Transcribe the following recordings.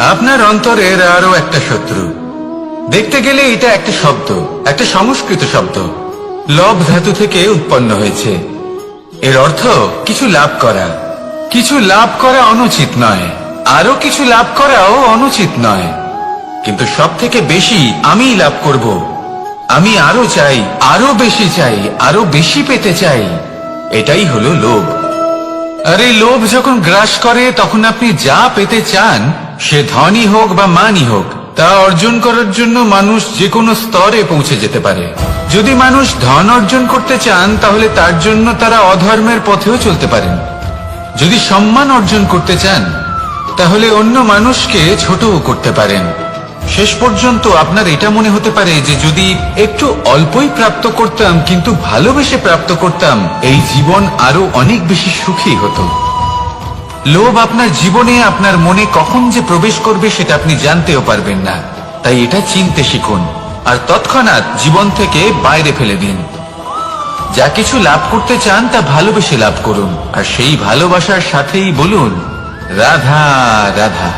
আপনার অন্তরের আরো একটা শত্রু। দেখতে গেলে এটা একটা শব্দ, একটা সংস্কৃত শব্দ, লব ধাতু থেকে উৎপন্ন হয়েছে। এর অর্থ কিছু লাভ করা। কিছু লাভ করা অনুচিত নয়, আরো কিছু লাভ করাও অনুচিত নয়, কিন্তু সব থেকে বেশি আমি লাভ করব, আমি আরো চাই, আরো বেশি চাই, আরো বেশি পেতে চাই, এটাই হলো লোভ। আর এই লোভ যখন গ্রাস করে তখন আপনি যা পেতে চান, সে ধনই হোক বা মানই হোক, তা অর্জন করার জন্য মানুষ যে কোনো স্তরে পৌঁছে যেতে পারে। যদি মানুষ ধন অর্জন করতে চান তাহলে তার জন্য তারা অধর্মের পথেও চলতে পারেন। যদি সম্মান অর্জন করতে চান তাহলে অন্য মানুষকে ছোটও করতে পারেন। শেষ পর্যন্ত আপনার এটা মনে হতে পারে যে যদি একটু অল্পই প্রাপ্ত করতাম, কিন্তু ভালোবেসে প্রাপ্ত করতাম, এই জীবন আরো অনেক বেশি সুখী হতো। লোভ আপনার জীবনে, আপনার মনে কখন যে প্রবেশ করবে সেটা আপনি জানতেও পারবেন না। তাই এটা চিনতে শিখুন আর তৎক্ষণাৎ জীবন থেকে বাইরে ফেলে দিন। যা কিছু লাভ করতে চান তা ভালোবেসে লাভ করুন, আর সেই ভালোবাসার সাথেই বলুন রাধা রাধা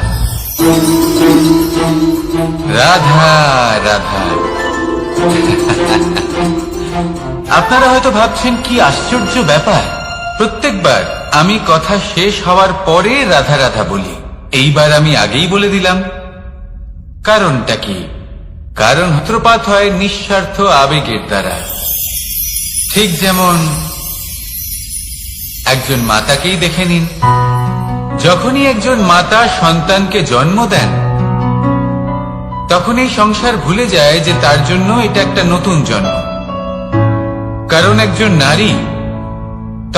রাধা রাধা। আপনারা হয়তো ভাবছেন কি আশ্চর্য ব্যাপার, প্রত্যেকবার আমি কথা শেষ হওয়ার পরে রাধা রাধা বলি। এইবার আমি আগেই বলে দিলাম। কারণটা কি? কারণ সূত্রপাত হয় নিঃস্বার্থ আবেগের দ্বারা। ঠিক যেমন একজন মাতাকেই দেখে নিন। যখনই একজন মাতা সন্তানকে জন্ম দেন তখন এই সংসার ভুলে যায় যে তার জন্য এটা একটা নতুন জন্ম। কারণ একজন নারী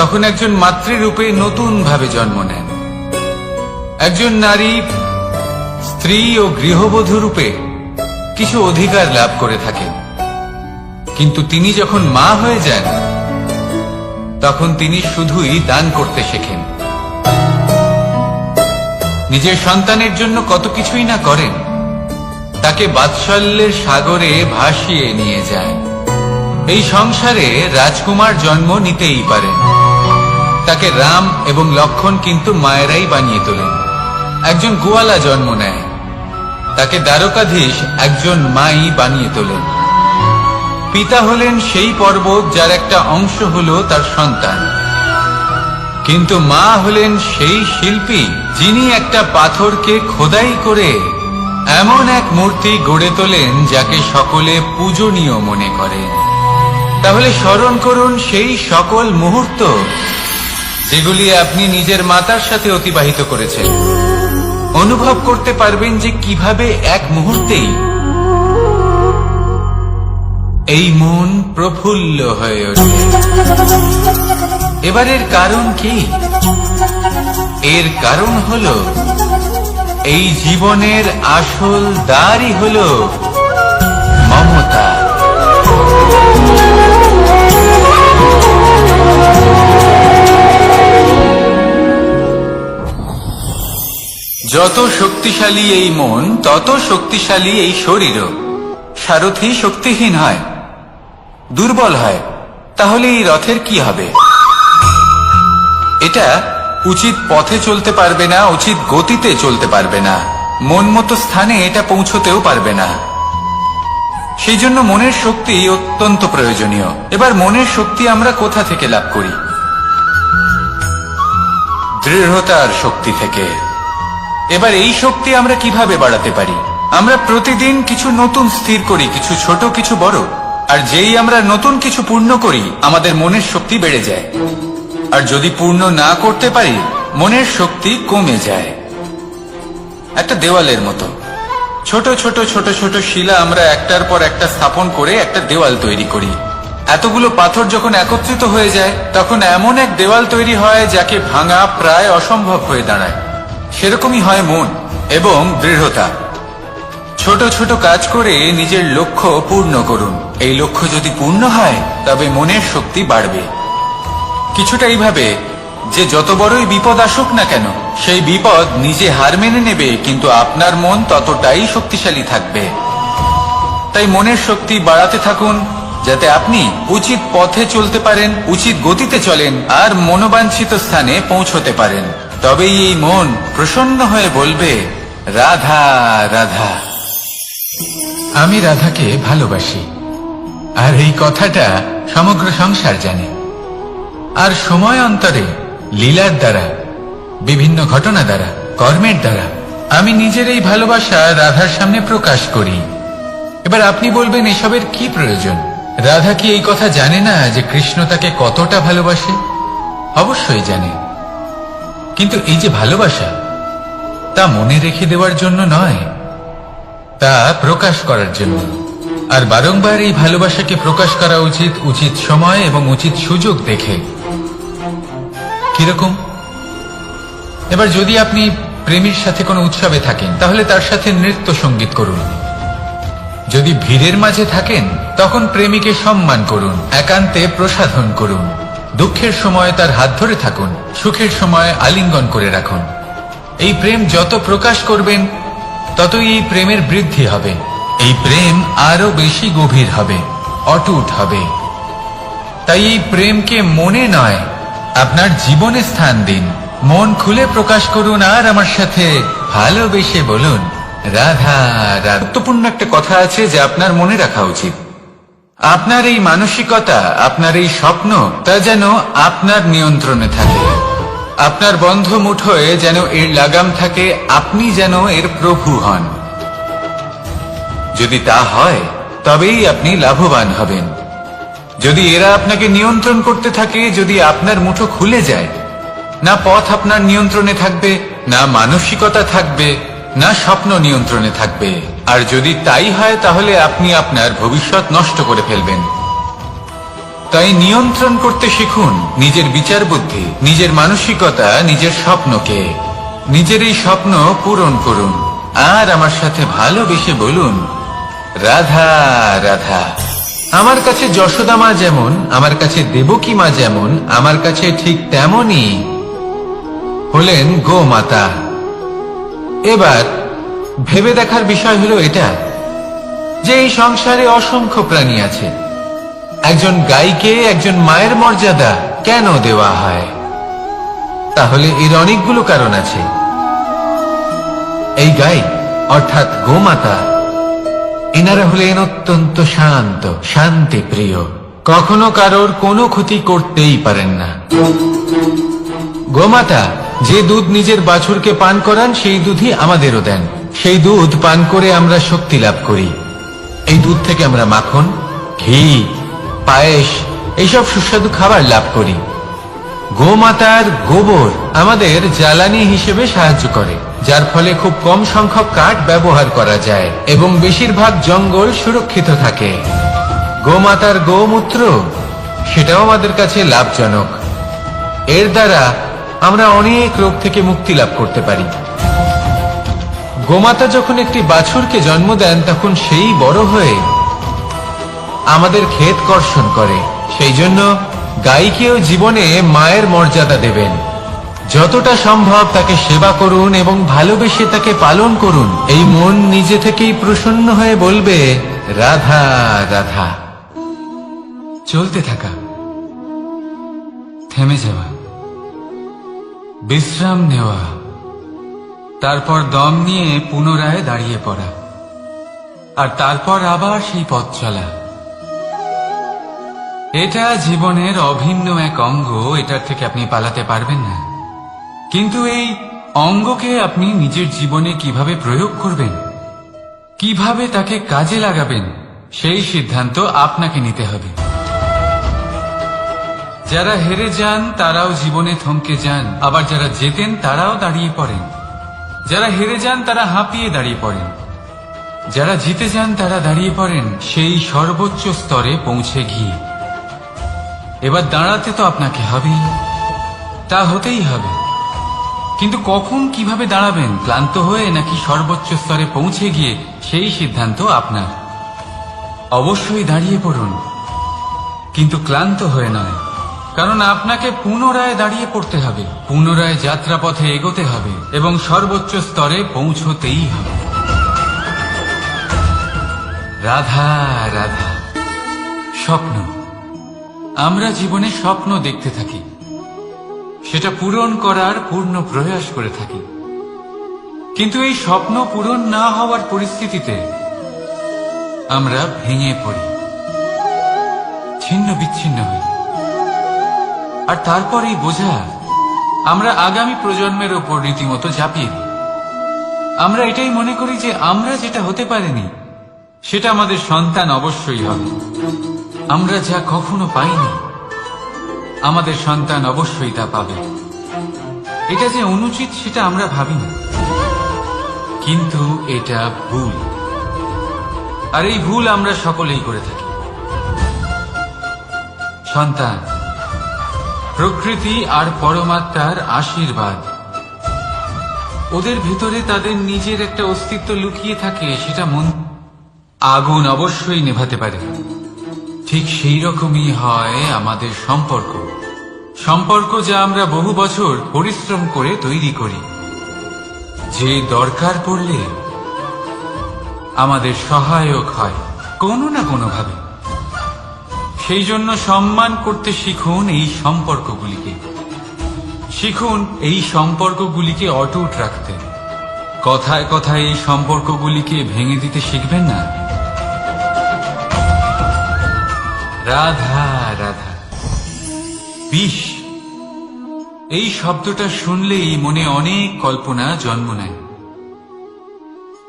তখন একজন মাতৃরূপে নতুন ভাবে জন্ম নেন। একজন নারী স্ত্রী ও গৃহবধূ রূপে কিছু অধিকার লাভ করে থাকেন, কিন্তু তিনি যখন মা হয়ে যান তখন তিনি শুধুই দান করতে শেখেন। নিজের সন্তানের জন্য কত কিছুই না করেন, তাকে বাৎসল্যের সাগরে ভাসিয়ে নিয়ে যায়। এই সংসারে রাজকুমার জন্ম নিতেই পারেন, তাকে রাম এবং লক্ষণ কিন্তু মায়েরাই বানিয়ে তোলেন। একজন গোয়ালা জন্ম নেয়, তাকে দ্বারকাধীশ একজন মাই বানিয়ে তোলেন। পিতা হলেন সেই পর্বত যার একটা অংশ হলো তার সন্তান, কিন্তু মা হলেন সেই শিল্পী যিনি একটা পাথরকে খোদাই করে এমন এক মূর্তি গড়ে তোলেন যাকে সকলে পূজনীয় মনে করেন। তাহলে স্মরণ করুন সেই সকল মুহূর্ত যেগুলি আপনি নিজের মাতার সাথে অতিবাহিত করেছেন। অনুভব করতে পারবেন যে কিভাবে এক মুহূর্তেই এই মন প্রফুল্ল হয়ে ওঠে। এবারের কারণ কি? এর কারণ হলো এই জীবনের আসল দ্বারই হলো মমতা। যত শক্তিশালী এই মন তত শক্তিশালী এই শরীরও। সারথি শক্তিহীন হয়, দুর্বল হয়, তাহলে এই রথের কি হবে? এটা উচিত পথে চলতে পারবে না, উচিত গতিতে চলতে পারবে না, মন মতো স্থানে এটা পৌঁছতেও পারবে না। সেই জন্য মনের শক্তি অত্যন্ত প্রয়োজনীয়। এবার মনের শক্তি আমরা কোথা থেকে লাভ করি? দৃঢ়তার শক্তি থেকে। এবার এই শক্তি আমরা কিভাবে বাড়াতে পারি? আমরা প্রতিদিন কিছু নতুন স্থির করি, কিছু ছোট কিছু বড়, আর যেই আমরা নতুন কিছু পূর্ণ করি আমাদের মনের শক্তি বেড়ে যায়। আর যদি পূর্ণ না করতে পারি মনের শক্তি কমে যায়। একটা দেওয়ালের মতো ছোট ছোট ছোট ছোট শিলা আমরা একটার পর একটা স্থাপন করে একটা দেওয়াল তৈরি করি। এতগুলো পাথর যখন একত্রিত হয়ে যায় তখন এমন এক দেওয়াল তৈরি হয় যাকে ভাঙা প্রায় অসম্ভব হয়ে দাঁড়ায়। সেরকমই হয় মন এবং দৃঢ়তা। ছোট ছোট কাজ করে নিজের লক্ষ্য পূর্ণ করুন। এই লক্ষ্য যদি পূর্ণ হয় তবে মনের শক্তি বাড়বে। কিছুটা এইভাবে যে যত বড়ই বিপদ আসুক না কেন সেই বিপদ নিজে হার মেনে নেবে, কিন্তু আপনার মন ততটাই শক্তিশালী থাকবে। তাই মনের শক্তি বাড়াতে থাকুন যাতে আপনি উচিত পথে চলতে পারেন, উচিত গতিতে চলেন আর মনোবাঞ্ছিত স্থানে পৌঁছতে পারেন। তবেই এই মন প্রসন্ন হয়ে বলবে রাধা রাধা। আমি রাধাকে ভালোবাসি, আর এই কথাটা সমগ্র সংসার জানে। আর সময় অন্তরে লীলার দ্বারা, বিভিন্ন ঘটনা দ্বারা, কর্মের দ্বারা আমি নিজের এই ভালোবাসা রাধার সামনে প্রকাশ করি। এবার আপনি বলবেন এসবের কি প্রয়োজন? রাধা কি এই কথা জানে না যে কৃষ্ণ তাকে কতটা ভালোবাসে? অবশ্যই জানে, কিন্তু এই যে ভালোবাসা, তা মনে রেখে দেওয়ার জন্য নয়, তা প্রকাশ করার জন্য। আর বারংবার এই ভালোবাসাকে প্রকাশ করা উচিত, উচিত সময় এবং উচিত সুযোগ দেখে। কিরকম? এবার যদি আপনি প্রেমীর সাথে কোনো উৎসবে থাকেন, তাহলে তার সাথে নৃত্য সঙ্গীত করুন। যদি ভিড়ের মাঝে থাকেন, তখন প্রেমীকে সম্মান করুন, একান্তে প্রসাধন করুন। দুঃখের সময় তার হাত ধরে থাকুন, সুখের সময় আলিঙ্গন করে রাখুন। এই প্রেম যত প্রকাশ করবেন, ততই এই প্রেমের বৃদ্ধি হবে। এই প্রেম আরো বেশি গভীর হবে, অটুট হবে। তাই এই প্রেমকে মনে নয়, আপনার জীবনে স্থান দিন। মন খুলে প্রকাশ করুন, আর আমার সাথে ভালোবেসে বলুন রাধা রাধা। গুরুত্বপূর্ণ একটা কথা আছে যা আপনার মনে রাখা উচিত। আপনার এই মানসিকতা, আপনার এই স্বপ্ন, তা যেন আপনার নিয়ন্ত্রণে থাকে। আপনার বন্ধ মুঠোয় যেন এর লাগাম থাকে, আপনি যেন এর প্রভু হন। যদি তা হয়, তবেই আপনি লাভবান হবেন। যদি এরা আপনাকে নিয়ন্ত্রণ করতে থাকে, যদি আপনার মুঠো খুলে যায়, না পথ আপনার নিয়ন্ত্রণে থাকবে, না মানসিকতা থাকবে, না স্বপ্ন নিয়ন্ত্রণে থাকবে। আর যদি তাই হয়, তাহলে আপনি আপনার ভবিষ্যৎ নষ্ট করে ফেলবেন। তাই নিয়ন্ত্রণ করতে শিখুন নিজের বিচার বুদ্ধি, নিজের মানসিকতা, নিজের স্বপ্নকে। নিজের এই স্বপ্ন পূরণ করুন, আর আমার সাথে ভালোবেসে বলুন রাধা রাধা। আমার কাছে যশোদা মা যেমন, আমার কাছে দেবকী মা যেমন, আমার কাছে ঠিক তেমনই হলেন গোমাতা। এবার ভেবে দেখার বিষয় হলো এটা, যে এই সংসারে অসংখ্য প্রাণী আছে। একজন গাইকে একজন মায়ের মর্যাদা কেন দেওয়া হয়? তাহলে এর অনেকগুলো কারণ আছে। এই গাই অর্থাৎ গোমাতা, এনারা হলেন অত্যন্ত শান্ত, শান্তি প্রিয়, কখনো কারোর কোনো ক্ষতি করতেই পারেন না। গোমাতা যে দুধ নিজের বাছুরকে পান করান, সেই দুধই আমাদেরও দেন। সেই দুধ পান করে আমরা শক্তি লাভ করি। এই দুধ থেকে আমরা মাখন, ঘি, পায়েস, এইসব সুস্বাদু খাবার লাভ করি। গোমাতার গোবর আমাদের জ্বালানি হিসেবে সাহায্য করে, যার ফলে খুব কম সংখ্যক কাঠ ব্যবহার করা যায় এবং বেশিরভাগ জঙ্গল সুরক্ষিত থাকে। গোমাতার গোমূত্র, সেটাও আমাদের কাছে লাভজনক। এর দ্বারা আমরা অনেক রোগ থেকে মুক্তি লাভ করতে পারি। গোমাতা যখন একটি বাছুরকে জন্ম দেন, তখন সেই বড় হয়ে আমাদের ক্ষেত কর্ষণ করে। সেই জন্য গাইকেও জীবনে মায়ের মর্যাদা দেবেন। যতটা সম্ভব তাকে সেবা করুন এবং ভালোবেসে তাকে পালন করুন। এই মন নিজে থেকেই প্রসন্ন হয়ে বলবে রাধা রাধা। চলতে থাকা, থেমে যাওয়া, বিশ্রাম নেওয়া, তারপর দম নিয়ে পুনরায় দাঁড়িয়ে পড়া, আর তারপর আবার সেই পথ চলা। এটা জীবনের অভিন্ন এক অঙ্গ, এটার থেকে আপনি পালাতে পারবেন না। কিন্তু এই অঙ্গকে আপনি নিজের জীবনে কিভাবে প্রয়োগ করবেন, কিভাবে তাকে কাজে লাগাবেন, সেই সিদ্ধান্ত আপনাকে নিতে হবে। যারা হেরে যান তারাও জীবনে থমকে যান, আবার যারা জেতেন তারাও দাঁড়িয়ে পড়েন। যারা হেরে যান তারা হাঁপিয়ে দাঁড়িয়ে পড়েন, যারা জিতে যান তারা দাঁড়িয়ে পড়েন সেই সর্বোচ্চ স্তরে পৌঁছে গিয়ে। এবার দাঁড়াতে তো আপনাকে হবেই, তা হতেই হবে। কিন্তু কখন, কিভাবে দাঁড়াবেন, ক্লান্ত হয়ে নাকি সর্বোচ্চ স্তরে পৌঁছে গিয়ে, সেই সিদ্ধান্ত আপনার। অবশ্যই দাঁড়িয়ে পড়ুন, কিন্তু ক্লান্ত হয়ে নয়, কারণ আপনাকে পুনরায় দাঁড়িয়ে পড়তে হবে, পুনরায় যাত্রাপথে এগোতে হবে এবং সর্বোচ্চ স্তরে পৌঁছতেই হবে। রাধা রাধা। স্বপ্ন, আমরা জীবনে স্বপ্ন দেখতে থাকি, সেটা পূরণ করার পূর্ণ প্রয়াস করে থাকি। কিন্তু এই স্বপ্ন পূরণ না হওয়ার পরিস্থিতিতে আমরা ভেঙে পড়ি, ছিন্ন বিচ্ছিন্ন হই। আর তারপর এই বোঝা আমরা আগামী প্রজন্মের ওপর রীতিমতো চাপিয়ে দিই। আমরা এটাই মনে করি যে আমরা যেটা হতে পারিনি সেটা আমাদের সন্তান অবশ্যই হবে। আমরা যা কখনো পাইনি আমাদের সন্তান অবশ্যই তা পাবে। এটা যে অনুচিত সেটা আমরা ভাবি না, কিন্তু এটা ভুল। আর এই ভুল আমরা সকলেই করে থাকি। সন্তান প্রকৃতি আর পরমাত্মার আশীর্বাদ। ওদের ভিতরে তাদের নিজের একটা অস্তিত্ব লুকিয়ে থাকে, সেটা মন আগুন অবশ্যই নেভাতে পারে। ঠিক সেই রকমই হয় আমাদের সম্পর্ক, সম্পর্ক যা আমরা বহু বছর পরিশ্রম করে তৈরি করি, যে দরকার পড়লে আমাদের সহায়ক হয় কোনো না কোনোভাবে। সেই জন্য সম্মান করতে শিখুন এই সম্পর্কগুলিকে, শিখুন এই সম্পর্কগুলিকে অটুট রাখতে। কথায় কথায় এই সম্পর্কগুলিকে ভেঙে দিতে শিখবেন না। রাধা রাধা। বিষ, এই শব্দটা শুনলেই মনে অনেক কল্পনা জন্ম নেয়,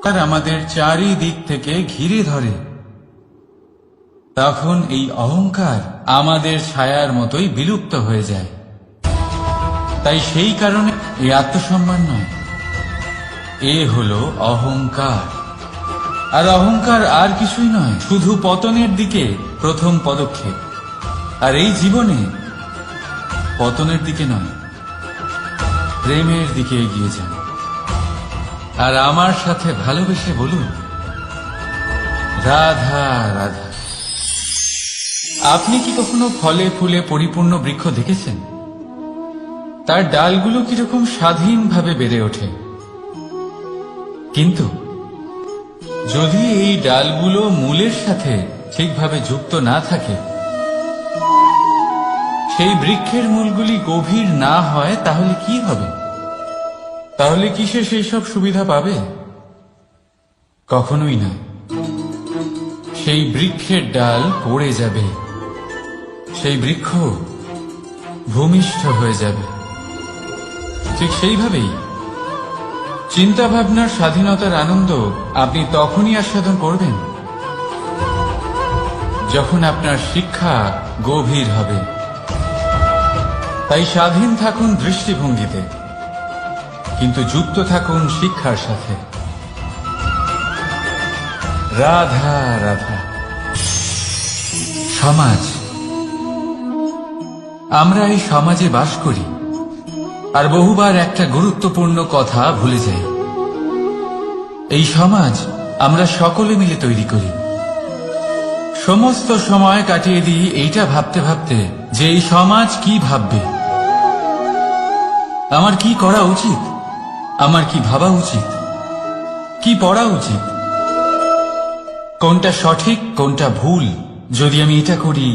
আর আমাদের চারিদিক থেকে ঘিরে ধরে। তখন এই অহংকার আমাদের ছায়ার মতোই বিলুপ্ত হয়ে যায়। তাই সেই কারণে এই আত্মসম্মান নয়, এ হলো অহংকার। আর অহংকার আর কিছুই নয়, শুধু পতনের দিকে প্রথম পদক্ষেপ। আর এই জীবনে পতনের দিকে নয়, প্রেমের দিকে এগিয়ে যান। আর আমার সাথে ভালোবেসে বলুন, রাধা রাধা। আপনি কি কখনো ফলে ফুলে পরিপূর্ণ বৃক্ষ দেখেছেন? তার ডালগুলো কিরকম স্বাধীনভাবে বেড়ে ওঠে, কিন্তু যদি এই ডালগুলো মূলের সাথে ঠিকভাবে যুক্ত না থাকে, সেই বৃক্ষের মূলগুলি গভীর না হয়, তাহলে কি হবে? তাহলে কি সে সেই সব সুবিধা পাবে? কখনোই না। সেই বৃক্ষের ডাল পড়ে যাবে, সেই বৃক্ষ ভূমিষ্ঠ হয়ে যাবে। ঠিক সেইভাবেই চিন্তা ভাবনার স্বাধীনতার আনন্দ আপনি তখনই আস্বাদন করবেন যখন আপনার শিক্ষা গভীর হবে। তাই স্বাধীন থাকুন দৃষ্টিভঙ্গিতে, কিন্তু যুক্ত থাকুন শিক্ষার সাথে। রাধা রাধা। সমাজ, আমরা এই সমাজে বাস করি, আর বহুবার একটা গুরুত্বপূর্ণ কথা ভুলে যাই। এই সমাজ আমরা সকলে মিলে তৈরি করি। সমস্ত সময় কাটিয়ে দিই এইটা ভাবতে ভাবতে যে এই সমাজ কি ভাববে, আমার কি করা উচিত, আমার কি ভাবা উচিত, কি পড়া উচিত, কোনটা সঠিক কোনটা ভুল। যদি আমি এটা করি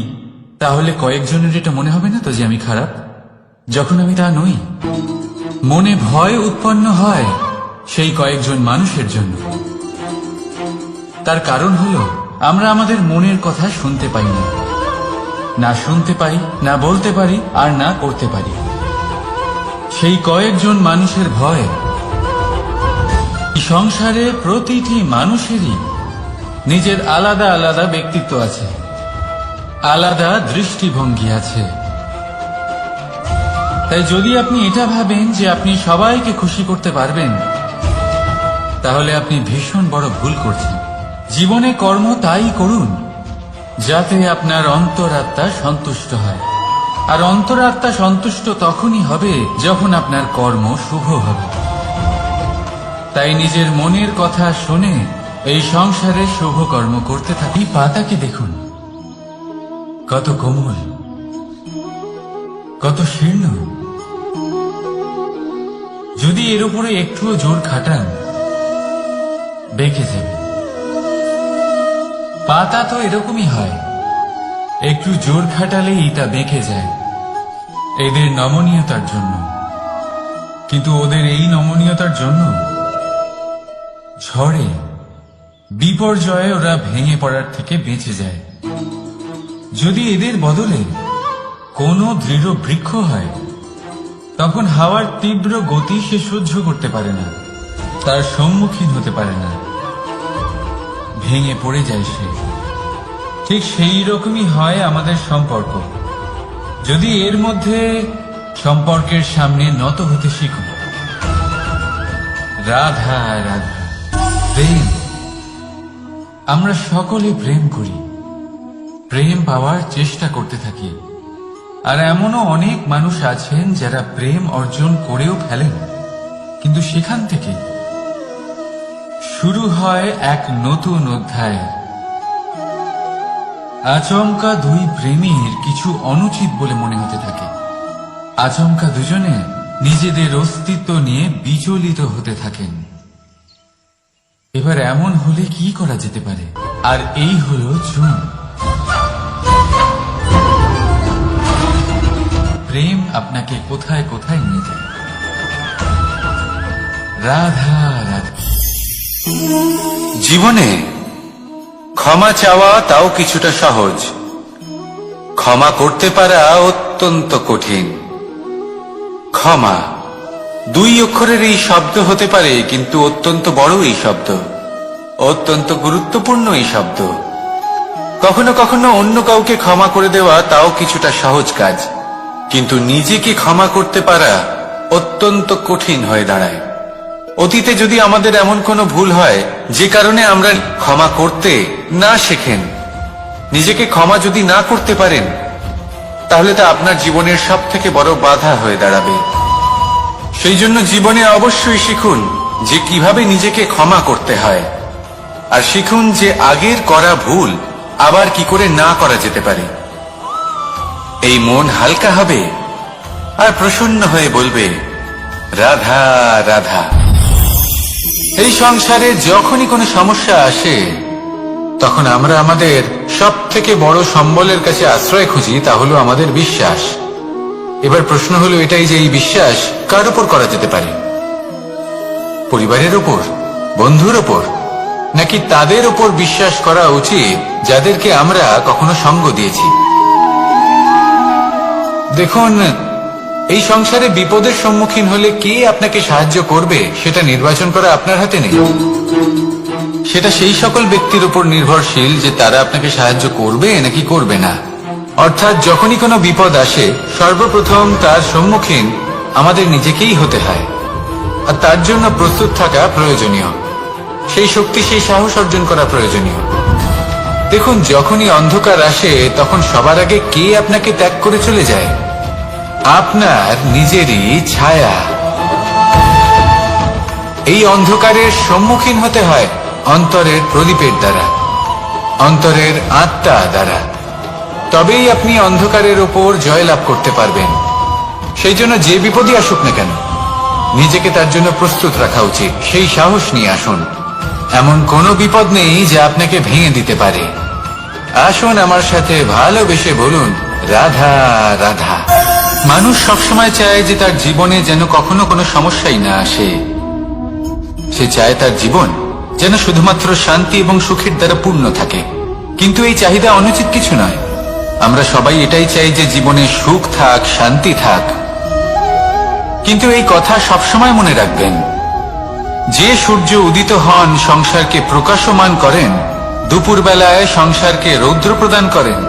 তাহলে কয়েকজনের এটা মনে হবে না তো যে আমি খারাপ, যখন আমি তা নই। মনে ভয় উৎপন্ন হয় সেই কয়েকজন মানুষের জন্য। তার কারণ হলো আমরা আমাদের মনের কথা শুনতে পাই না, না শুনতে পাই, না বলতে পারি, আর না করতে পারি। সেই কয়েকজন মানুষের ভয়। সংসারে প্রতিটি মানুষেরই নিজের আলাদা আলাদা ব্যক্তিত্ব আছে, আলাদা দৃষ্টিভঙ্গি আছে। তাই যদি আপনি এটা ভাবেন যে আপনি সবাইকে খুশি করতে পারবেন, তাহলে আপনি ভীষণ বড় ভুল করছেন। জীবনে কর্ম তাই করুন যাতে আপনার অন্তরাত্মা সন্তুষ্ট হয়। আর অন্তরাত্মা সন্তুষ্ট তখনই হবে যখন আপনার কর্ম শুভ হবে। তাই নিজের মনের কথা শুনে এই সংসারে শুভ কর্ম করতে থাকি। পাতাকে দেখুন, কত কোমল, কত শীর্ণ। যদি এর উপরে একটুও জোর খাটান, বেঁকে যাবে। পাতা তো এরকমই হয়, একটু জোর খাটালেই তা বেঁকে যায় এদের নমনীয়তার জন্য। কিন্তু ওদের এই নমনীয়তার জন্য ঝড়ে, বিপর্যয়ে ওরা ভেঙে পড়ার থেকে বেঁচে যায়। যদি এদের বদলে কোনো দৃঢ় বৃক্ষ হয়, তখন হাওয়ার তীব্র গতি সে সহ্য করতে পারে না, তার সম্মুখীন হতে পারে না, ভেঙে পড়ে যায় সে। ঠিক সেই রকমই হয় আমাদের সম্পর্ক। যদি এর মধ্যে সম্পর্কের সামনে নত হতে শিখো। রাধা রাধা, প্রেম। আমরা সকলে প্রেম করি, প্রেম পাওয়ার চেষ্টা করতে থাকি। আর এমনও অনেক মানুষ আছেন যারা প্রেম অর্জন করেও ফেলেন, কিন্তু সেখান থেকে শুরু হয় এক নতুন অধ্যায়। আচমকা দুই প্রেমীর কিছু অনুচিত বলে মনে হতে থাকে। আচমকা দুজনে নিজেদের অস্তিত্ব নিয়ে বিচলিত হতে থাকেন। এবার এমন হলে কি করা যেতে পারে? আর এই হলো জুন। প্রেম আপনাকে কোথায় কোথায় নিয়ে যায়। রাধা রাধা। জীবনে ক্ষমা চাওয়া তাও কিছুটা সহজ, ক্ষমা করতে পারা অত্যন্ত কঠিন। ক্ষমা দুই অক্ষরের এই শব্দ হতে পারে, কিন্তু অত্যন্ত বড় এই শব্দ, অত্যন্ত গুরুত্বপূর্ণ এই শব্দ। কখনো কখনো অন্য কাউকে ক্ষমা করে দেওয়া তাও কিছুটা সহজ কাজ, কিন্তু নিজেকে ক্ষমা করতে পারা অত্যন্ত কঠিন হয়ে দাঁড়ায়। অতীতে যদি আমাদের এমন কোনো ভুল হয় যে কারণে আমরা ক্ষমা করতে না শেখেন, নিজেকে ক্ষমা যদি না করতে পারেন, তাহলে তা আপনার জীবনের সব থেকে বড় বাধা হয়ে দাঁড়াবে। সেই জন্য জীবনে অবশ্যই শিখুন যে কিভাবে নিজেকে ক্ষমা করতে হয়, আর শিখুন যে আগের করা ভুল আবার কি করে না করা যেতে পারে। এই মন হালকা হবে আর প্রসন্ন হয়ে বলবে, রাধা রাধা। এই সংসারে যখনই কোনো সমস্যা আসে, তখন আমরা আমাদের সব থেকে বড় সম্বলের কাছে আশ্রয় খুঁজি, তা হলো আমাদের বিশ্বাস। এবার প্রশ্ন হলো এটাই যে এই বিশ্বাস কার উপর করা যেতে পারে? পরিবারের উপর, বন্ধুর উপর, নাকি তাদের উপর বিশ্বাস করা উচিত যাদেরকে আমরা কখনো সঙ্গ দিয়েছি? দেখুন, এই সংসারে বিপদের সম্মুখীন হলে কে আপনাকে সাহায্য করবে সেটা নির্বাচন করা আপনার হাতে নেই। সেটা সেই সকল ব্যক্তির উপর নির্ভরশীল যে তারা আপনাকে সাহায্য করবে নাকি করবে না। অর্থাৎ যখনই কোনো বিপদ আসে, সর্বপ্রথম তার সম্মুখীন আমাদের নিজেকেই হতে হয়, আর তার জন্য প্রস্তুত থাকা প্রয়োজনীয়। সেই শক্তি, সেই সাহস অর্জন করা প্রয়োজনীয়। দেখুন, যখনই অন্ধকার আসে, তখন সবার আগে কে আপনাকে ত্যাগ করে চলে যায়? আপনার নিজেরই ছায়া। এই অন্ধকারের সম্মুখীন হতে হয় অন্তরের প্রদীপের দ্বারা, অন্তরের আত্মা দ্বারা। তবেই আপনি অন্ধকারের ওপর জয়লাভ করতে পারবেন। সেই জন্য যে বিপদই আসুক না কেন, নিজেকে তার জন্য প্রস্তুত রাখা উচিত। সেই সাহস নিয়ে আসুন। এমন কোনো বিপদ নেই যা আপনাকে ভেঙে দিতে পারে। আসুন আমার সাথে ভালোবেসে বলুন, রাধা রাধা। মানুষ সবসময় চায় যে তার জীবনে যেন কখনো কোনো সমস্যাই না আসে। সে চায় তার জীবন যেন শুধুমাত্র শান্তি এবং সুখের দ্বারা পূর্ণ থাকে। কিন্তু এই চাহিদা অনুচিত কিছু নয়। আমরা সবাই এটাই চাই যে জীবনে সুখ থাক, শান্তি থাক। কিন্তু এই কথা সবসময় মনে রাখবেন, যে সূর্য উদিত হন সংসারকে প্রকাশমান করেন, দুপুরবেলায় সংসারকে রৌদ্র প্রদান করেন,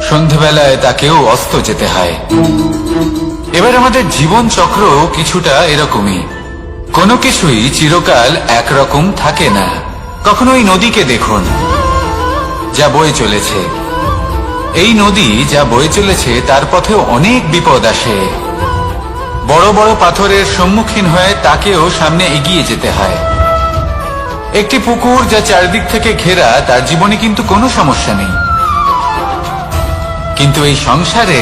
সন্ধ্যাবেলায় তাকেও অস্ত যেতে হয়। এবার আমাদের জীবন চক্র কিছুটা এরকমই। কোনো কিছুই চিরকাল একরকম থাকে না। কখনো এই নদীকে দেখুন যা বয়ে চলেছে। এই নদী যা বয়ে চলেছে তার পথেও অনেক বিপদ আসে। বড় বড় পাথরের সম্মুখীন হয়ে তাকেও সামনে এগিয়ে যেতে হয়। একটি পুকুর যা চারদিক থেকে ঘেরা, তার জীবনে কিন্তু কোনো সমস্যা নেই। কিন্তু এই সংসারে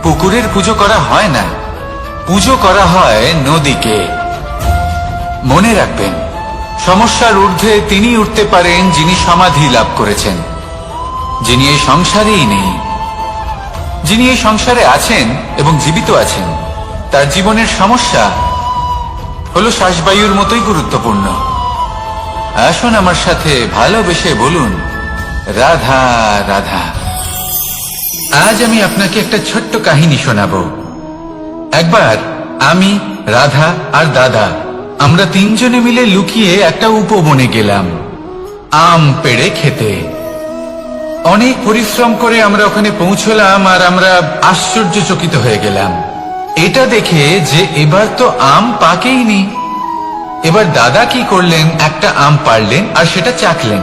পুকুরের পুজো করা হয় না, পুজো করা হয় নদীকে। মনে রাখবেন, সমস্যার ঊর্ধ্বে তিনি উঠতে পারেন যিনি সমাধি লাভ করেছেন, যিনি এই সংসারেই নেই। যিনি এই সংসারে আছেন এবং জীবিত আছেন, তার জীবনের সমস্যা হলো শ্বাসবায়ুর মতোই গুরুত্বপূর্ণ। আসুন আমার সাথে ভালোবেসে বলুন, রাধা রাধা। আজ আমি আপনাকে একটা ছোট্ট কাহিনী শোনাবো। একবার আমি, রাধা আর দাদা আমরা তিনজনে মিলে লুকিয়ে একটা উপবনে গেলাম আম পেড়ে খেতে। অনেক পরিশ্রম করে আমরা ওখানে পৌঁছলাম আর আমরা আশ্চর্যচকিত হয়ে গেলাম এটা দেখে যে এবার তো আম পাকেইনি। এবার দাদা কি করলেন, একটা আম পাড়লেন আর সেটা চাখলেন,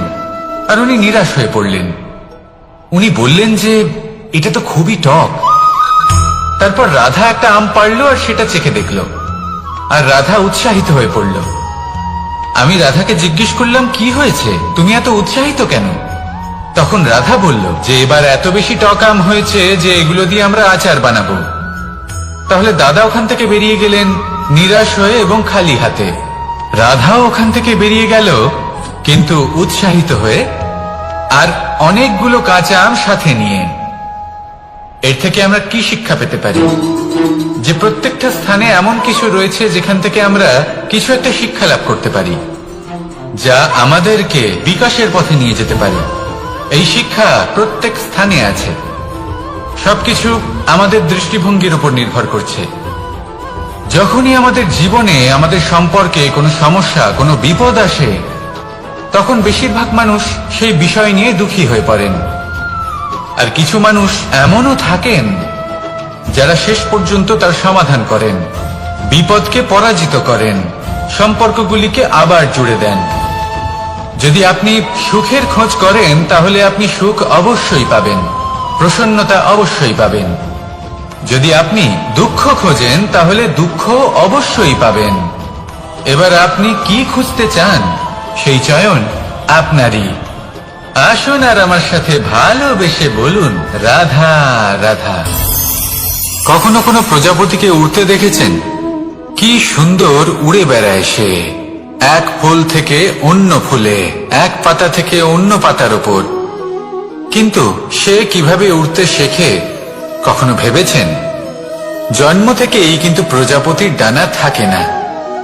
আর উনি নিরাশ হয়ে পড়লেন। উনি বললেন যে এটা তো খুবই টক। তারপর রাধা একটা আম পাড়লো আর সেটা চেখে দেখলো, আর রাধা উৎসাহিত হয়ে পড়ল। আমি রাধাকে জিজ্ঞেস করলাম, কি হয়েছে, তুমি এত উৎসাহিত কেন? তখন রাধা বলল যে এবার এত বেশি টক আম হয়েছে যে এগুলো দিয়ে আমরা আচার বানাবো। তাহলে দাদা ওখান থেকে বেরিয়ে গেলেন নিরাশ হয়ে এবং খালি হাতে। রাধাও ওখান থেকে বেরিয়ে গেল কিন্তু উৎসাহিত হয়ে, আর অনেকগুলো কাঁচা আম সাথে নিয়ে। এর থেকে আমরা কি শিক্ষা পেতে পারি? যে প্রত্যেকটা স্থানে এমন কিছু রয়েছে যেখান থেকে আমরা কিছু একটা শিক্ষা লাভ করতে পারি, যা আমাদেরকে বিকাশের পথে নিয়ে যেতে পারে। এই শিক্ষা প্রত্যেক স্থানে আছে। সবকিছু আমাদের দৃষ্টিভঙ্গির উপর নির্ভর করছে। যখনই আমাদের জীবনে, আমাদের সম্পর্কে কোনো সমস্যা, কোনো বিপদ আসে, তখন বেশিরভাগ মানুষ সেই বিষয় নিয়ে দুঃখী হয়ে পড়েন। আর কিছু মানুষ এমনও থাকেন যারা শেষ পর্যন্ত তার সমাধান করেন, বিপদকে পরাজিত করেন, সম্পর্কগুলিকে আবার জুড়ে দেন। যদি আপনি সুখের খোঁজ করেন তাহলে আপনি সুখ অবশ্যই পাবেন, প্রসন্নতা অবশ্যই পাবেন। যদি আপনি দুঃখ খোঁজেন তাহলে দুঃখ অবশ্যই পাবেন। এবার আপনি কি খুঁজতে চান, সেই চয়ন আপনারই। আসুন আর আমার সাথে ভালোবেসে বলুন, রাধা রাধা। কখনো কোনো প্রজাপতিকে উড়তে দেখেছেন? কি সুন্দর উড়ে বেড়ায় সে, এক ফুল থেকে অন্য ফুলে, এক পাতা থেকে অন্য পাতার উপর। কিন্তু সে কিভাবে উড়তে শেখে কখনো ভেবেছেন? জন্ম থেকেই কিন্তু প্রজাপতির ডানা থাকে না।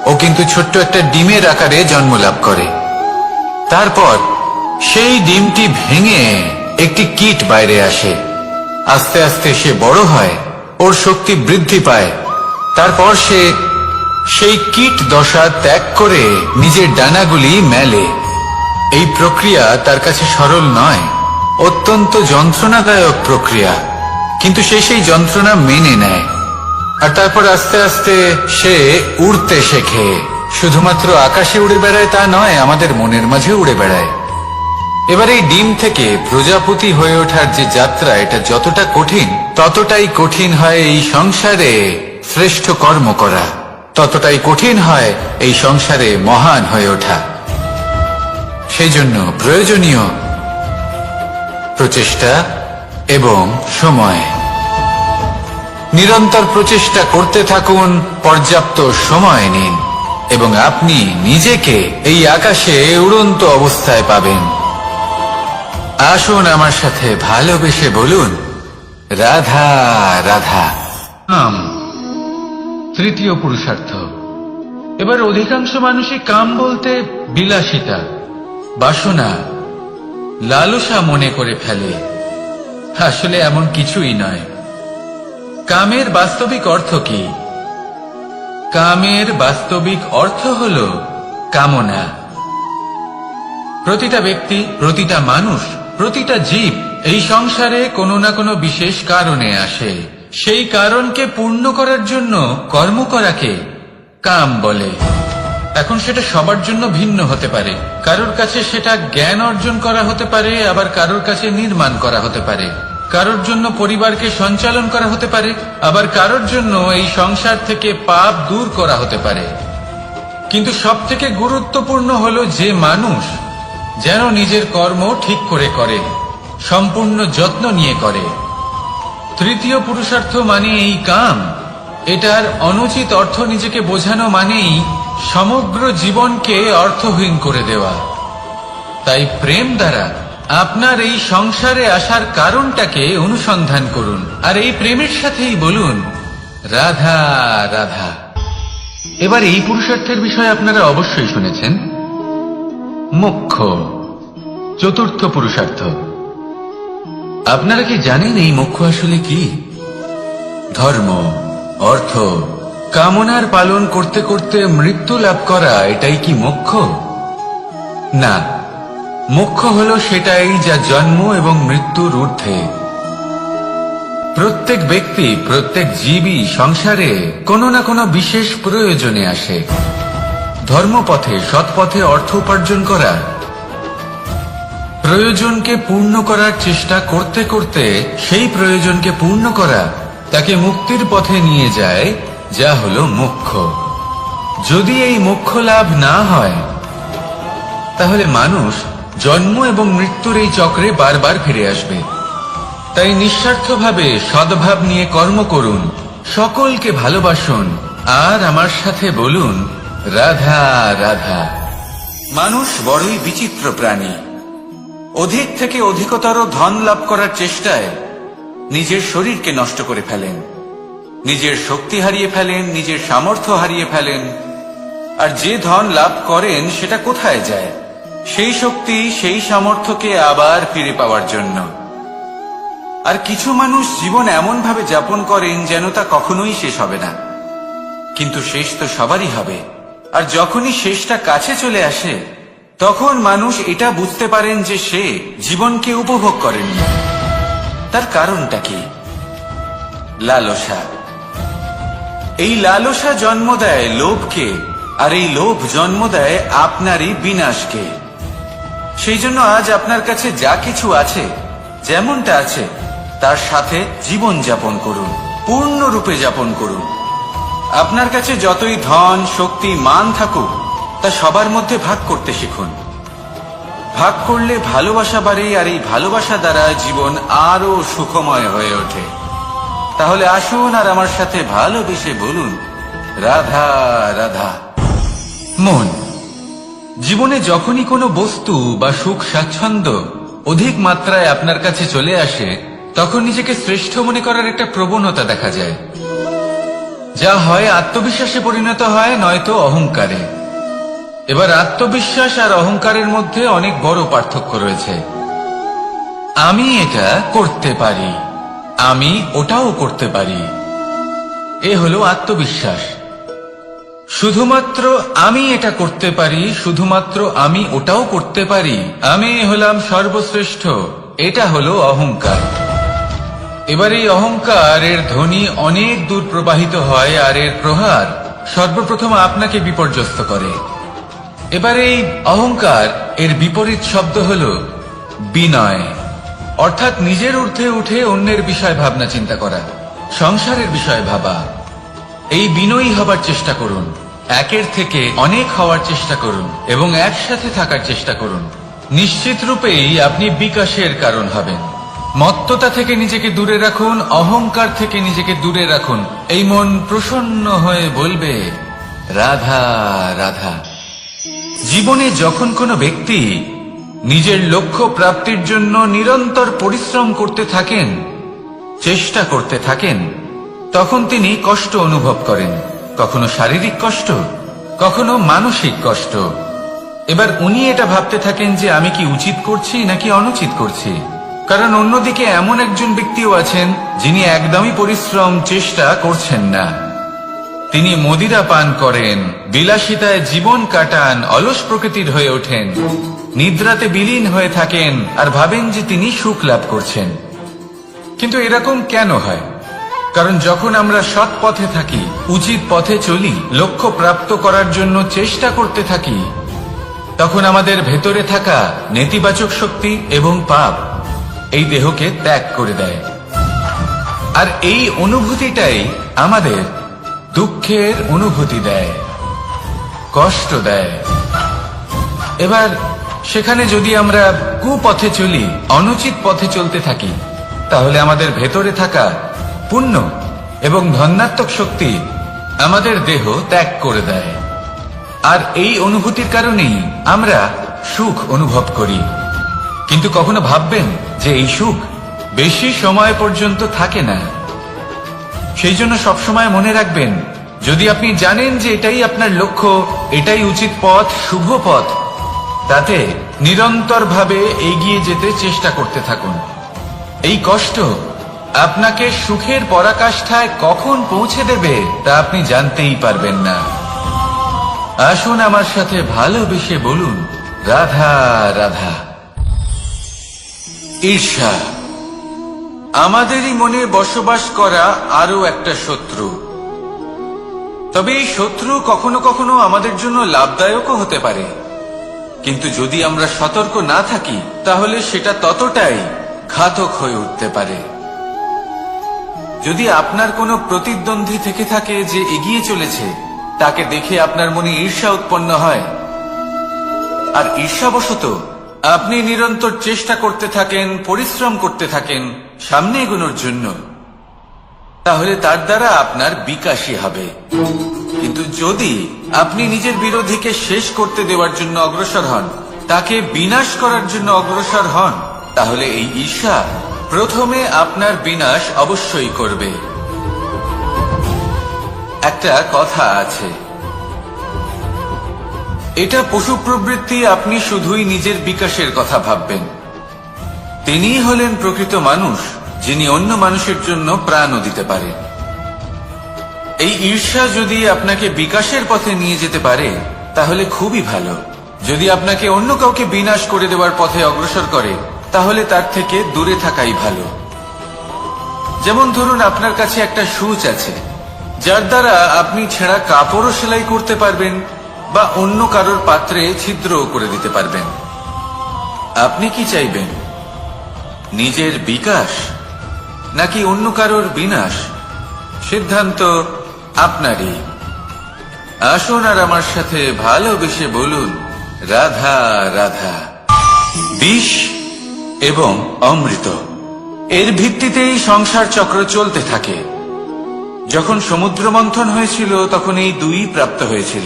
ও কিন্তু ছোট্ট একটা ডিমের আকারে জন্ম লাভ করে। তারপর সেই ডিমটি ভেঙে একটি কীট বাইরে আসে। আস্তে আস্তে সে বড় হয়, ওর শক্তি বৃদ্ধি পায়। তারপর সে সেই কীট দশা ত্যাগ করে নিজের ডানাগুলি মেলে। এই প্রক্রিয়া তার কাছে সরল নয়, অত্যন্ত যন্ত্রণাদায়ক প্রক্রিয়া, কিন্তু সে সেই যন্ত্রণা মেনে নেয়। আর তারপর আস্তে আস্তে সে উড়তে শেখে। শুধুমাত্র আকাশে উড়ে বেড়ায় তা নয়, আমাদের মনের মাঝে উড়ে বেড়ায়। এবার এই ডিম থেকে প্রজাপতি হয়ে ওঠার যে যাত্রা, এটা যতটা কঠিন, ততটাই কঠিন হয় এই সংসারে শ্রেষ্ঠ কর্ম করা, ততটাই কঠিন হয় এই সংসারে মহান হয়ে ওঠা। সেই জন্য প্রয়োজনীয় প্রচেষ্টা এবং সময়। নিরন্তর প্রচেষ্টা করতে থাকুন, পর্যাপ্ত সময় নিন, এবং আপনি নিজেকে এই আকাশে উড়ন্ত অবস্থায় পাবেন। আসুন আমার সাথে ভালোবেসে বলুন, রাধা রাধা। তৃতীয় পুরুষার্থ। এবার অধিকাংশ মানুষই কাম বলতে বিলাসিতা, বাসনা, লালসা মনে করে ফেলে। আসলে এমন কিছুই নয়। কামের বাস্তবিক অর্থ কি? কামের বাস্তবিক অর্থ হল কামনা। প্রতিটা ব্যক্তি, প্রতিটা মানুষ, প্রতিটা জীব এই সংসারে কোনো না কোনো বিশেষ কারণে আসে। সেই কারণকে পূর্ণ করার জন্য কর্ম করাকে কাম বলে। এখন সেটা সবার জন্য ভিন্ন হতে পারে। কারোর কাছে সেটা জ্ঞান অর্জন করা হতে পারে, আবার কারোর কাছে নির্মাণ করা হতে পারে। কারোর জন্য পরিবারকে সঞ্চালন করা হতে পারে, আবার কারোর জন্য এই সংসার থেকে পাপ দূর করা হতে পারে। কিন্তু সবথেকে গুরুত্বপূর্ণ হলো যে মানুষ যেন নিজের কর্ম ঠিক করে করে, সম্পূর্ণ যত্ন নিয়ে করে। তৃতীয় পুরুষার্থ মানে এই কাম। এটার অনুচিত অর্থ নিজেকে বোঝানো মানেই সমগ্র জীবনকে অর্থহীন করে দেওয়া। তাই প্রেম দ্বারা আপনার এই সংসারে আসার কারণটাকে অনুসন্ধান করুন, আর এই প্রেমের সাথেই বলুন, রাধা রাধা। এবার এই পুরুষার্থের বিষয়ে আপনারা অবশ্যই শুনেছেন। মোক্ষ, চতুর্থ পুরুষার্থ। আপনারা কি জানেন এই মোক্ষ আসলে কি? ধর্ম, অর্থ, কামনার পালন করতে করতে মৃত্যু লাভ করা, এটাই কি মোক্ষ? না, মোক্ষ হলো সেটাই যা জন্ম এবং মৃত্যুর ঊর্ধ্বে। প্রত্যেক ব্যক্তি, প্রত্যেক জীবই সংসারে কোনো না কোনো বিশেষ প্রয়োজনে আসে। ধর্মপথে, সৎপথে অর্থ উপার্জন করা, প্রয়োজনকে পূর্ণ করার চেষ্টা করতে করতে সেই প্রয়োজনকে পূর্ণ করা তাকে মুক্তির পথে নিয়ে যায়, যা হলো মোক্ষ। যদি এই মোক্ষ লাভ না হয়, তাহলে মানুষ জন্ম এবং মৃত্যুর এই চক্রে বারবার ফিরে আসবে। তাই নিঃস্বার্থভাবে সদ্ভাব নিয়ে কর্ম করুন, সকলকে ভালোবাসুন, আর আমার সাথে বলুন রাধা রাধা। মানুষ বড়ই বিচিত্র প্রাণী। অধিক থেকে অধিকতর ধন লাভ করার চেষ্টায় নিজের শরীরকে নষ্ট করে ফেলেন, নিজের শক্তি হারিয়ে ফেলেন, নিজের সামর্থ্য হারিয়ে ফেলেন। আর যে ধন লাভ করেন সেটা কোথায় যায়? সেই শক্তি, সেই সামর্থ্যকে আবার ফিরে পাওয়ার জন্য। আর কিছু মানুষ জীবন এমন ভাবে যাপন করেন যেন তা কখনোই শেষ হবে না। কিন্তু শেষ তো সবারই হবে। আর যখনই শেষটা কাছে চলে আসে, তখন মানুষ এটা বুঝতে পারেন যে সে জীবনকে উপভোগ করেননি। তার কারণটা কি? লালসা। এই লালসা জন্ম দেয় লোভকে, আর এই লোভ জন্ম দেয় আপনারই বিনাশকে। সেই জন্য আজ আপনার কাছে যা কিছু আছে, যেমনটা আছে, তার সাথে জীবন যাপন করুন, পূর্ণরূপে যাপন করুন। আপনার কাছে যতই ধন, শক্তি, মান থাকুক, তা সবার মধ্যে ভাগ করতে শিখুন। ভাগ করলে ভালোবাসা বাড়ে, আর এই ভালোবাসা দ্বারা জীবন আরো সুখময় হয়ে ওঠে। তাহলে আসুন আর আমার সাথে ভালোবেসে বলুন রাধা রাধা। মন, জীবনে যখনই কোনো বস্তু বা সুখ স্বাচ্ছন্দ্য অধিক মাত্রায় আপনার কাছে চলে আসে, তখন নিজেকে শ্রেষ্ঠ মনে করার একটা প্রবণতা দেখা যায়, যা হয় আত্মবিশ্বাসে পরিণত হয়, নয়তো অহংকারে। এবার আত্মবিশ্বাস আর অহংকারের মধ্যে অনেক বড় পার্থক্য রয়েছে। আমি এটা করতে পারি, আমি ওটাও করতে পারি, এ হলো আত্মবিশ্বাস। শুধুমাত্র আমি এটা করতে পারি, শুধুমাত্র আমি ওটাও করতে পারি, আমি হলাম সর্বশ্রেষ্ঠ, এটা হলো অহংকার। এবার এই অহংকার, এর ধ্বনি অনেক দূর প্রবাহিত হয়, আর এর প্রহার সর্বপ্রথম আপনাকে বিপর্যস্ত করে। এবার এই অহংকার, এর বিপরীত শব্দ হল বিনয়, অর্থাৎ নিজের ঊর্ধ্বে উঠে অন্যের বিষয় ভাবনা চিন্তা করা, সংসারের বিষয় ভাবা। এই বিনয়ী হবার চেষ্টা করুন, একের থেকে অনেক হওয়ার চেষ্টা করুন, এবং একসাথে থাকার চেষ্টা করুন। নিশ্চিত রূপেই আপনি বিকাশের কারণ হবেন। মত্ততা থেকে নিজেকে দূরে রাখুন, অহংকার থেকে নিজেকে দূরে রাখুন। এই মন প্রসন্ন হয়ে বলবে রাধা রাধা। জীবনে যখন কোনো ব্যক্তি নিজের লক্ষ্য প্রাপ্তির জন্য নিরন্তর পরিশ্রম করতে থাকেন, চেষ্টা করতে থাকেন, তখন তিনি কষ্ট অনুভব করেন, কখনো শারীরিক কষ্ট, কখনো মানসিক কষ্ট। এবার উনি এটা ভাবতে থাকেন যে আমি কি উচিত করছি নাকি অনুচিত করছি। কারণ অন্যদিকে এমন একজন ব্যক্তিও আছেন যিনি একদমই পরিশ্রম, চেষ্টা করছেন না। তিনি মদিরা পান করেন, বিলাসিতায় জীবন কাটান, অলস প্রকৃতির হয়ে ওঠেন, নিদ্রাতে বিলীন হয়ে থাকেন, আর ভাবেন যে তিনি সুখ লাভ করছেন। কিন্তু এরকম কেন হয়? কারণ যখন আমরা সৎ পথে থাকি, উচিত পথে চলি, লক্ষ্য প্রাপ্ত করার জন্য চেষ্টা করতে থাকি, তখন আমাদের ভেতরে থাকা নেতিবাচক শক্তি এবং পাপ এই দেহকে ত্যাগ করে দেয়। আর এই অনুভূতিটাই আমাদের দুঃখের অনুভূতি দেয়, কষ্ট দেয়। এবার সেখানে যদি আমরা কুপথে চলি, অনুচিত পথে চলতে থাকি, তাহলে আমাদের ভেতরে থাকা পুণ্য এবং ধনাত্মক শক্তি আমাদের দেহ ত্যাগ করে দেয়। আর এই অনুভূতির কারণেই আমরা সুখ অনুভব করি। কিন্তু কখনো ভাববেন যে এই সুখ বেশি সময় পর্যন্ত থাকে না। সেই জন্য সবসময় মনে রাখবেন, যদি আপনি জানেন যে এটাই আপনার লক্ষ্য, এটাই উচিত পথ, শুভ পথ, তাতে নিরন্তরভাবে এগিয়ে যেতে চেষ্টা করতে থাকুন। এই কষ্ট আপনাকে সুখের পরাকাষ্ঠায় কখন পৌঁছে দেবে তা আপনি জানতেই পারবেন না। আসুন আমার সাথে ভালোবেসে বলুন, রাধা রাধা। ঈর্ষা আমাদেরই মনে বসবাস করা আরো একটা শত্রু। তবে এই শত্রু কখনো কখনো আমাদের জন্য লাভদায়কও হতে পারে, কিন্তু যদি আমরা সতর্ক না থাকি তাহলে সেটা ততটাই ঘাতক হয়ে উঠতে পারে। যদি আপনার কোনো প্রতিদ্বন্দ্বী থেকে থাকে যে এগিয়ে চলেছে, তাকে দেখে আপনার মনে ঈর্ষা উৎপন্ন হয়, আর ঈর্ষাবশত আপনি নিরন্তর চেষ্টা করতে থাকেন, পরিশ্রম করতে থাকেন সামনে এগোনোর জন্য, তাহলে তার দ্বারা আপনার বিকাশই হবে। কিন্তু যদি আপনি নিজের বিরোধীকে শেষ করতে দেওয়ার জন্য অগ্রসর হন, তাকে বিনাশ করার জন্য অগ্রসর হন, তাহলে এই ঈর্ষা প্রথমে আপনার বিনাশ অবশ্যই করবে। একটা কথা আছে, এটা পশু প্রবৃত্তি, আপনি শুধুই নিজের বিকাশের কথা ভাববেন। তিনিই হলেন প্রকৃত মানুষ, যিনি অন্য মানুষের জন্য প্রাণও দিতে পারেন। এই ঈর্ষা যদি আপনাকে বিকাশের পথে নিয়ে যেতে পারে তাহলে খুবই ভালো। যদি আপনাকে অন্য কাউকে বিনাশ করে দেওয়ার পথে অগ্রসর করে তাহলে তার থেকে দূরে থাকাই ভালো। যেমন ধরুন, আপনার কাছে একটা সূচ আছে যার দ্বারা আপনি ছেঁড়া কাপড়ও সেলাই করতে পারবেন বা অন্য কারোর পাত্রে ছিদ্রও করে দিতে পারবেন। আপনি কি চাইবেন, নিজের বিকাশ নাকি অন্য কারোর বিনাশ? সিদ্ধান্ত আপনারই। আসুন আর আমার সাথে ভালোবেসে বলুন, রাধা রাধা। বিষ এবং অমৃত, এর ভিত্তিতেই সংসার চক্র চলতে থাকে। যখন সমুদ্র মন্থন হয়েছিল তখন এই দুই প্রাপ্ত হয়েছিল।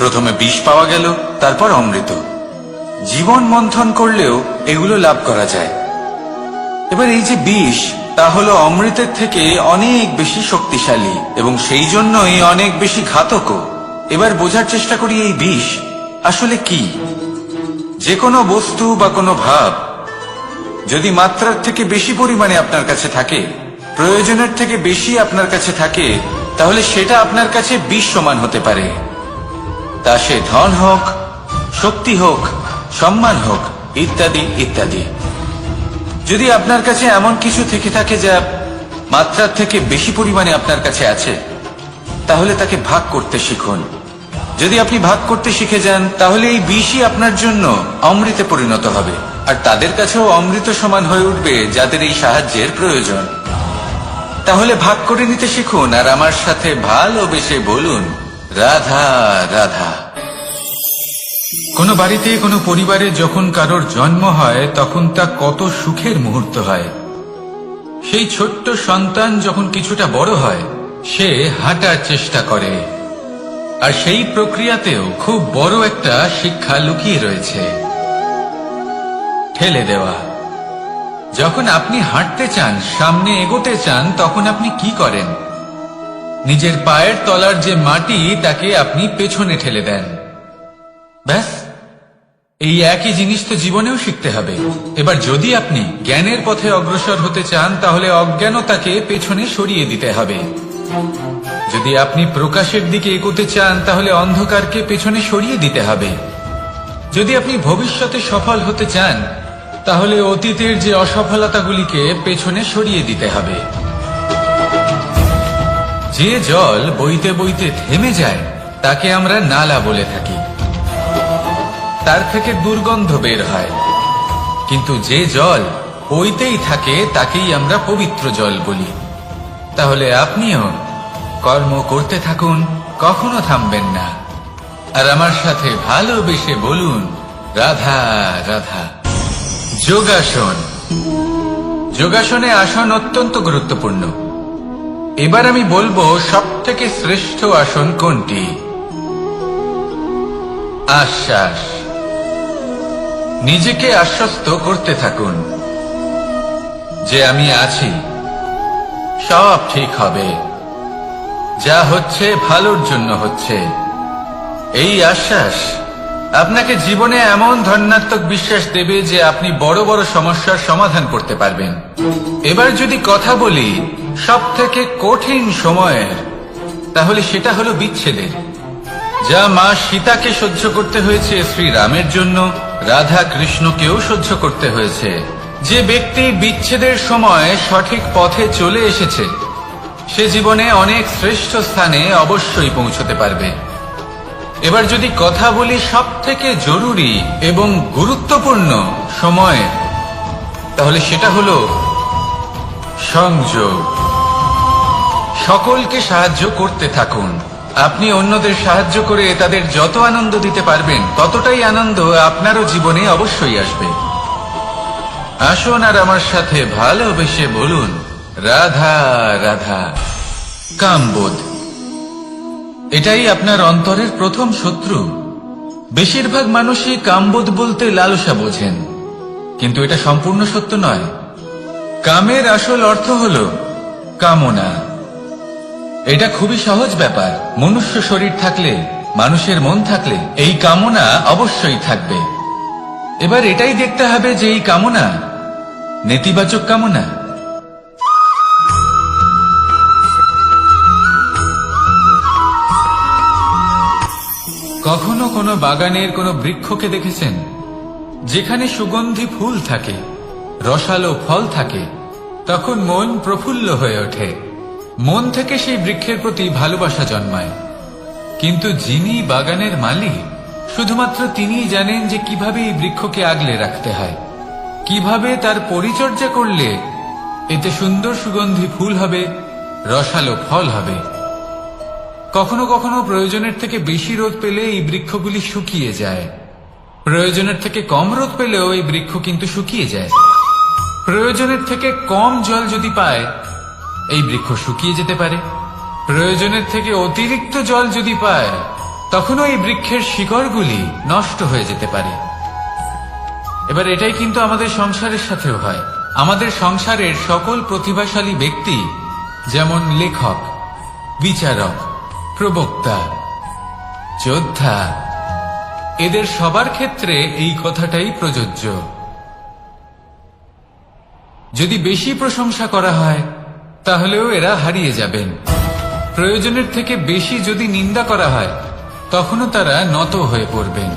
প্রথমে বিষ পাওয়া গেল, তারপর অমৃত। জীবন মন্থন করলেও এগুলো লাভ করা যায়। এবার এই যে বিষ, তা হলো অমৃতের থেকে অনেক বেশি শক্তিশালী এবং সেই জন্যই অনেক বেশি ঘাতকও। এবার বোঝার চেষ্টা করি এই বিষ আসলে কি। যে কোনো বস্তু বা কোনো ভাব যদি মাত্রার থেকে বেশি পরিমাণে আপনার কাছে থাকে, প্রয়োজনের থেকে বেশি আপনার কাছে থাকে, তাহলে সেটা আপনার কাছে বিষ সমান হতে পারে। তা সে ধন হোক, শক্তি হোক, সম্মান হোক, ইত্যাদি ইত্যাদি। যদি আপনার কাছে এমন কিছু থেকে থাকে যা মাত্রার থেকে বেশি পরিমাণে আপনার কাছে আছে, তাহলে তাকে ভাগ করতে শিখুন। যদি আপনি ভাগ করতে শিখে যান তাহলে এই বিষই আপনার জন্য অমৃতে পরিণত হবে, আর তাদের কাছেও অমৃত সমান হয়ে উঠবে যাদের এই সাহায্যের প্রয়োজন। তাহলে ভাগ করে নিতে শিখুন আর আমার সাথে ভালোবেসে বলুন, রাধা রাধা। কোনো বাড়িতে, কোনো পরিবারে যখন কারোর জন্ম হয় তখন তা কত সুখের মুহূর্ত হয়। সেই ছোট্ট সন্তান যখন কিছুটা বড় হয়, সে হাঁটার চেষ্টা করে, আর সেই প্রক্রিয়াতেও খুব বড় একটা শিক্ষা লুকিয়ে রয়েছে, ঠেলে দেওয়া। যখন আপনি হাঁটতে চান, সামনে এগোতে চান, তখন আপনি কি করেন? নিজের পায়ের তলার যে মাটি তাকে আপনি পেছনে ঠেলে দেন। ব্যাস, এই একই জিনিস তো জীবনেও শিখতে হবে। এবার যদি আপনি জ্ঞানের পথে অগ্রসর হতে চান তাহলে অজ্ঞানতাকে পেছনে সরিয়ে দিতে হবে। যদি আপনি প্রকাশের দিকে এগোতে চান তাহলে অন্ধকারকে পেছনে সরিয়ে দিতে হবে। যদি আপনি ভবিষ্যতে সফল হতে চান তাহলে অতীতের যে অসফলতাগুলিকে পেছনে সরিয়ে দিতে হবে। যে জল বইতে বইতে থেমে যায় তাকে আমরা নালা বলে থাকি, তার থেকে দুর্গন্ধ বের হয়। কিন্তু যে জল বইতেই থাকে তাকেই আমরা পবিত্র জল বলি। তাহলে আপনিও কর্ম করতে থাকুন, কখনো থামবেন না, আর আমার সাথে ভালোবেসে বলুন, রাধা রাধা। যোগাসন। যোগাসনে আসন অত্যন্ত গুরুত্বপূর্ণ। এবার আমি বলবো সবথেকে শ্রেষ্ঠ আসন কোনটি। আশ্বাস। নিজেকে আশ্বস্ত করতে থাকুন যে আমি আছি, সব ঠিক হবে, যা হচ্ছে ভালোর জন্য হচ্ছে। এই আশ্বাস আপনাকে জীবনে এমন ধন্যাত্মক বিশ্বাস দেবে যে আপনি বড় বড় সমস্যার সমাধান করতে পারবেন। এবার যদি কথা বলি সব থেকে কঠিন সময়ের, তাহলে সেটা হলো বিচ্ছেদের। যা মা সীতাকে সহ্য করতে হয়েছে শ্রীরামের জন্য, রাধা কৃষ্ণকেও সহ্য করতে হয়েছে। যে ব্যক্তি বিচ্ছেদের সময় সঠিক পথে চলে এসেছে, সে জীবনে অনেক শ্রেষ্ঠ স্থানে অবশ্যই পৌঁছতে পারবে। এবার যদি কথা বলি সব থেকে জরুরি এবং গুরুত্বপূর্ণ সময়, তাহলে সেটা হলো সংযোগ। সকলকে সাহায্য করতে থাকুন। আপনি অন্যদের সাহায্য করে তাদের যত আনন্দ দিতে পারবেন, ততটাই আনন্দ আপনারও জীবনে অবশ্যই আসবে। আসুন আর আমার সাথে ভালোবেসে বলুন, রাধা রাধা। কামবোধ, এটাই আপনার অন্তরের প্রথম শত্রু। বেশিরভাগ মানুষই কামবোধ বলতে লালসা বোঝেন, কিন্তু এটা সম্পূর্ণ সত্য নয়। কামের আসল অর্থ হল কামনা। এটা খুবই সহজ ব্যাপার। মনুষ্য শরীর থাকলে, মানুষের মন থাকলে এই কামনা অবশ্যই থাকবে। এবার এটাই দেখতে হবে যে এই কামনা নেতিবাচক কামনা। কখনো কোনো বাগানের কোনো বৃক্ষকে দেখেছেন যেখানে সুগন্ধি ফুল থাকে, রসালো ফল থাকে? তখন মন প্রফুল্ল হয়ে ওঠে, মন থেকে সেই বৃক্ষের প্রতি ভালোবাসা জন্মায়। কিন্তু যিনি বাগানের মালিক, শুধুমাত্র তিনিই জানেন যে কিভাবে এই বৃক্ষকে আগলে রাখতে হয়, কিভাবে তার পরিচর্যা করলে এতে সুন্দর সুগন্ধি ফুল হবে, রসালো ফল হবে। কখনো কখনো প্রয়োজনের থেকে বেশি রোদ পেলে এই বৃক্ষগুলি শুকিয়ে যায়, প্রয়োজনের থেকে কম রোদ পেলেও এই বৃক্ষ কিন্তু শুকিয়ে যায়। প্রয়োজনের থেকে কম জল যদি পায়, এই বৃক্ষ শুকিয়ে যেতে পারে। প্রয়োজনের থেকে অতিরিক্ত জল যদি পায়, তখনও এই বৃক্ষের শিকড়গুলি নষ্ট হয়ে যেতে পারে। এবার এটাই কিন্তু আমাদের সংসারের সাথেও হয়। আমাদের সংসারের সকল প্রতিভাশালী ব্যক্তি, যেমন লেখক, বিচারক, প্রবক্তা, যোদ্ধা, এদের সবার ক্ষেত্রে এই কথাটাই প্রযোজ্য। যদি বেশি প্রশংসা করা হয়, তাহলেও এরা হারিয়ে যাবেন। প্রয়োজনের থেকে বেশি যদি নিন্দা করা হয়, তখনও তারা নত হয়ে পড়বেন।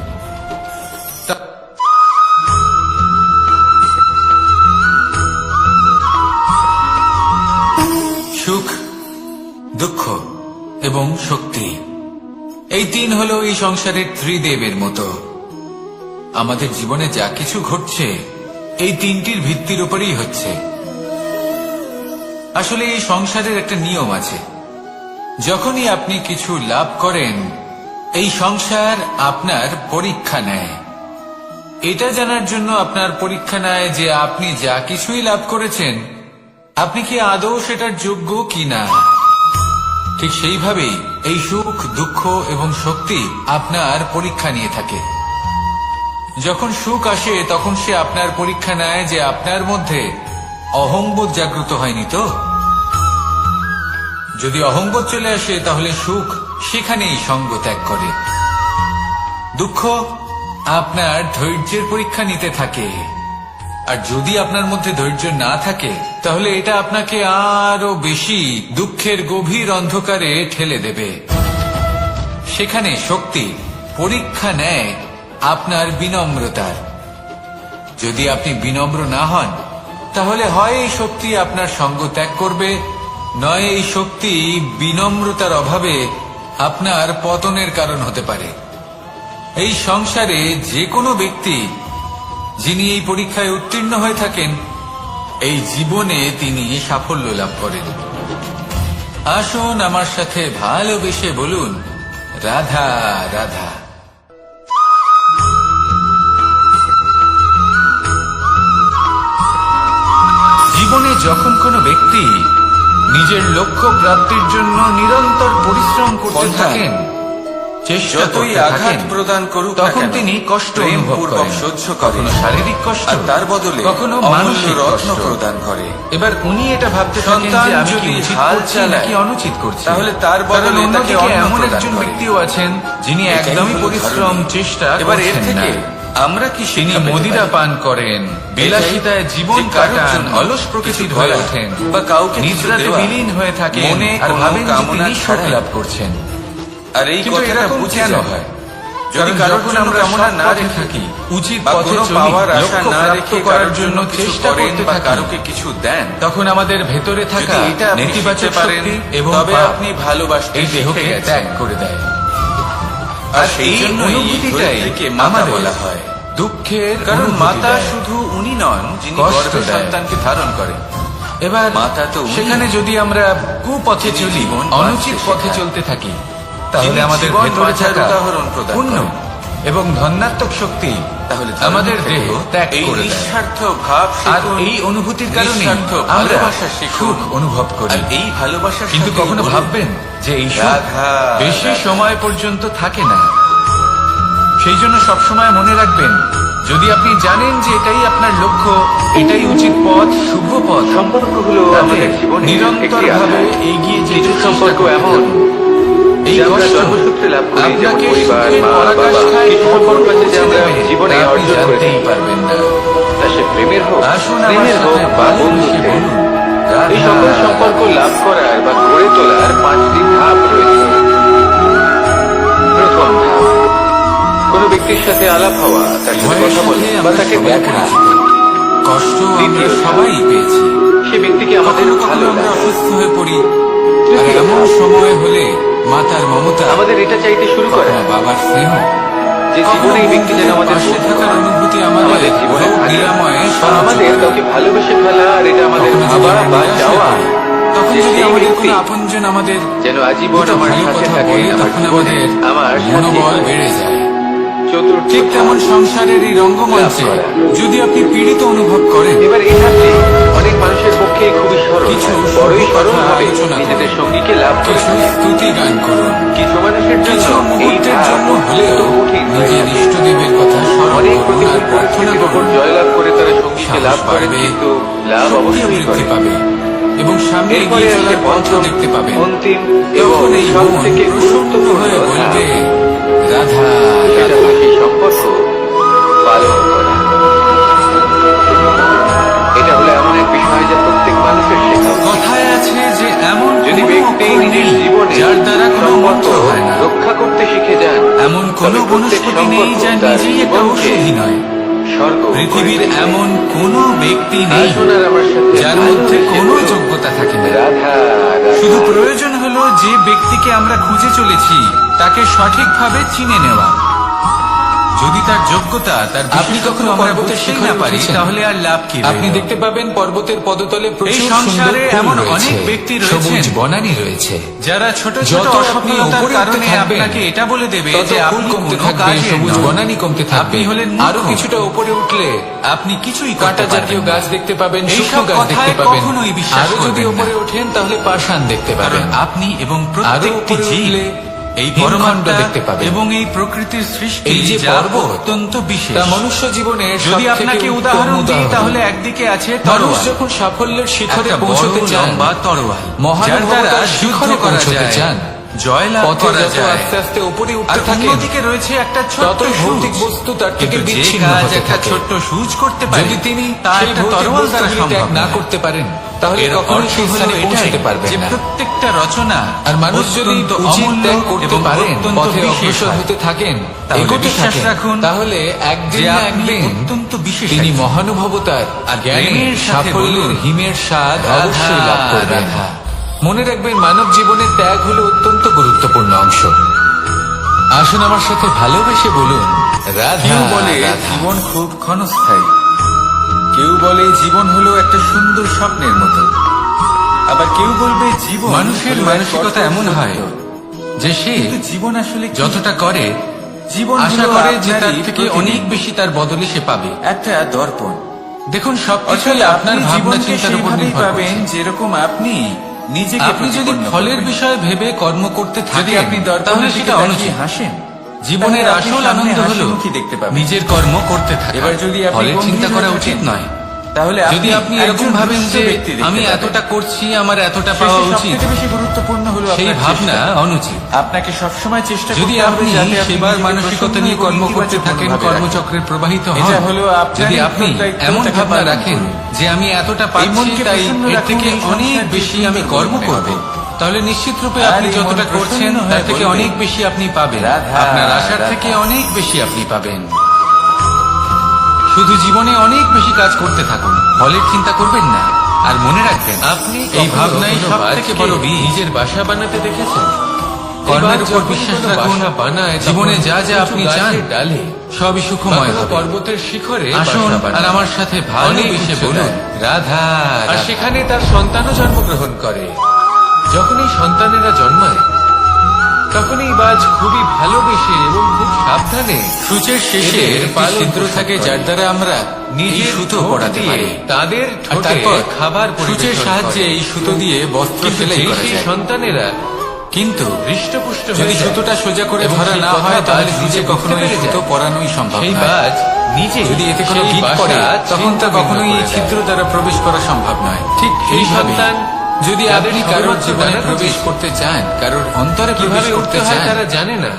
সুখ, দুঃখ এবং শক্তি, এই তিন হলো এই সংসারের ত্রিদেবের মতো। আমাদের জীবনে যা কিছু ঘটছে এই তিনটির ভিত্তির উপরেই হচ্ছে। আসলে এই সংসারের একটা নিয়ম আছে, যখনই আপনি কিছু লাভ করেন, এই সংসার আপনার পরীক্ষা নেয়। এটা জানার জন্য আপনার পরীক্ষা নেয় যে আপনি যা কিছুই লাভ করেছেন, আপনি কি আদৌ সেটার যোগ্য কিনা। ঠিক সেইভাবেই এই সুখ, দুঃখ এবং শক্তি আপনার পরীক্ষা নিয়ে থাকে। যখন সুখ আসে, তখন সে আপনার পরীক্ষা নেয় যে আপনার মধ্যে অহংবোধ জাগ্রত হয়নি তো। যদি অহংবোধ চলে আসে, তাহলে সুখ সেখানেই সঙ্গ ত্যাগ করে। দুঃখ আপনার ধৈর্যের পরীক্ষা নিতে থাকে, আর যদি আপনার মধ্যে ধৈর্য না থাকে, তাহলে এটা আপনাকে আরো বেশি দুঃখের গভীর অন্ধকারে ঠেলে দেবে। সেখানে শক্তি পরীক্ষা নেয় আপনার বিনম্রতার। যদি আপনি বিনম্র না হন, তাহলে হয় এই শক্তি আপনার সঙ্গ ত্যাগ করবে, নয় এই শক্তি বিনম্রতার অভাবে আপনার পতনের কারণ হতে পারে। এই সংসারে যে কোনো ব্যক্তি যিনি এই পরীক্ষায় উত্তীর্ণ হয়ে থাকেন, এই জীবনে তিনি সাফল্য লাভ করেন। আসুন আমার সাথে ভালোবেসে বলুন, রাধা রাধা। জীবনে যখন কোনো ব্যক্তি নিজের লক্ষ্য প্রাপ্তির জন্য নিরন্তর পরিশ্রম করতে থাকেন, চেষ্টা যতই করতে আঘাত থাকেন, প্রদান করুক না তখন কেন, তিনি কষ্ট অনুভব প্রেমপূর্বক করেন, সহ্য করেন। কখনো শারীরিক কষ্ট, আর তার বদলে কখনো অমূল্য মানসিক রত্ন কষ্ট প্রদান করে। এবার উনি এটা ভাবতে থাকেন সন্তান যে আমি কি যদি উচিত হাল করছি চালায়, নাকি অনুচিত করছি, তাহলে তার কারণ বদলে তাকে অন্যদিকে অন্ন এমন প্রদান একজন করে। ব্যক্তিও আছেন যিনি এটাই একদমই হলো পরিশ্রম ধারণা। চেষ্টা এবার এর করছেন থেকে না। আমরা কি তিনি শিক্ষা পেতে মদিরা পারি? পান করেন, বিলাসিতায় জীবন যে কারোর কাটান, জন্য অলস প্রকৃতির কিছু হয়ে বলা ওঠেন বা কাউকে কিছু নিদ্রাতে দেওয়া, বিলীন হয়ে থাকেন মনে আর কোনো ভাবেন যে কামনা তিনি সুখ ছাড়াই। লাভ করছেন। আর এই কিন্তু কথাটা এরকম বুঝে কেন যান। হয়? যদি কারণ কারোর যখন জন্য আমরা কামনা সৎ না পথে রেখে থাকি, উচিত বা পথে কোনো চলি, পাওয়ার আশা লক্ষ্য না প্রাপ্ত রেখে করার কারোর জন্য জন্য কিছু চেষ্টা করেন করতে বা থাকি, কারোকে কিছু দেন, তখন আমাদের ভেতরে থাকা যদি এটা আপনি নেতিবাচক শিখতে পারেন, শক্তি এবং তবে পাপ আপনি ভালোবাসতে এই দেহকে শিখে গেছেন। ত্যাগ করে দেয়। আর সেই জন্য অনুভূতিটাই মাতা আমাদের বলা হয়। দুঃখের কারণ অনুভূতি মাতা দেয়। শুধু উনি নন যিনি কষ্ট গর্ভে দেয়। সন্তানকে ধারণ করেন। এবার মাতা তো উনি। সেখানে যদি আমরা কুপথে যিনি চলি, জীবন অনুচিত বাঁচতে পথে শেখান। চলতে থাকি, তাহলে যিনি আমাদের জীবন ভেতরে বাঁচার থাকা উদাহরণ প্রদান পুণ্য করেন। এবং ধন্যাত্মক শক্তি তাহলে আমাদের দেহ ত্যাগ এই করে দেয়। নিঃস্বার্থ ভাব আর শিখুন, এই অনুভূতির কারণে নিঃস্বার্থ আমরা ভালোবাসা শিখুন। সুখ অনুভব করি। আর এই ভালোবাসার কিন্তু সাথেই কখনো বলুন, ভাববেন যে এই সুখ রাধা, বেশি রাধা। সময় পর্যন্ত থাকে না। সেই জন্য সবসময় মনে রাখবেন, যদি আপনি জানেন যে এটাই আপনার লক্ষ্য, এটাই উচিত পথ, শুভ পথ, সম্পর্কগুলো তাতে আমাদের জীবনে নিরন্তরভাবে এগিয়ে যেতে কিছু চেষ্টা সম্পর্ক করতে এমন থাকুন। এই যে আমরা কষ্ট জন্মসূত্রে লাভ করি, যেমন আপনাকে পরিবার, সুখের মা, পরাকাষ্ঠায় বাবা, কিছু সম্পর্ক আছে যে আমরা পৌঁছে দেবে, জীবনে তা আপনি অর্জন করে জানতেই থাকি। পারবেন না। তা সে প্রেমের হোক, আসুন আমার স্নেহের হোক সাথে বা ভালোবেসে বন্ধুত্বের। বলুন, এই রাধা, সকল সম্পর্ক লাভ করার বা গড়ে তোলার 5টি ধাপ রয়েছে। প্রথম ধাপ, কোনো ব্যক্তির সাথে আলাপ হওয়া, তার সাথে ভয়ের কথা বলা সাথে বা আমরা তাকে সবাই দেখা। পরিচিত। কষ্ট আমরা দ্বিতীয় ধাপ, সবাই পেয়েছি। সে ব্যক্তিকে আমাদের কখনো ভালো কখনো আমরা লাগে। অসুস্থ হয়ে পড়ি, আর তৃতীয় এমন ধাপ, সময় হলে মাতার মমতা, আমাদের এটা চাইতে শুরু করে কখনো বাবার স্নেহ, যে কখনো জীবনে এই ব্যক্তি যেন বন্ধুদের আমাদের পাশে বন্ধু থাকার হয়। অনুভূতি আমাদের আমাদের জীবনে রোগ থাকে। নিরাময়ে বা সাহায্য আমাদের করে। কাউকে ভালোবেসে ফেলা, আর এটা আমাদের কখনো যদি ভাবা আমরা বা নিরাশ হয়ে চাওয়া পড়ি, তখন যে যদি সেই আমাদের ব্যক্তি কোনো আপনজন আমাদের যেন আজীবন দুটো আমার ভালো সাথে কথা থাকে, বলে, আমার তখন জীবনে আমাদের আমার সাথী মনোবল হয়। বেড়ে যায়। চতুর্থ ঠিক তেমন ধাপ, সংসারের এই রঙ্গমঞ্চে লাভ করা। যদি আপনি পীড়িত অনুভব করেন, এবার এই ধাপটি অনেক মানুষের পক্ষে খুবই সরল, কিছু বড়ই শুভ সরল কথা ভাবে আলোচনা নিজেদের করুন। সঙ্গীকে লাভ করে কিছু থাকে। স্তুতি গান করুন, কিছু মানুষের জন্য কিছু এই মুহূর্তের ধাপ জন্য হলেও অত্যন্ত কঠিন হয়ে নিজের থাকে। ইষ্টদেবের কথা স্মরণ অনেক করুন আর প্রতিকূল প্রার্থনা পরিস্থিতির উপর করুন। জয়লাভ করে তারা সঙ্গীকে সাহস লাভ করেন, বাড়বে, কিন্তু লাভ শক্তিও অবশ্যই বৃদ্ধি করে। পাবে এবং সামনে এরপরে এগিয়ে আসছে চলার পথ পঞ্চম, দেখতে পাবেন। অন্তিম এবং তখন এই সব মন থেকে প্রসন্ন গুরুত্বপূর্ণ হয়ে ধাপ। বলবে, রাধা, সেটা রাধা। হলো সেই সম্পর্ক পালন করা। এটা হলো এমন এক বিষয় যা প্রত্যেক মানুষের শেখা উচিত। কথায় আছে যে এমন যদি কোনো ব্যক্তি অক্ষর নিজের নেই জীবনে যার দ্বারা কোনো সম্পর্ক মন্ত্র হয় না, রক্ষা করতে শিখে যান, এমন কোনো তবে প্রত্যেক বনস্পতি নেই সম্পর্ক যা তার নিজেই একটা জীবনকে ঔষধি নয়। স্বর্গ করে পৃথিবীর দেবে। এমন কোনো ব্যক্তি নেই আসুন আর আমার সাথে যার মধ্যে ভালোবেসে কোনো বলুন, যোগ্যতা থাকে না। রাধা, রাধা। শুধু প্রয়োজন হলো যে ব্যক্তিকে আমরা খুঁজে চলেছি তাকে সঠিকভাবে চিনে নেওয়া। যদি তার যোগ্যতা, তার আপনি কখনো আমরা পর্বতের বুঝতেই শিখরে না পারি, উঠেছেন? তাহলে আর লাভ কি রইল? আপনি দেখতে পাবেন পর্বতের পদতলে এই প্রচুর সংসারে সুন্দর ফুল এমন রয়েছে, অনেক ব্যক্তি রয়েছেন সবুজ বনানী রয়েছে। যারা ছোট ছোট যত আপনি অসফলতার উপরে উঠতে কারণে থাকবেন, আপনাকে এটা বলে দেবে তত যে ফুল আপনি কমতে কোনো থাকবে, কাজের সবুজ নন। বনানী কমতে থাকবে। আপনি হলেন আরো মূর্খ। কিছুটা উপরে উঠলে আপনি কিছুই কাঁটা করতে জাতীয় পারবেন না। গাছ দেখতে পাবেন, এইসব শুকনো গাছ দেখতে কথায় পাবেন। কখনোই বিশ্বাস আরো যদি করবেন না। উপরে ওঠেন তাহলে পাষাণ দেখতে কারণ পাবেন। আপনি এবং আরো প্রত্যেকটি উপরে জীব উঠলে এই হিমখণ্ড পরমাত্মা দেখতে পাবেন। এবং এই প্রকৃতির সৃষ্টি এই যে যা পর্বত, অত্যন্ত বিশেষ। তা মনুষ্য জীবনের যদি সবথেকে আপনাকে উত্তম উদাহরণ দিই উদাহরণ। তাহলে একদিকে আছে মানুষ তরোয়াল, যখন সাফল্যের শিখরে একটা পৌঁছতে বড় চান, লম্বা তরোয়াল, যার মহানুভবতার দ্বারা যুদ্ধ শিখরে করা পৌঁছতে যায়, চান, জয়লাভ পথে করা যত যায়। আস্তে আস্তে উপরে আর উঠতে থাকেন, অন্যদিকে রয়েছে একটা ছোট্ট ততই ভৌতিক সূচ। বস্তু তার থেকে কিন্তু যে বিচ্ছিন্ন কাজ হতে একটা থাকে। ছোট্ট সূচ করতে পারে, যদি তিনি তা সেই একটা ভৌতিক তরোয়াল দ্বারা বস্তুগুলি ত্যাগ সম্ভব না নয়। করতে পারেন, তাহলে এর কখনোই অর্থ সেই হলো স্থানে এটাই পৌঁছতে পারবেন যে না। প্রত্যেকটা রচনা আর মানুষ যদি অত্যন্ত উচিত অমূল্য ত্যাগ করতে এবং পারেন, অত্যন্ত পথে বিশেষ অগ্রসর হয়। হতে থাকেন, তাহলে এগোতে বিশ্বাস থাকেন, রাখুন তাহলে একদিন যে না আপনি একদিন অত্যন্ত বিশেষ তিনি একজন। মহানুভবতার আর জ্ঞানের প্রেমের সাথে সাফল্যের বলুন, হিমের স্বাদ রাধা, অবশ্যই লাভ করবেন। রাধা। মনে রাখবেন, মানব জীবনের ত্যাগ হলো অত্যন্ত গুরুত্বপূর্ণ অংশ। আসুন আমার সাথে ভালোবেসে বলুন, রাধা, কেউ বলে রাধা। জীবন খুব ক্ষণস্থায়ী, কেউ বলে জীবন হলো একটা সুন্দর স্বপ্নের মতো, আবার কেউ বলবে জীবন মানুষের হলো এক মানসিকতা কঠোর এমন হয় সত্য। যে সে কিন্তু জীবন আসলে কি? যতটা করে জীবন আশা হলো করে যে আপনারই তার থেকে প্রতিদিন অনেক বেশি তার বদলে সে পাবে। একটা দর্পণ। দেখুন, সবকিছুই অর্থাৎ আপনার আপনি ভাবনা জীবনকে চিন্তার উপর সেইভাবেই নির্ভর পাবেন করছে। যেরকম আপনি নিজেকে আপনি যদি প্রতিপন্ন ফলের করবেন। বিষয়ে ভেবে কর্ম করতে যদি থাকেন আপনি তাহলে দর্পণের দিকে সেটা তাকিয়ে অনুচিত। হাসেন, জীবনের তাহলে আপনি আসল সামনে আনন্দ হলো হাসিমুখী দেখতে পাবেন। নিজের কর্ম করতে থাকা। এবার যদি আপনি ফলের চিন্তা গম্ভীর করা হয়ে উচিত থাকেন, নয়। তাহলে যদি আপনি এরকম ভাবেন যে আমি এতটা করছি, আমার এতটা পাওয়া উচিত, সবথেকে বেশি গুরুত্বপূর্ণ হলো সেই আপনার ভাবনা চেষ্টা। অনুচিত। আপনাকে সবসময় চেষ্টা যদি করতে হবে আপনি যাতে আপনি সেবার নিজেকে মানসিকতা প্রসন্ন নিয়ে এবং কর্ম করতে ইতিবাচক থাকেন, মনোভাবে কর্মচক্রে প্রবাহিত হন, এটা হলো আপনারই যদি আপনি উত্তরদায়িত্ব, এমন তাকে ভাবনা পালন রাখেন করুন। যে আমি এতটা এই পাচ্ছি মনকে তাই প্রসন্ন এর রাখুন, থেকে এই অনেক সংসারকে বেশি আমি সুন্দর কর্ম করতে করব, হবে। তাহলে নিশ্চিত রূপে আর আপনি এই যতটা মন করছেন প্রসন্ন তার হয়ে থেকে বলবে, অনেক বেশি আপনি পাবেন, রাধা, আপনার আশার রাধা। থেকে অনেক বেশি আপনি পাবেন। শুধু জীবনে অনেক বেশি কাজ করতে থাকুন, ফলের চিন্তা করবেন না। আর মনে রাখবেন, আপনি এই কখনো ভাবনাই কোনো সব থেকে বাজকে বড় বীজ। নিজের বাসা বানাতে দেখেছেন? কর্মের উপর যখন বিশ্বাস কোনো রাখুন, বাসা বানায়, জীবনে তখন যা যা উঁচু আপনি গাছের চান ডালে সবই সুখময় বা কোনো হবে। পর্বতের শিখরে আসুন বাসা আর বানায়। আমার সাথে অনেক ভালোবেসে উচ্চতায়। বলুন রাধা আর রাধা। সেখানে তার সন্তানও জন্মগ্রহণ করে। যখন এই সন্তানেরা জন্মায় তখন এই বাজ খুবই ভালোবেসে এবং খুব সাবধানে সূচের শেষে এদের একটি পালন ছিদ্র পোষণ থাকে করে। যার দ্বারা আমরা নিজের এই সুতো ঠোঁট পড়াতে দিয়ে পারি। তাদের আর ঠোঁটে তারপর খাবার সূচের পরিবেশন সাহায্যে করে। এই সুতো দিয়ে বস্ত্র কিন্তু সেলাই যেই করা সেই যায়। সন্তানেরা কিন্তু হৃষ্টপুষ্ট যদি হয়ে যায় সুতোটা সোজা করে এবং ধরা সেই না কথা হয় তাহলে বাজ নিজে বুঝতে কখনো এই পেরে সুতো যায়। পরানোই সম্ভব সেই নয়। বাজ নিজে যদি এতে কোনো সেই গিট বাসা পড়ে তখন তা ছিন্ন কখনোই ভিন্ন এই করে ছিদ্র দেয়। দ্বারা প্রবেশ করা সম্ভব নয়। ঠিক এই এইভাবে সন্তান যদি যাদের আপনি কারোর সবেমাত্র জীবনে জানা প্রবেশ উচিত, করতে চান, কারোর অন্তরে প্রবেশ কিভাবে করতে উঠতে হয় চান, তারা জানে না,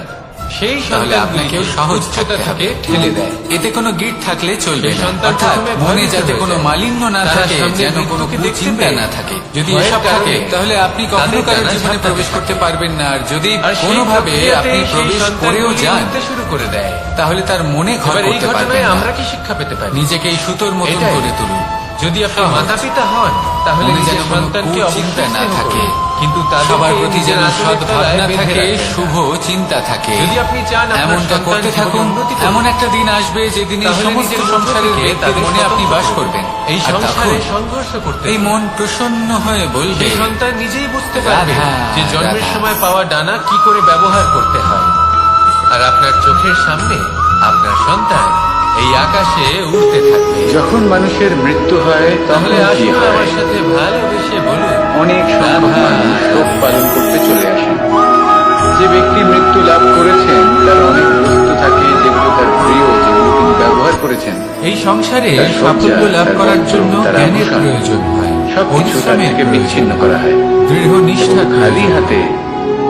সেই তাহলে সন্তানগুলিকে আপনাকেও সহজ উচ্চতা থাকতে থেকে হবে। ঠেলে দেয়। এতে কোনো গিট থাকলে চলবে সেই না। সন্তান অর্থাৎ প্রথমে মনে ভয়ভীত যাতে হয়ে কোনো যায়। মালিন্য না তারা থাকে, সামনে যেন কোনো মৃত্যুকে দেখতে চিন্তা পেয়ে না থাকে। যদি ভয়ের এসব থাকে কারণে তাহলে আপনি কখনো তাদের কারোর ডানা জীবনে ঝাপটাতে প্রবেশ থাকে। করতে পারবেন না। আর যদি আর সেই কোনোভাবে প্রক্রিয়াতে আপনি সেই প্রবেশ সন্তানগুলি করেও যান উঠতে শুরু করে দেয়। তাহলে তার মনে ঘর এবার এই করতে পারবেন ঘটনায় না। আমরা কি শিক্ষা পেতে পারি? নিজেকে এই সুতোর মতন এটাই। করে তুলুন। যদি আপনি সহজ। মাতা পিতা হন তাহলে মনে নিজের যেন কোনো সন্তানকে কুচিন্তা অবশ্যই না স্নেহ থাকে, করুন। কিন্তু তাদেরকে সবার প্রতি নিজের যেন আঁচলের সৎ তলায় ভাবনা বেঁধে থাকে, রাখবেন না। শুভ চিন্তা থাকে। যদি আপনি চান আপনার এমনটা সন্তান করতে জীবনে থাকুন, উন্নতি করুক, এমন একটা দিন আসবে যেদিন এই তাহলে সমস্ত নিজের সংসারের মধ্যে ব্যক্তির তাদের মনে আপনি স্বতন্ত্র বাস করুন। করবেন। এই আর সংসারে তখন সংঘর্ষ করতে এই হবে। মন প্রসন্ন হয়ে বলবে সেই সন্তান নিজেই বুঝতে পারবে রাধা, যে জন্মের রাধা। সময় পাওয়া ডানা কি করে ব্যবহার করতে হয়। আর আপনার চোখের সামনে আপনার সন্তান এই আকাশে উড়তে থাকবে। যখন মানুষের মৃত্যু হয় তাহলে তখন কি আসুন হয়? আমার সাথে ভালোবেসে বলুন অনেক সংখ্যক রাধা, মানুষ শোক পালন করতে চলে আসেন। যে ব্যক্তি মৃত্যু লাভ করেছেন তার অনেক বস্তু থাকে যেগুলো তার প্রিয়, যেগুলো তিনি ব্যবহার করেছেন। এই সংসারে তার সজ্জা, সাফল্য লাভ তার করার বস্ত্র, জন্য তার জ্ঞানের আভূষণ, প্রয়োজন হয়, সবকিছু তার পরিশ্রমের থেকে প্রয়োজন, বিচ্ছিন্ন করা হয় দৃঢ় নিষ্ঠা এবং খালি হাতে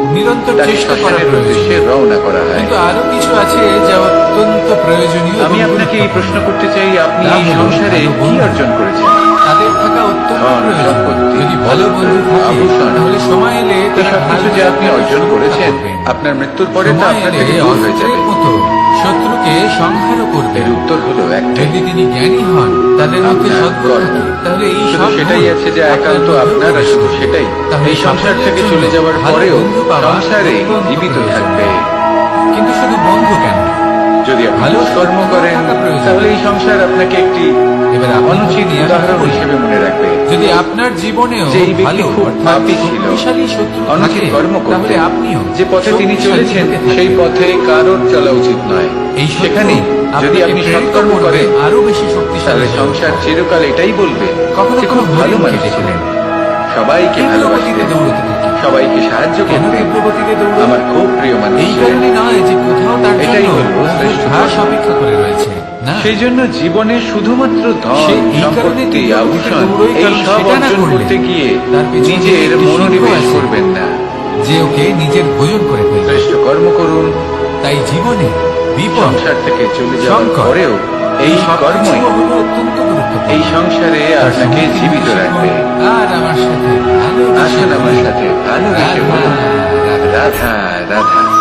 নিরন্তর তাকে চেষ্টা করার শ্মশানের প্রয়োজন। উদ্দেশ্যে রওনা করা হয়। কিন্তু আরো কিছু আছে যা অত্যন্ত প্রয়োজনীয়। আমি এবং আপনাকে এই প্রশ্ন করতে চাই, আপনি তা এই হলো সংসারে ভালো কি বন্ধু। অর্জন করেছেন? তাদের থাকা অত্যন্ত ধন, প্রয়োজন। সম্পত্তি, যদি ভালো বন্ধু থাকে আভূষণ, তাহলে সময় এলে এই তারা সব কিছু যে আপনি অর্জন করেছেন আপনার মৃত্যুর পরে তা সময় আপনার এলে থেকে দূর হয়ে যাবে। অস্ত্রের মতো শত্রুকে সংহারও করবে। এর উত্তর হলো একটাই, যদি তিনি জ্ঞানী হন, তাদের মধ্যে আপনার সদ্গুণ কর্ম। থাকে, তাহলে এই শুধু সব সেটাই গুণ আছে যে একান্ত মধ্যে আপনার, আর প্রবেশ শুধু করবে। সেটাই তাহলে এই সংসার সাফল্যের থেকে জন্য চলে যাওয়ার ভালো পরেও বন্ধু পাওয়া সংসারে অত্যন্ত জীবিত প্রয়োজন। থাকবে। কিন্তু শুধু বন্ধু কেন, যদি আপনি ভালো কর্ম করেন থাকা প্রয়োজন। তাহলে এই সংসার আপনাকে একটি এবার আপনি অনুচিত যদি উদাহরণ বলি, হিসেবে মনে রাখবে। যদি আপনার জীবনেও যে এই ব্যক্তি ভালো খুব অর্থাৎ পাপী ছিল, শক্তিশালী শত্রু অনুচিত থাকে, কর্ম তাহলে করতেন, আপনিও যে পথে তিনি শক্তিশালী চলেছেন হতে থাকবেন। সেই পথে কারোর চলা উচিত নয়। এই শত্রু সেখানেই যদি আপনাকে আপনি প্রেরিত সৎকর্ম করবে করেন আরো বেশি শক্তিশালী তাহলে হতে। সংসার চিরকাল এটাই বলবে কখনো যে কোনো খুব ভালো হরিণ মানুষ খেতে ছিলেন, ছিলেন, সবাইকে তীব্র গতিতে ভালোবাসতেন, দৌড়তে থাকে। সবাইকে সাহায্য কেন করতেন, তীব্র গতিতে দৌড়ে? আমার খুব প্রিয় মানুষ এই ছিলেন। কারণে নয় যে কোথাও তার এটাই জন্য হলো শ্রেষ্ঠ ঘাস কর্ম। অপেক্ষা করে রয়েছে, না, সেই জন্য জীবনে শুধুমাত্র ধন, সে এই কারণে সম্পত্তি, তীব্র গতিতে আভূষণ দৌড়োয়, এই কারণ সব সেটা না অর্জন করলে করতে গিয়ে তার পেছনে নিজের একটি সিংহ মনোনিবেশ আছে। করবেন না। যে ওকে নিজের ভোজন করে ফেলবে। শ্রেষ্ঠ কর্ম করুন। তাই জীবনে বিপদ, সংসার থেকে চলে যাওয়ার সংকট, পরেও এই সব কর্মই কিছু হলো অত্যন্ত গুরুত্বপূর্ণ। এই সংসারে তার আপনাকে সঙ্গে জীবিত তিনি রাখবে। আর আমার সাথে ভালোবেসে আসুন আমার বলুন, সাথে ভালোবেসে রাধা, বলুন, রাধা। রাধা রাধা।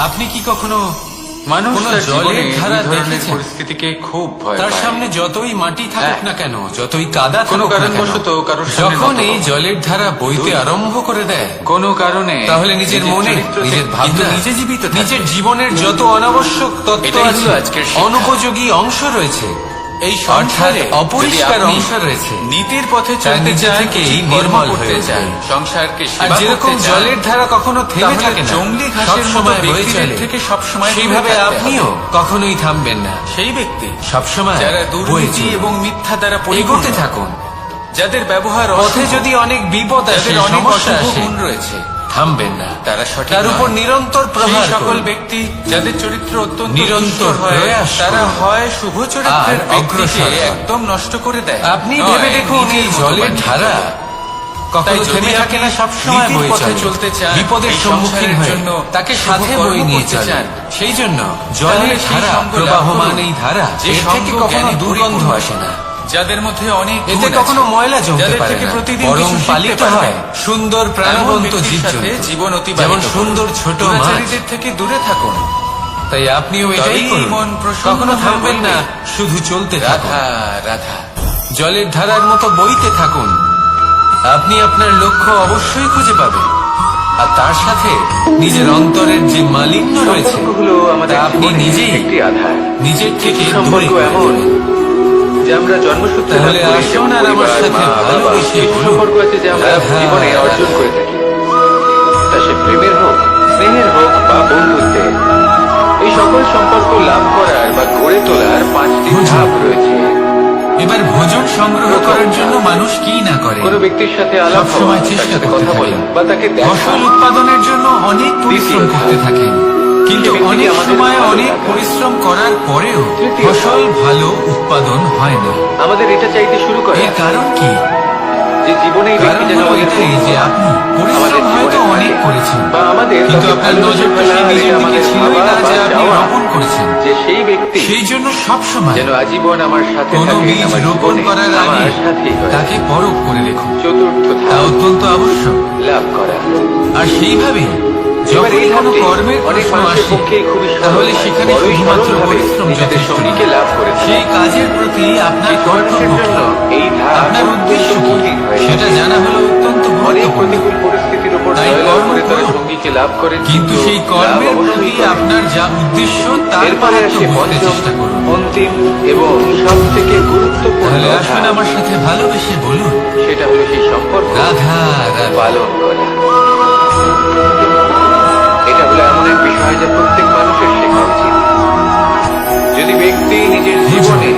আপনি কি কখনো মানুষ কোনো তার জলের জীবনে ধারা এই ধরনের দেখেছেন? পরিস্থিতিকে খুব ভয় তার পায়। সামনে যতই মাটি থাকুক হ্যাঁ। না কেন, যতই কাদা কোনো থাকুক না কেন, কারণবশত কারোর সামনে যখন নত এই হবো। জলের ধারা বইতে আরম্ভ করে দেয়, কোনো কারণে তাহলে নিজের মনে, চরিত্র নিজের থেকে- ভাবনা, কিন্তু নিজে জীবিত থাকবে। নিজের জীবনের যত অনাবশ্যক তত্ত্ব এটাই হলো আছে, আজকের শিক্ষা। অনুপযোগী অংশ রয়েছে, এই অর্থাৎ সংসারে অপরিষ্কার যদি আপনি অংশ রয়েছে নীতির পথে তার চলতে নিচে চান, থেকেই কিছু নির্মল কর্ম হয়ে করতে চান, উঠবে। সংসারকে আর সেবা যেরকম করতে চান, জলের ধারা কখনো থেমে তাহলে থাকে না, জংলি ঘাসের মতো সবসময় বয়ে ব্যক্তিদের চলে, থেকে সবসময় দূরে সেইভাবে থাকতে আপনিও হবে। কখনোই থামবেন না, সেই ব্যক্তি সবসময় যারা বয়ে দুর্নীতি চলুন। এবং মিথ্যা দ্বারা এগোতে পরিপূর্ণ, থাকুন। যাদের ব্যবহার পথে অশুভ, যদি অনেক বিপদ আসে, যাদের অনেক সমস্যা অশুভ আসে, গুণ রয়েছে, থামবেন না, তারা সঠিক তার উপর নয়। নিরন্তর সেই প্রহার সকল করুন। ব্যক্তি যাদের চরিত্র অত্যন্ত নিরন্তর দুষ্ট হয়, প্রয়াস তারা করুন। হয় শুভ চরিত্রের আর ব্যক্তিকে অগ্রসর হন। একদম নষ্ট করে দেয়, আপনি নয় ভেবে দেখুন নিজের এই মতো জলের বানিয়ে ধারা তোলে। কখনো তাই যদি থেমে থাকে না, আপনি সবসময় নীতির বয়ে পথে চলে। চলতে চান, বিপদের এই সম্মুখীন সংসারের হয়ে জন্য তাকে শুভ সাথে কর্ম বয়ে নিয়ে করতে চলে। চান, সেই জন্য তাহলে জলের সেই ধারা, সঙ্গ লাভ প্রবাহমান করুন। এই ধারা, যে এর সঙ্গ থেকে কখনো জ্ঞানে দুর্গন্ধ পরিপূর্ণ, আসে না, যাদের মধ্যে অনেক এতে গুণ কখনো আছে, ময়লা জমতে যাদের পারে থেকে না, প্রতিদিন বরং কিছু শিখতে পালিত পারবেন। হয় সুন্দর এমন প্রাণবন্ত ব্যক্তির সাথে জীবজন্তু, জীবন অতিবাহিত যেমন করুন। সুন্দর ছোট মাছ। দুরাচারীদের থেকে দূরে থাকুন। তাই আপনিও এটাই তবেই করুন, মন প্রসন্ন কখনো হয়ে থামবেন না, উঠবে। শুধু চলতে থাকুন, রাধা রাধা। জলের ধারার মতো বইতে থাকুন। আপনি আপনার লক্ষ্য অবশ্যই খুঁজে পাবেন, আর তার সাথে নিজের অন্তরের যে মালিন্য রয়েছে সম্পর্কগুলো আমাদের তা আপনি জীবনে নিজেই একটি আধার। নিজের থেকে কিছু দূরে সম্পর্ক করে এমন দেবেন। যে আমরা জন্মসূত্রে তাহলে লাভ করি, আসুন যেমন আর আমার পরিবার, সাথে মা, বাবা। ভালোবেসে কিছু বলুন, সম্পর্ক আছে যে আমরা রাধা, জীবনে রাধা। অর্জন করে থাকি, তা সে প্রেমের হোক, স্নেহের হোক বা বন্ধুত্বের। এই সকল সম্পর্ক লাভ করার বা গড়ে তোলার 5টি বুঝলাম। ধাপ রয়েছে। এবার ভোজন সংগ্রহ করার জন্য মানুষ কি না করে, কোনো ব্যক্তির সাথে আলাপ হওয়া, সবসময় তার চেষ্টা সাথে করতে কথা বলা থাকেন, বা তাকে দেখা। ফসল উৎপাদনের জন্য অনেক পরিশ্রম দ্বিতীয় করতে ধাপ। থাকেন, কিন্তু সে ব্যক্তিকে অনেক আমাদের সময় ভালো অনেক লাগা। পরিশ্রম করার পরেও তৃতীয় ফসল ভালো উৎপাদন হয় না। আমাদের এটা চাইতে শুরু করে এর কারণ কি? যে জীবনে এই ব্যক্তি কারণ যেন হলো আমাদের এটাই যে আপনি পরিশ্রম হয়তো অনেক করেছেন, বা আমাদের কিন্তু কাউকে আপনার ভালোবেসে নজরটা ফেলা, সেই এটা নিজের দিকে আমাদের ছিলই ভাবা না বা যে আপনি চাওয়া। রোপণ করেছেন। যে সেই ব্যক্তি সেই জন্য সব সময় যেন আজীবন আমার সাথে কোনো থাকে, বীজ আমার রোপণ জীবনে করার আগে আমার সাথেই হয়। তাকে পরখ করে দেখুন, চতুর্থ তা ধাপ, অত্যন্ত আবশ্যক। লাভ করা। আর সেইভাবে এবার এই যখনই কোনো ধাপটি কর্মের অনেক প্রশ্ন মানুষের আসে, পক্ষেই খুবই সরল তাহলে হয়। সেখানে বড়ই শুধুমাত্র সরলভাবে পরিশ্রম নিজেদের যথেষ্ট সঙ্গীকে নয়। লাভ করেছে। সেই কাজের প্রতি আপনার কিন্তু কর্তব্য মানুষের কি, জন্য এই ধাপ আপনার উদ্দেশ্য অত্যন্ত কি, কঠিন হয়ে সেটা যায়। জানা হলো অত্যন্ত অনেক গুরুত্বপূর্ণ। প্রতিকূল পরিস্থিতির উপর তাই জয়লাভ কর্ম করে তারা করুন। সঙ্গীকে লাভ করেন, কিন্তু সেই লাভ কর্মের অবশ্যই প্রতি করেন। আপনার যা উদ্দেশ্য তার এরপরে মাহাত্ম্য আসে বুঝতে পঞ্চম, চেষ্টা করুন। অন্তিম এবং সব থেকে গুরুত্বপূর্ণ তাহলে আসুন ধাপ। আমার সাথে ভালোবেসে বলুন, সেটা হলো সেই সম্পর্ক রাধা রাধা। পালন করা। এটা হলো এমন এক বিষয় যা প্রত্যেক মানুষের শেখা উচিত। যদি ব্যক্তি নিজের জীবনে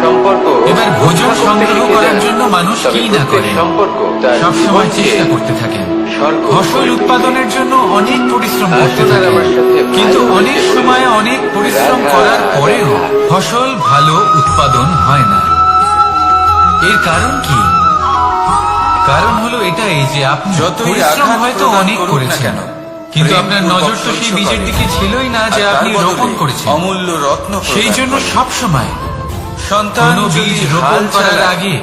সম্পর্ক এবার ভোজন রক্ষা করতে সংগ্রহ শিখে করার যায়, জন্য মানুষ তবে কি না প্রত্যেক করে, সম্পর্ক তার সবসময় জীবনকে চেষ্টা করতে থাকেন, স্বর্গ ফসল করে তোলে। উৎপাদনের জন্য অনেক পরিশ্রম করতে আসুন আর থাকেন, আমার সাথে কিন্তু ভালোবেসে অনেক বলুন, সময় অনেক পরিশ্রম রাধা, করার পরেও রাধা। ফসল ভালো উৎপাদন হয় না। এর কারণ কি? কারণ হলো এটাই যে আপনি যতই পরিশ্রম আঘাত হয়তো প্রদান অনেক করুক না করেছেন, কেন, কিন্তু প্রেম আপনার পূর্বক নজর তো সেই সহ্য বীজের করে। দিকে ছিলই না যে আর আপনি তার রোপণ বদলে করেছেন। অমূল্য রত্ন সেই প্রদান জন্য করে। সব সময় সন্তান কোনো যদি বীজ রোপণ হাল করার চালায়, আগে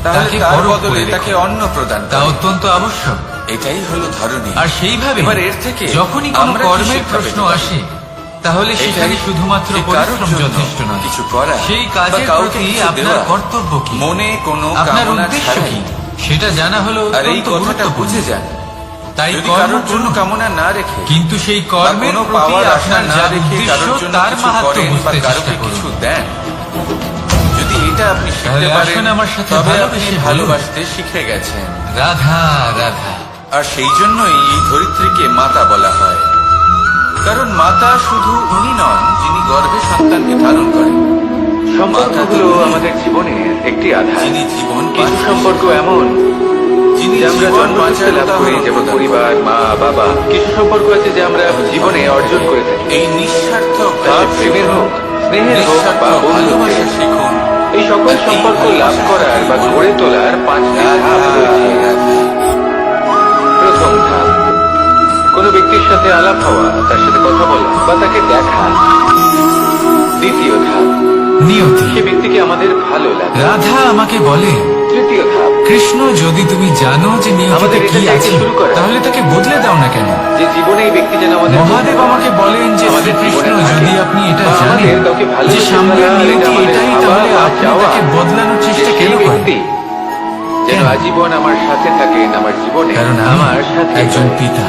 তাহলে তাকে তার পরখ বদলে করে তাকে দেখুন। অন্ন প্রদান তা করে। অত্যন্ত আবশ্যক। এটাই হলো ধরনী। আর সেইভাবে এবার এর থেকে যখনই কোনো আমরা কি কর্মের শিক্ষা প্রশ্ন পেতে পারি? আসে, তাহলে সেখানে এটাই শুধুমাত্র যে কারোর পরিশ্রম জন্য যথেষ্ট নয়, কিছু করা সেই বা কাজের কাউকে প্রতি কিছু আপনার দেওয়া, কর্তব্য কি, মনে কোনো আপনার কামনা উদ্দেশ্য ছাড়াই। কি, সেটা জানা হলো আর এই অত্যন্ত কথাটা গুরুত্বপূর্ণ। বুঝে যান, তাই যদি কর্ম কারোর জন্য করুন, কামনা না রেখে কিন্তু সেই বা কর্মের কোনো প্রতি পাওয়ার আশা আপনার না যা রেখে উদ্দেশ্য কারোর জন্য তার কিছু মাহাত্ম্য করেন বা বুঝতে চেষ্টা কারোকে করুন। কিছু দেন, যদি এটা আপনি শিখতে তাহলে পারেন, আসুন আমার সাথে তবে আপনি ভালোবেসে বলুন, ভালোবাসতে শিখে গেছেন। রাধা রাধা। আর সেই জন্যই এই ধরিত্রীকে মাতা বলা হয়, কারণ মাতা শুধু উনি নন যিনি গর্ভে সন্তানকে ধারণ করেন, সম্পর্কগুলো আমাদের জীবনের একটি আধার। যিনি জীবন কিছু বাঁচান, সম্পর্ক এমন যিনি যে আমরা জীবন জন্মসূত্রে বাঁচার লাভ করি, উদাহরণ যেমন প্রদান পরিবার, করেন। মা, বাবা। কিছু সম্পর্ক আছে যে আমরা জীবনে অর্জন করে থাকি। এই নিঃস্বার্থ তা ভাব সে প্রেমের হোক, স্নেহের হোক নিঃস্বার্থ বা ভালোবাসা বন্ধুত্বের। শিখুন। এই সকল আর এই সম্পর্ক লাভ ভালোবাসা করার বা শিখুন। গড়ে তোলার 5টি ধাপ রয়েছে। প্রথম ধাপ, কোনো ব্যক্তির সাথে আলাপ হওয়া, তার সাথে কথা বলা বা তাকে দেখা। দ্বিতীয় ধাপ, নিয়তি। সে ব্যক্তিকে আমাদের ভালো লাগে। রাধা আমাকে বলে, তৃতীয় ধাপ, কৃষ্ণ যদি তুমি জানো যে নিয়তিতে আমাদের এটা কি চাইতে আছে, শুরু করা। তাহলে তাকে বদলে দাও না কেন? যে জীবনে এই ব্যক্তি যেন আমাদের মহাদেব আমাকে বলেন যে আমাদের শ্রীকৃষ্ণ জীবনে থাকে। যদি আপনি এটা বা জানেন আমাদের কাউকে যে ভালোবেসে সামনের ফেলা, নিয়তি এটা আমাদের এটাই, ভাবা তাহলে বা আপনি চাওয়া। তাকে বদলানোর যে চেষ্টা সেই কেন করেন? ব্যক্তি যেন কেন? আজীবন আমার সাথে থাকেন, আমার জীবনে কারণ আমি আমার সাথে একজন পিতা।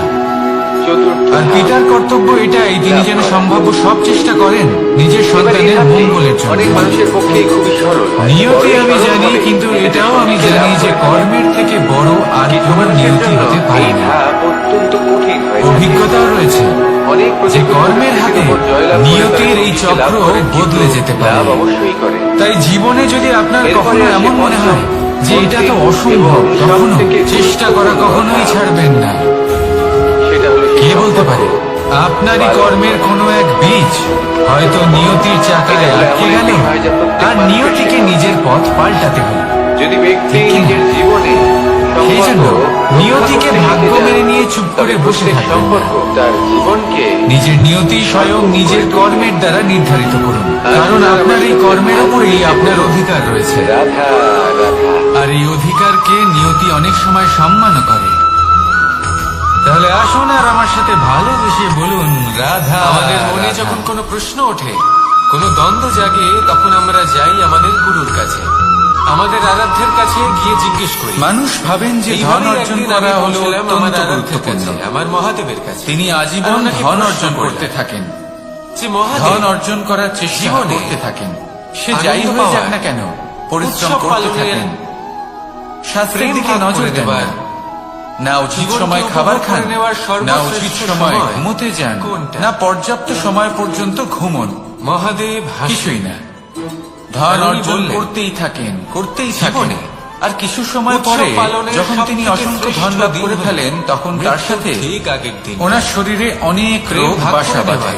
চতুর্থ আর ধাপ। পিতার কর্তব্য এটাই, তিনি যেন সম্ভাব্য সব চেষ্টা করেন নিজের সন্তানের মঙ্গলের জন্য। অনেক মানুষের পক্ষে খুবই সরল হয়। নিয়তি বড় আমি সরল জানি, হবে। কিন্তু এটাও আমি জানি যে কর্মের থেকে বড় আর কিছু কোনো মানুষের নিয়তি জন্য হতে পারে এই না। ধাপ অত্যন্ত কঠিন হয়। অভিজ্ঞতাও রয়েছে অনেক যে প্রতিকূল কর্মের হাতে পরিস্থিতির উপর জয়লাভ করে নিয়তির তারা এই কিছু চক্র লাভ করে, বদলে কিন্তু যেতে পারে। লাভ অবশ্যই করে। তাই জীবনে যদি আপনার এরপরে কখনো আসে এমন মনে হয় যে এটা তো অসম্ভব, এবং তখনও সবথেকে চেষ্টা করা কখনোই ছাড়বেন না। সেটা হলো সেই কে বলতে সম্পর্ক। পারে আপনারই কর্মের কোনো এক বীজ হয়তো নিয়তির চাকায় আটকে গেল, আর নিয়তিকে নিজের পথ পাল্টাতে হলো। যদি ব্যক্তি ঠিক কি না? নিজের জীবনে সেই জন্য সম্পর্ক নিয়তিকে রক্ষা করতে ভাগ্য শিখে মেনে যায়, নিয়ে চুপ করে তবে বসে প্রত্যেক থাকবেন না। সম্পর্ক তার জীবনকে নিজের নিয়তি স্বয়ং নিজের কর্মের দ্বারা নির্ধারিত করুন, কারণ আপনার এই কর্মের উপরেই আপনার অধিকার রয়েছে। রাধা রাধা। আর এই অধিকারকে নিয়তি অনেক সময় সম্মান করে। তাহলে আসুন আর আমার সাথে ভালোবেসে বলুন রাধা। আমাদের মনে রাধা। যখন কোনো প্রশ্ন ওঠে, কোনো দ্বন্দ্ব জাগে, তখন আমরা যাই আমাদের গুরুর কাছে, আমাদের আরাধ্যের কাছে গিয়ে জিজ্ঞেস করি। মানুষ ভাবেন যে ধন এইভাবেই অর্জন একদিন করা আমি হলো পৌঁছলাম আমার অত্যন্ত আরাধ্যের গুরুত্বপূর্ণ। কাছে, আমার মহাদেবের কাছে। তিনি আজীবন আর ওনাকে ধন প্রশ্ন অর্জন করলাম, করতে থাকেন, যে মহাদেব, ধন অর্জন করার চেষ্টা জীবনে করতে থাকেন। সে আনন্দ যাই হয়ে যাক পাওয়ার, না কেন, পরিশ্রম উৎসব করতে পালনের, থাকেন। শাস্ত্রের প্রেম দিকে ভাগ নজর করে দেন দেবার, না। না উচিত জীবনকে সময় উপভোগ খাবার খান, করে নেওয়ার না সর্বশ্রেষ্ঠ উচিত সময় সময় ঘুমোতে যান, কোনটা? না পর্যাপ্ত সময় পর্যন্ত ঘুমন। মহাদেব হাসি। কিছুই না। ধন আর উনি অর্জন বললেন, করতেই থাকেন, করতেই জীবনে থাকেন। আর কিছু সময় উৎসব পরে পালনের যখন তিনি সবথেকে অসংখ্য শ্রেষ্ঠ ধন লাভ দিন করে হলো ফেলেন, তখন তার মৃত্যুর সাথে ঠিক আগের দিন ওনার শরীরে অনেক রোগ বাসা বাঁধে।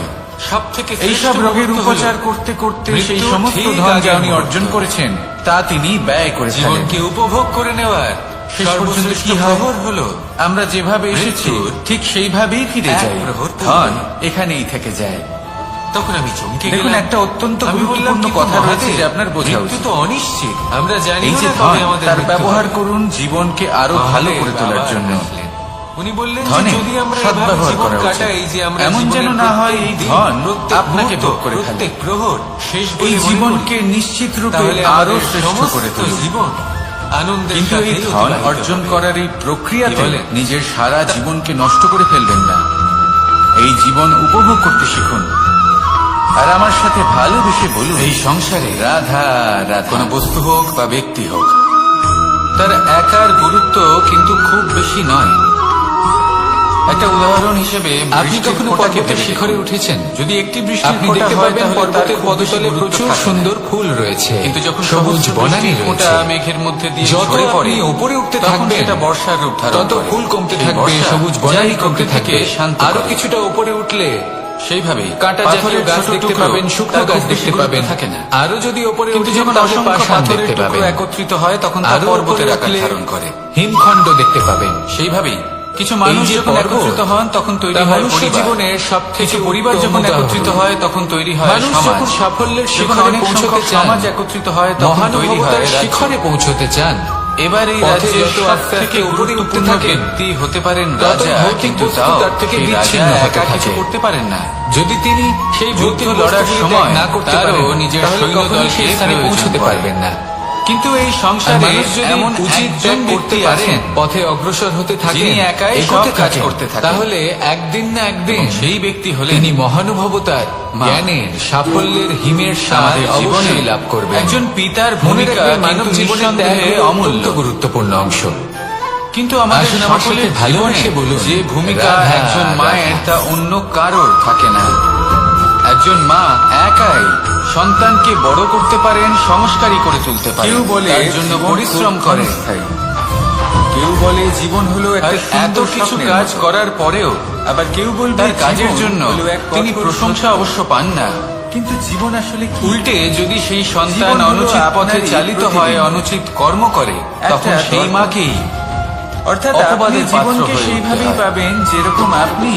সব থেকে এইসব রোগের উপচার করতে করতে সেই সমস্ত ধন যা উনি অর্জন করেছেন তা তিনি ব্যয় করে ফেলেন। জীবনকে উপভোগ করে নেওয়ার শেষ পর্যন্ত সর্বশ্রেষ্ঠ কি হয়? প্রহর হলো আমরা যেভাবে এসেছি মৃত্যুর ঠিক সেইভাবেই ফিরে এক যাই। প্রহর পূর্বে। ধন এখানেই থেকে যায়। তখন আমি চমকে দেখুন, গেলাম। একটা অত্যন্ত আমি বললাম, গুরুত্বপূর্ণ কিন্তু কথা রয়েছে মহাদেব, যে আপনার বোঝা মৃত্যু উচিত। তো অনিশ্চিত, আমরা জানি এই যে না ধন, কবে আমাদের তার মৃত্যু ব্যবহার হবে। করুন জীবনকে আরো ভালো করে তোলার বাবা জন্য। হাসলেন। উনি বললেন যে ধনে যদি আমরা সদ্ব্যবহার এভাবে জীবন করা উচিত। কাটাই যে আমরা এমন যেন জীবনের না হয় এই প্রত্যেক দিন, ধন প্রত্যেক আপনাকে মুহূর্ত, ভোগ করে ফেলে। প্রত্যেক প্রহর শেষ এই বলে মনে জীবনকে করি, নিশ্চিত রূপে তাহলে আরো আমাদের শ্রেষ্ঠ সমস্ত করে তুলুন। জীবন আনন্দের কিন্তু এই সাথেই ধন অতিবাহিত অর্জন হবে। করার এই প্রক্রিয়াতে কি বলেন? নিজের সারা জীবনকে নষ্ট করে ফেলবেন না। এই জীবন উপভোগ করতে শিখুন। আর আমার সাথে ভালোবেসে বলুন, এই সংসারে রাধা রাধা। কোনো বস্তু হোক বা ব্যক্তি হোক, তার একার গুরুত্ব কিন্তু খুব বেশি নয়। একটা উদাহরণ হিসেবে আপনি বৃষ্টির কখনো ফোঁটাকে পর্বতের ভেবে শিখরে দেখুন। উঠেছেন? যদি একটি বৃষ্টির আপনি ফোঁটা দেখতে হয়, পাবেন তাহলে তার পর্বতের খুব বেশি পদতলে গুরুত্ব প্রচুর থাকে না। সুন্দর ফুল রয়েছে, কিন্তু যখন সবুজ সহস্র বনানী বৃষ্টির ফোঁটা রয়েছে, মেঘের মধ্যে দিয়ে যত ঝরে পড়ে, আপনি উপরে উঠতে তখন থাকবেন, সেটা বর্ষার রূপ ধারণ তত করে। ফুল কমতে সেই থাকবে, বর্ষা সবুজ বনানী যাই কমতে থাকে থাকে, শান্ত আরো করে। কিছুটা উপরে উঠলে সেইভাবেই কাঁটা জাতীয় পাথরের গাছ ছোট দেখতে টুকরো, পাবেন, শুকনো তার গাছ খুব বেশি দেখতে গুরুত্ব পাবেন। থাকে না। আরো যদি উপরে কিন্তু উঠেন যখন তাহলে অসংখ্য পাষাণ পাথরের দেখতে টুকরো পাবেন। একত্রিত হয়, তখন তা আরো পর্বতের উপরে আকার উঠলে ধারণ করে। হিমখণ্ড দেখতে পাবেন। সেইভাবেই কিছু এই মানুষ যে যখন পর্বত, একত্রিত হন তখন তৈরি তা হয় মনুষ্য পরিবার। জীবনের সবথেকে কিছু পরিবার উত্তম যখন উদাহরণ। একত্রিত হয় তখন তৈরি হয় মানুষ সমাজ। যখন সাফল্যের যখন শিখরে অনেক পৌঁছতে সংখ্যক চান, সমাজ একত্রিত হয় তখন তৈরি হয় মহানুভবতার রাজ্য। শিখরে পৌঁছতে চান, এবার এই পথে রাজ্যের যত আস্তে আস্তে সবথেকে উপরে উঠতে গুরুত্বপূর্ণ থাকেন, ব্যক্তি হতে পারেন তত রাজা, ভৌতিক কিন্তু বস্তু তাও তার থেকে সেই বিচ্ছিন্ন রাজা হতে একা কিছু থাকে। করতে পারেন না। যদি তিনি সেই যুদ্ধ ভৌতিক লড়ার বস্তুগুলি সময় ত্যাগ না করতে তারও পারেন, নিজের তাহলে সৈন্যদলকে কখনোই সেই স্থানে প্রয়োজন পৌঁছতে পড়ে। পারবেন না। কিন্তু এই আর সংসারে মানুষ যদি এমন উচিত একজন ত্যাগ ব্যক্তি করতে পারেন, আছেন পথে অগ্রসর হতে থাকেন, যিনি একাই এগোতে সব কাজ থাকেন, করতে থাকেন। তাহলে একদিন না একদিন এবং সেই ব্যক্তি হলেন তিনি মহানুভবতার, মা। জ্ঞানের, সাফল্যের হিমের স্বাদ আমাদের জীবনে অবশ্যই লাভ করবেন। একজন পিতার মনে ভূমিকা রাখবেন, মানব কিন্তু জীবনের ত্যাগ নিঃসন্দেহে হলো অমূল্য। অত্যন্ত গুরুত্বপূর্ণ অংশ। কিন্তু আমাদের আসুন আমার সকলের সাথে ভালোবেসে জীবনে বলুন, যে ভূমিকা রাধা, একজন মায়ের রাধা। তা অন্য কারোর থাকে না। একজন মা একাই সন্তানকে বড় করতে পারেন, সংস্কারী করে তুলতে পারেন। কেউ বলে তার জন্য জীবন পরিশ্রম খুব করে। ক্ষণস্থায়ী। কেউ বলে জীবন হলো আর একটা এত সুন্দর কিছু স্বপ্নের কাজ মতো। করার পরেও আবার কেউ বলবে তার কাজের জীবন জন্য হলো এক তিনি কঠোর প্রশংসা সত্য। অবশ্য পান না। কিন্তু জীবন আসলে কি? উল্টে যদি সেই সন্তান জীবন হলো অনুচিত পথে আপনারই চালিত হয়, প্রতিদিন। অনুচিত কর্ম করে, তখন একটা সেই দর্পণ। মাকেই অর্থাৎ আপনি অপবাদের পাত্র জীবনকে হয়ে সেইভাবেই উঠতে হয়। পাবেন যেরকম আপনি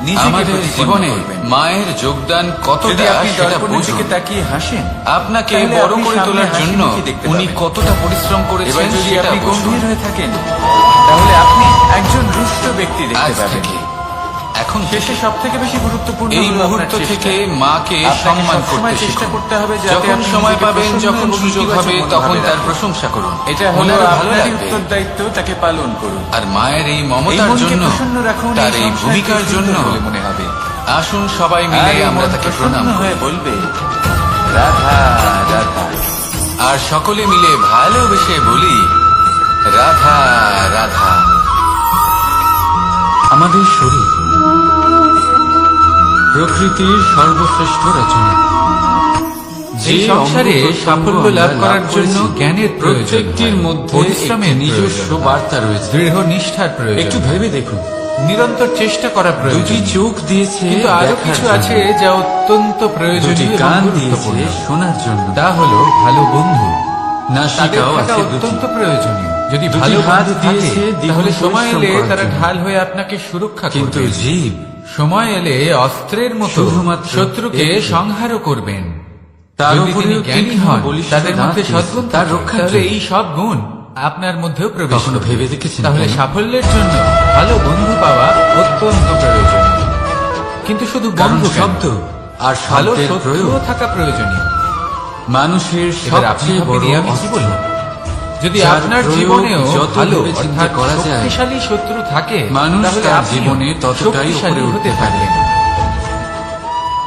নিজেকে আমাদের প্রতিপন্ন জীবনে করবেন। মায়ের যোগদান যদি কতটা আপনি সেটা দর্পণের বুঝুন। দিকে তাকিয়ে হাসেন, আপনাকে তাহলে বড় আপনি করে সামনে তোলার হাসি জন্য মুখে দেখতে উনি পাবেন। কতটা পরিশ্রম এবার করেছেন যদি সেটা আপনি বুঝুন। গম্ভীর হয়ে থাকেন, তাহলে আপনি একজন রুষ্ট ব্যক্তি দেখতে আজ পাবেন। থেকে এখন শেষে সব থেকে বেশি গুরুত্বপূর্ণ এই হলো আপনার মুহূর্ত চেষ্টা। থেকে মাকে আপনাকে সম্মান সবসময় করতে চেষ্টা শিখুন। করতে হবে যাতে যখন আপনি সময় নিজেকে পাবেন, প্রসন্ন যখন এবং সুযোগ ইতিবাচক হবে, মনোভাবে তখন তার রাখবেন। প্রশংসা করুন। এটা হলো ওনারও ভালো আপনারই লাগবে। উত্তরদায়িত্ব, তাকে পালন করুন। আর মায়ের এই এই মমতার মনকে জন্য, প্রসন্ন রাখুন, তার এই সংসারকে ভূমিকার সুন্দর জন্য বলে মনে হবে। আসুন সবাই মিলে আর এই আমরা মন তাকে প্রসন্ন প্রণাম হয়ে করি। বলবে, রাধা রাধা। আর সকলে মিলে ভালোবেসে বলি, রাধা রাধা। আমাদের শরীর প্রকৃতির সর্বশ্রেষ্ঠ রচনা। এই সংসারে সাফল্য লাভ করার জন্য জ্ঞানের প্রয়োজন প্রত্যেকটির হয়, মধ্যে পরিশ্রমের একটি নিজস্ব প্রয়োজন হয়, বার্তা রয়েছে। দৃঢ় নিষ্ঠার প্রয়োজন একটু হয়, ভেবে দেখুন, নিরন্তর চেষ্টা করা প্রয়োজন। দুটি চোখ দিয়েছে কিন্তু আরো দেখার কিছু জন্য, আছে যা অত্যন্ত দুটি প্রয়োজনীয় এবং কান গুরুত্বপূর্ণ। দিয়েছে শোনার জন্য, তা হলো ভালো বন্ধু। তাদের নাসিকাও থাকা আছে দুটি। অত্যন্ত প্রয়োজনীয়। যদি দুটি ভালো হাত বন্ধু দিয়েছে থাকে, দ্বিগুণ তাহলে সময় পরিশ্রম এলে করার তারা জন্য। ঢাল হয়ে আপনাকে সুরক্ষা কিন্তু করবে। জীব সময় এলে অস্ত্রের মতো শুধুমাত্র শত্রুকে একটি। সংহারও করবেন। তার যদি তিনি উপরেও জ্ঞানী তীক্ষ্ণ হন, বলিষ্ঠ তাদের মধ্যে দাঁত সদ্গুণ তার থাকে, রক্ষার তাহলে জন্য। এই সব গুণ আপনার মধ্যেও প্রবেশ কখনো করবে। ভেবে দেখেছেন তাহলে কেন? সাফল্যের জন্য ভালো বন্ধু পাওয়া অত্যন্ত প্রয়োজনীয়। কিন্তু শুধু কারণ বন্ধু কেন, শব্দ আর ভালো শব্দের শত্রুও প্রয়োগ থাকা প্রয়োজনীয়। মানুষের এবার আপনি সবচেয়ে বড় ভাবিনি আমি কি অস্ত্র। বলবো? যদি যার আপনার প্রয়োগ জীবনেও যত ভালো ভেবে চিন্তে অর্থাৎ করা যায়, শক্তিশালী শত্রু থাকে, মানুষ তাহলে তার আপনিও জীবনে ততটাই শক্তিশালী উপরে হতে উঠতে পারে। পারবেন।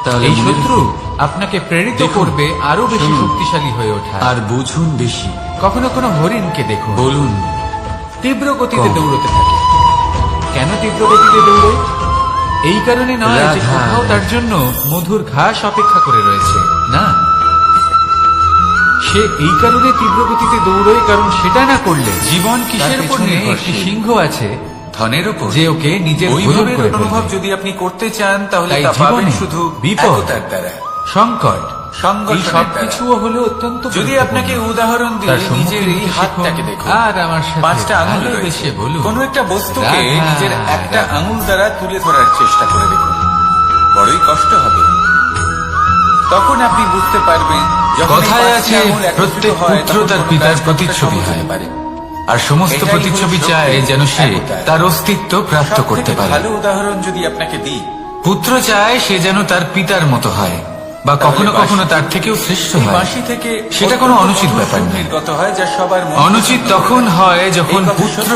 তাহলে এই মনে শত্রু রাখুন, আপনাকে প্রেরিত দেখুন, করবে আরো বেশি শুনুন, শক্তিশালী হয়ে ওঠা। আর বুঝুন বেশি। কখনো কোনো হরিণকে দেখুন, বলুন, তীব্র গতিতে কম। দৌড়তে থাকে। কেন তীব্র গতিতে দৌড়ে? এই কারণে নয় যে রাধা। কোথাও তার জন্য মধুর ঘাস অপেক্ষা করে রয়েছে, না, সে এই কারণে তীব্র গতিতে দৌড়ে কারণ সেটা না করলে জীবন তার কিসের উপর পেছনে একটি নির্ভরশীল? সিংহ আছে ধনের উপর। যে ওকে নিজের ওই ভোজন ভাবের করে অনুভব ফেলবে। যদি আপনি করতে চান, তাহলে তাই তা পাবেন জীবনে শুধু বিপদ, একতার দ্বারা। সংকট, সংগঠনের এই সব দ্বারা। কিছুও হলো অত্যন্ত যদি গুরুত্বপূর্ণ। আপনাকে উদাহরণ তার দিয়ে সম্মুখীন নিজের এই হতে হাতটাকে শিখুন, দেখুন। আর আমার সাথে 5টা আঙুল ভালোবেসে রয়েছে। বলুন, কোনো একটা বস্তুকে রাধা, নিজের একটা রাধা। আঙুল দ্বারা তুলে ধরার চেষ্টা করে দেখুন, বড়ই কষ্ট হবে। তখন আপনি বুঝতে পারবেন, যখন এই কথায় 5টি আছে, আঙুল একত্রিত প্রত্যেক হয়, পুত্র তখন তার কোনো পিতার কাজ কতটা প্রতিচ্ছবি সহজ হয়। হতে পারে। আর সমস্ত এটাই প্রতিচ্ছবি হলো চায় শক্তির যেন সে একতা। তার অস্তিত্ব প্রাপ্ত করতে সবথেকে পারে। ভালো উদাহরণ যদি আপনাকে দিই, পুত্র চায় সে যেন তার পিতার মতো হয়, বা তাহলে কখনো বাঁশি- কখনো তার থেকেও শ্রেষ্ঠ এই হয়। বাঁশি থেকে সেটা কোনো অত্যন্ত অনুচিত মধুর ব্যাপার সুর নয়। নির্গত হয়, যা সবার মন অনুচিত পছন্দ তখন করে। হয় যখন এই কথা পুত্র সত্য।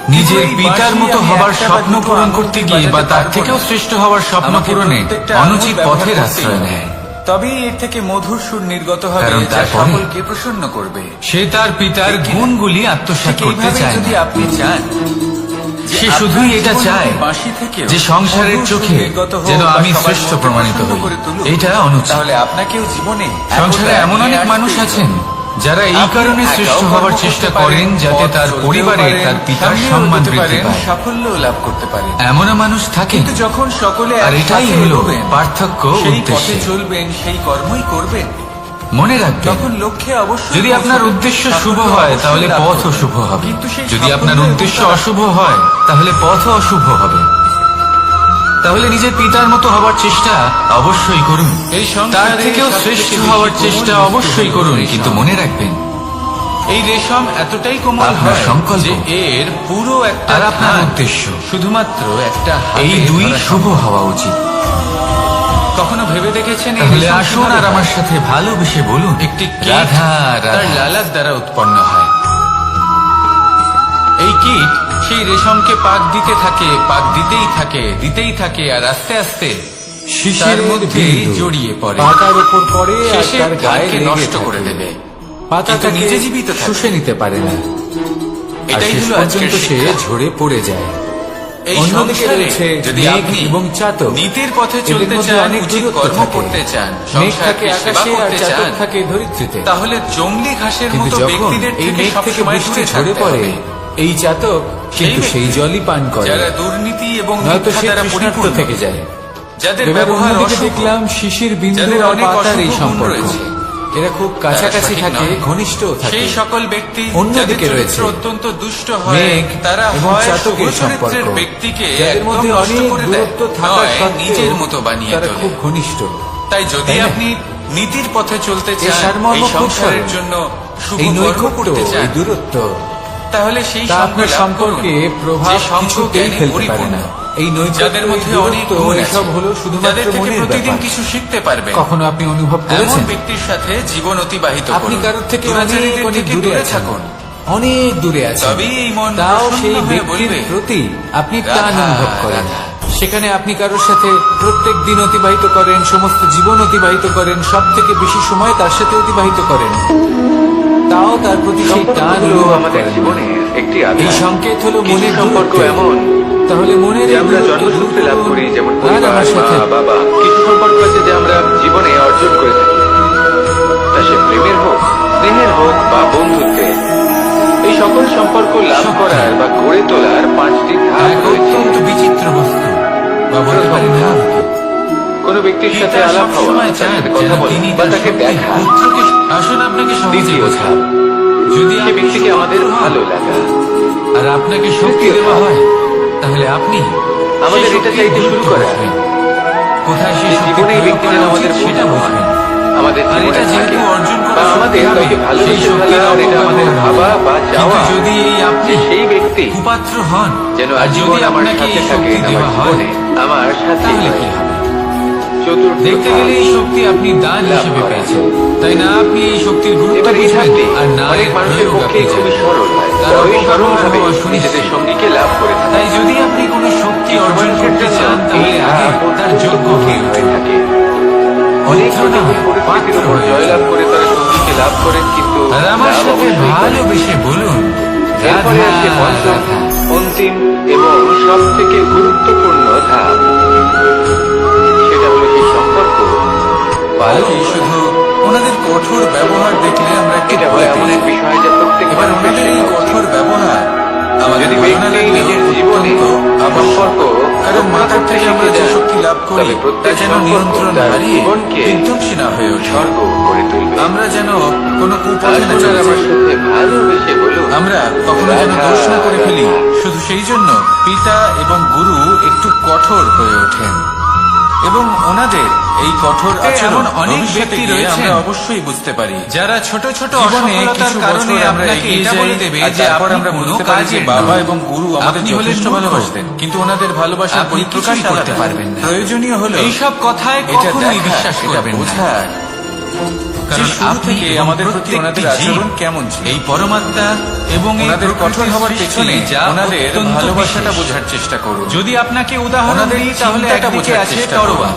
নিজের কিন্তু এই পিতার বাঁশি মতো আমি হবার একটা বা স্বপ্ন দুটো পূরণ আঙুল করতে দিয়ে গিয়ে বা বাজাতে তার পারবো থেকেও না। শ্রেষ্ঠ হবার স্বপ্ন আমাকে পূরণে প্রত্যেকটা আঙুল অনুচিত ব্যবহার পথের করতেই আশ্রয় হবে। নেয়। তবেই এর থেকে মধুর সুর নির্গত হবে, কারণ যা তারপরে সকলকে প্রসন্ন করবে। সে তার পিতার ঠিক কিনা? গুণগুলি আত্মসাৎ ঠিক করতে এইভাবে চায় যদি না। আপনি চান যে সে আপনার শুধুই এটা জীবনের চায় বাঁশি থেকেও যে সংসারের মধুর সুর চোখে নির্গত হোক যেন বা আমি সবার শ্রেষ্ঠ মনকে প্রমাণিত প্রসন্ন হই। করে তুলুক। এটা অনুচিত। তাহলে আপনাকেও জীবনে সংসারে একতা এমন নিয়ে অনেক আসতেই মানুষ হবে। আছেন যারা এই আপনি কারণে একাও শ্রেষ্ঠ কর্ম হবার করতে চেষ্টা পারেন, করেন যাতে পথ তার চলতেও পরিবারে পারেন, তার পিতার সামনেও সম্মান এগোতে বৃদ্ধি পারেন, পায়। সাফল্যও লাভ করতে পারেন। এমনও মানুষ থাকে, কিন্তু যখন সকলে আর এটাই একসাথে হলো এগোবেন, পার্থক্য সেই পথে উদ্দেশ্যে। চলবেন, সেই কর্মই করবেন, মনে রাখবেন, তখন লক্ষ্যে অবশ্যই যদি আপনার পৌঁছবেন, উদ্দেশ্য সাফল্য শুভ হয় অবশ্যই তাহলে লাভ পথও করবেন। শুভ হবে, কিন্তু সেই যদি আপনার সাফল্য উদ্দেশ্য এবং অশুভ হয় তাহলে পথও অশুভ হবে। তাহলে নিজের পিতার মতো হবার চেষ্টা অবশ্যই করুন, এই সংসারে তার থেকেও সবথেকে শ্রেষ্ঠ বেশি হওয়ার কোমল চেষ্টা বস্তু অবশ্যই হলো করুন, রেশম। কিন্তু মনে রাখবেন এই রেশম এতটাই কোমল আপনার হয় সংকল্প যে এর পুরো একটা আর আপনার ধান উদ্দেশ্য শুধুমাত্র একটা এই হাতে দুই ধরা শুভ সম্ভব। হওয়া উচিত। কখনো ভেবে দেখেছেন এই তাহলে রেশম আসুন কিভাবে আর আমার হয়? সাথে ভালোবেসে বলুন, একটি কীট রাধা তার রাধা। লালার দ্বারা উৎপন্ন হয়। এই কীট সেই রেশমকে পাক দিতে থাকে, পাক দিতেই থাকে, আর আস্তে আস্তে শিশিরের তার মধ্যে বিন্দু জড়িয়ে পড়ে, পাতার উপর পড়ে আর শেষে তার গায়ে তাকে লেগে নষ্ট থাকে। করে দেবে। পাতাটাকে কিন্তু নিজে জীবিত থাকে। শুষে নিতে পারে না, আর এটাই শেষ হলো আজকের পর্যন্ত সে শিক্ষা। ঝরে পড়ে যায়। এই অন্যদিকে সংসারে রয়েছে যদি মেঘ আপনি এবং চাতক। নীতির পথে এদের চলতে মধ্যে চান, অনেক উচিত দূরত্ব কর্ম থাকে। করতে চান, মেঘ থাকে সংসারকে সেবা আকাশে আর করতে চাতক চান, থাকে ধরিত্রীতে। তাহলে জঙ্গলি ঘাসের কিন্তু মতো যখন ব্যক্তিদের এই থেকে মেঘ থেকে সবসময় বৃষ্টি দূরে ঝরে থাকতে পড়ে, হবে। এই চাতক কিন্তু ব্যক্তি সেই জলই পান করে, যারা দুর্নীতি এবং নয়তো মিথ্যা সে দ্বারা তৃষ্ণার্ত পরিপূর্ণ, থেকে যায়। যাদের এবার ব্যবহার অন্যদিকে অশুভ, দেখলাম শিশির বিন্দু যাদের আর অনেক পাতার এই অশুভ গুণ সম্পর্ক। রয়েছে, এরা খুব কাছাকাছি সঠিক থাকে, নয়। ঘনিষ্ঠ থাকে। সেই সকল ব্যক্তি অন্যদিকে যাদের রয়েছে চরিত্র অত্যন্ত দুষ্ট হয়, মেঘ তারা এবং হয় চাতকের শুভ সম্পর্ক, চরিত্রের ব্যক্তিকে যাদের একদম মধ্যে নষ্ট অনেক করে দেয়, দূরত্ব থাকা নয় সত্ত্বেও নিজের মতো বানিয়ে তারা তোলে। খুব ঘনিষ্ঠ। তাই যদি তাই না? আপনি নীতির পথে চলতে এই চান, সারমর্ম এই খুব সংসারের সরল। জন্য শুভ এই কর্ম নৈকট্য, করতে চান, এই দূরত্ব, তাহলে সেই তা সঙ্গ আপনার লাভ সম্পর্কে করুন, প্রভাব যে সঙ্গ কিছুতেই জ্ঞানে ফেলতে পারে পরিপূর্ণ। না। এই নৈকট্য, যাদের মধ্যে এই অনেক দূরত্ব, গুণ আছে, এসব হলো শুধুমাত্র যাদের থেকে মনের প্রতিদিন ব্যাপার। কিছু শিখতে পারবে। কখনো আপনি অনুভব এমন করেছেন ব্যক্তির সাথে জীবন অতিবাহিত আপনি করুন। কারোর থেকে দুরাচারীদের অনেক থেকে দূরে দূরে আছেন, থাকুন। অনেক দূরে আছেন, তবেই এই মন তাও প্রসন্ন সেই হয়ে ব্যক্তির বলবে, প্রতি আপনি রাধা, টান অনুভব করেন। রাধা। সেখানে আপনি কারোর সাথে প্রত্যেক দিন অতিবাহিত করেন, সমস্ত জীবন অতিবাহিত করেন, সব থেকে বেশি সময় তার সাথে অতিবাহিত করেন, তাও তার প্রতি সেই টান সম্পর্কগুলো অনুভব আমাদের করেন। জীবনের একটি এই আধার। সংকেত হলো কিছু মনের সম্পর্ক দূরত্ব। এমন তাহলে মনের যে এই আমরা দূরত্ব জন্মসূত্রে লাভ করি, যেমন আর পরিবার, আমার সাথে মা, বাবা। কিছু সম্পর্ক আছে যে আমরা জীবনে অর্জন করে থাকি, তা সে প্রেমের হোক, স্নেহের হোক বা বন্ধুত্বের। এই সকল সম্পর্ক লাভ করার বা গড়ে তোলার 5টি ধাপ এক রয়েছে। অত্যন্ত বিচিত্র বস্তু, বা বলতে পারি না। কোনো ব্যক্তির সাথে পিতা আলাপ হওয়া, সবসময় তার চান সাথে যেন কথা বলা তিনি বা তার তাকে সত্যি দেখা। পুত্রকে, আসুন আপনাকে সহজে দ্বিতীয় বোঝাই। ধাপ, যদি সে আপনি ব্যক্তিকে আমাদের পুত্র হন ভালো লাগা। আর আপনাকে শক্তি তৃতীয় দেওয়া ধাপ, হয়, তাহলে আপনি আমাদের সেই এটা শক্তির চাইতে শুরু গুরুত্ব করা। বুঝবেন। কোথায় সেই যে শক্তি জীবনে এই প্রয়োগ ব্যক্তি করা যেন উচিত আমাদের সেটা বন্ধু বুঝবেন। হয়, আমাদের আর জীবনে এটা যেহেতু থাকে, অর্জন করা বা আমাদের সত্যি কাউকে হবে, ভালোবেসে সেই শক্তির ফেলা, আর এটা আমাদের অপব্যবহার ভাবা বা হবে। চাওয়া, কিন্তু যদি এই আপনি যে সেই ব্যক্তি কুপাত্র হন, যেন আর যদি আজীবন আমার আপনাকে সাথে এই থাকে, শক্তি আমার দেওয়া হয়, জীবনে আমার সাথে তাহলে কি হবে? চতুর্থ দেখতে ধাপ, গেলে এই শক্তি আপনি দান লাভ হিসেবে করা। পেয়েছেন, তাই না? আপনি এই শক্তির গুরুত্ব এবার এই বুঝবেন, ধাপটি আর না অনেক এর মানুষের প্রয়োগ পক্ষে আপনি খুবই জানেন। সরল হয়, তার তারা ওই অপব্যবহার সরল ভাবে হওয়া নিজেদের সুনিশ্চিত। সঙ্গীকে লাভ করে থাকে। তাই যদি আপনি কোনো শক্তি কিছু অর্জন মানুষের করতে জন্য চান, এই তাহলে আগে ধাপ তার অত্যন্ত যোগ্য কঠিন হয়ে হয়ে উঠুন। থাকে। অনেক পুত্র নয়, কঠিন পরিস্থিতির পাত্র উপর হয়ে জয়লাভ উঠুন। করে তারা সঙ্গীকে লাভ করেন, কিন্তু আর আমার লাভ সাথে অবশ্যই করেন। ভালোবেসে বলুন, এরপরে রাধা, আসে পঞ্চম, রাধা। অন্তিম এবং সব থেকে গুরুত্বপূর্ণ ধাপ। সেটা হলো সেই সম্পর্ক পালন আজই করা। শুধু ওনাদের কঠোর ব্যবহার দেখলে আমরা একটু এটা হলো ভয় এমন পেয়ে এক যাই। বিষয় যা প্রত্যেক এবার মানুষের ওনাদের এই শেখা উচিত। কঠোর ব্যবহার আমাদের যদি ভালো না ব্যক্তি লাগলেও নিজের জীবনে অত্যন্ত আবশ্যক। সম্পর্ক কারণ রক্ষা মাতার করতে থেকে আমরা শিখে যে যান, শক্তি লাভ করি তবে তা প্রত্যেক যেন সম্পর্ক নিয়ন্ত্রণ তার হারিয়ে জীবনকে বিধ্বংসী না হয়ে ওঠে। স্বর্গ করে তুলবে। আমরা যেন কোনো কুপথে না আসুন চলে আর আমার যাই। সাথে ভালোবেসে বলুন, আমরা কখনো যেন রাধা, দোষ না করে ফেলি, রাধা। শুধু সেই জন্য পিতা এবং গুরু একটু কঠোর হয়ে ওঠেন, এবং ওনাদের এই কঠোর আচরণ এমন অনেক ভবিষ্যতে ব্যক্তি গিয়ে রয়েছেন আমরা অবশ্যই বুঝতে পারি। যারা ছোট ছোট জীবনে অসফলতার কিছু কারণে বছর আমরা আপনাকে এগিয়ে এটা যাই, বলে দেবে আর যে তারপর আপনি আমরা কোনো বুঝতে পারি যে কাজের বাবা নন। এবং গুরু আমাদের আপনি হলেন যথেষ্ট মূর্খ। ভালোবাসতেন, কিন্তু ওনাদের ভালোবাসার আপনি পরিপ্রকাশ কিছুই করতে আলাদা। পারবেন না। প্রয়োজনীয় হলো এইসব কথায় এটা কখনোই দেখা, বিশ্বাস এটা করবেন না। বোঝার কারণ যে শুরু আপনি থেকে এবং আমাদের প্রতি প্রত্যেকটি ওনাদের জীব আচরণ কেমন ছিল। এই পরমাত্মা এবং এই ওনাদের কঠোর প্রকৃতির হওয়ার সৃষ্টি, পেছনে যা ওনাদের অত্যন্ত ভালোবাসাটা বিশেষ। বোঝার চেষ্টা করুন। যদি আপনাকে উদাহরণ ওনাদের দিই, তাহলে চিন্তাটা একদিকে বোঝার আছে চেষ্টা তরোয়াল,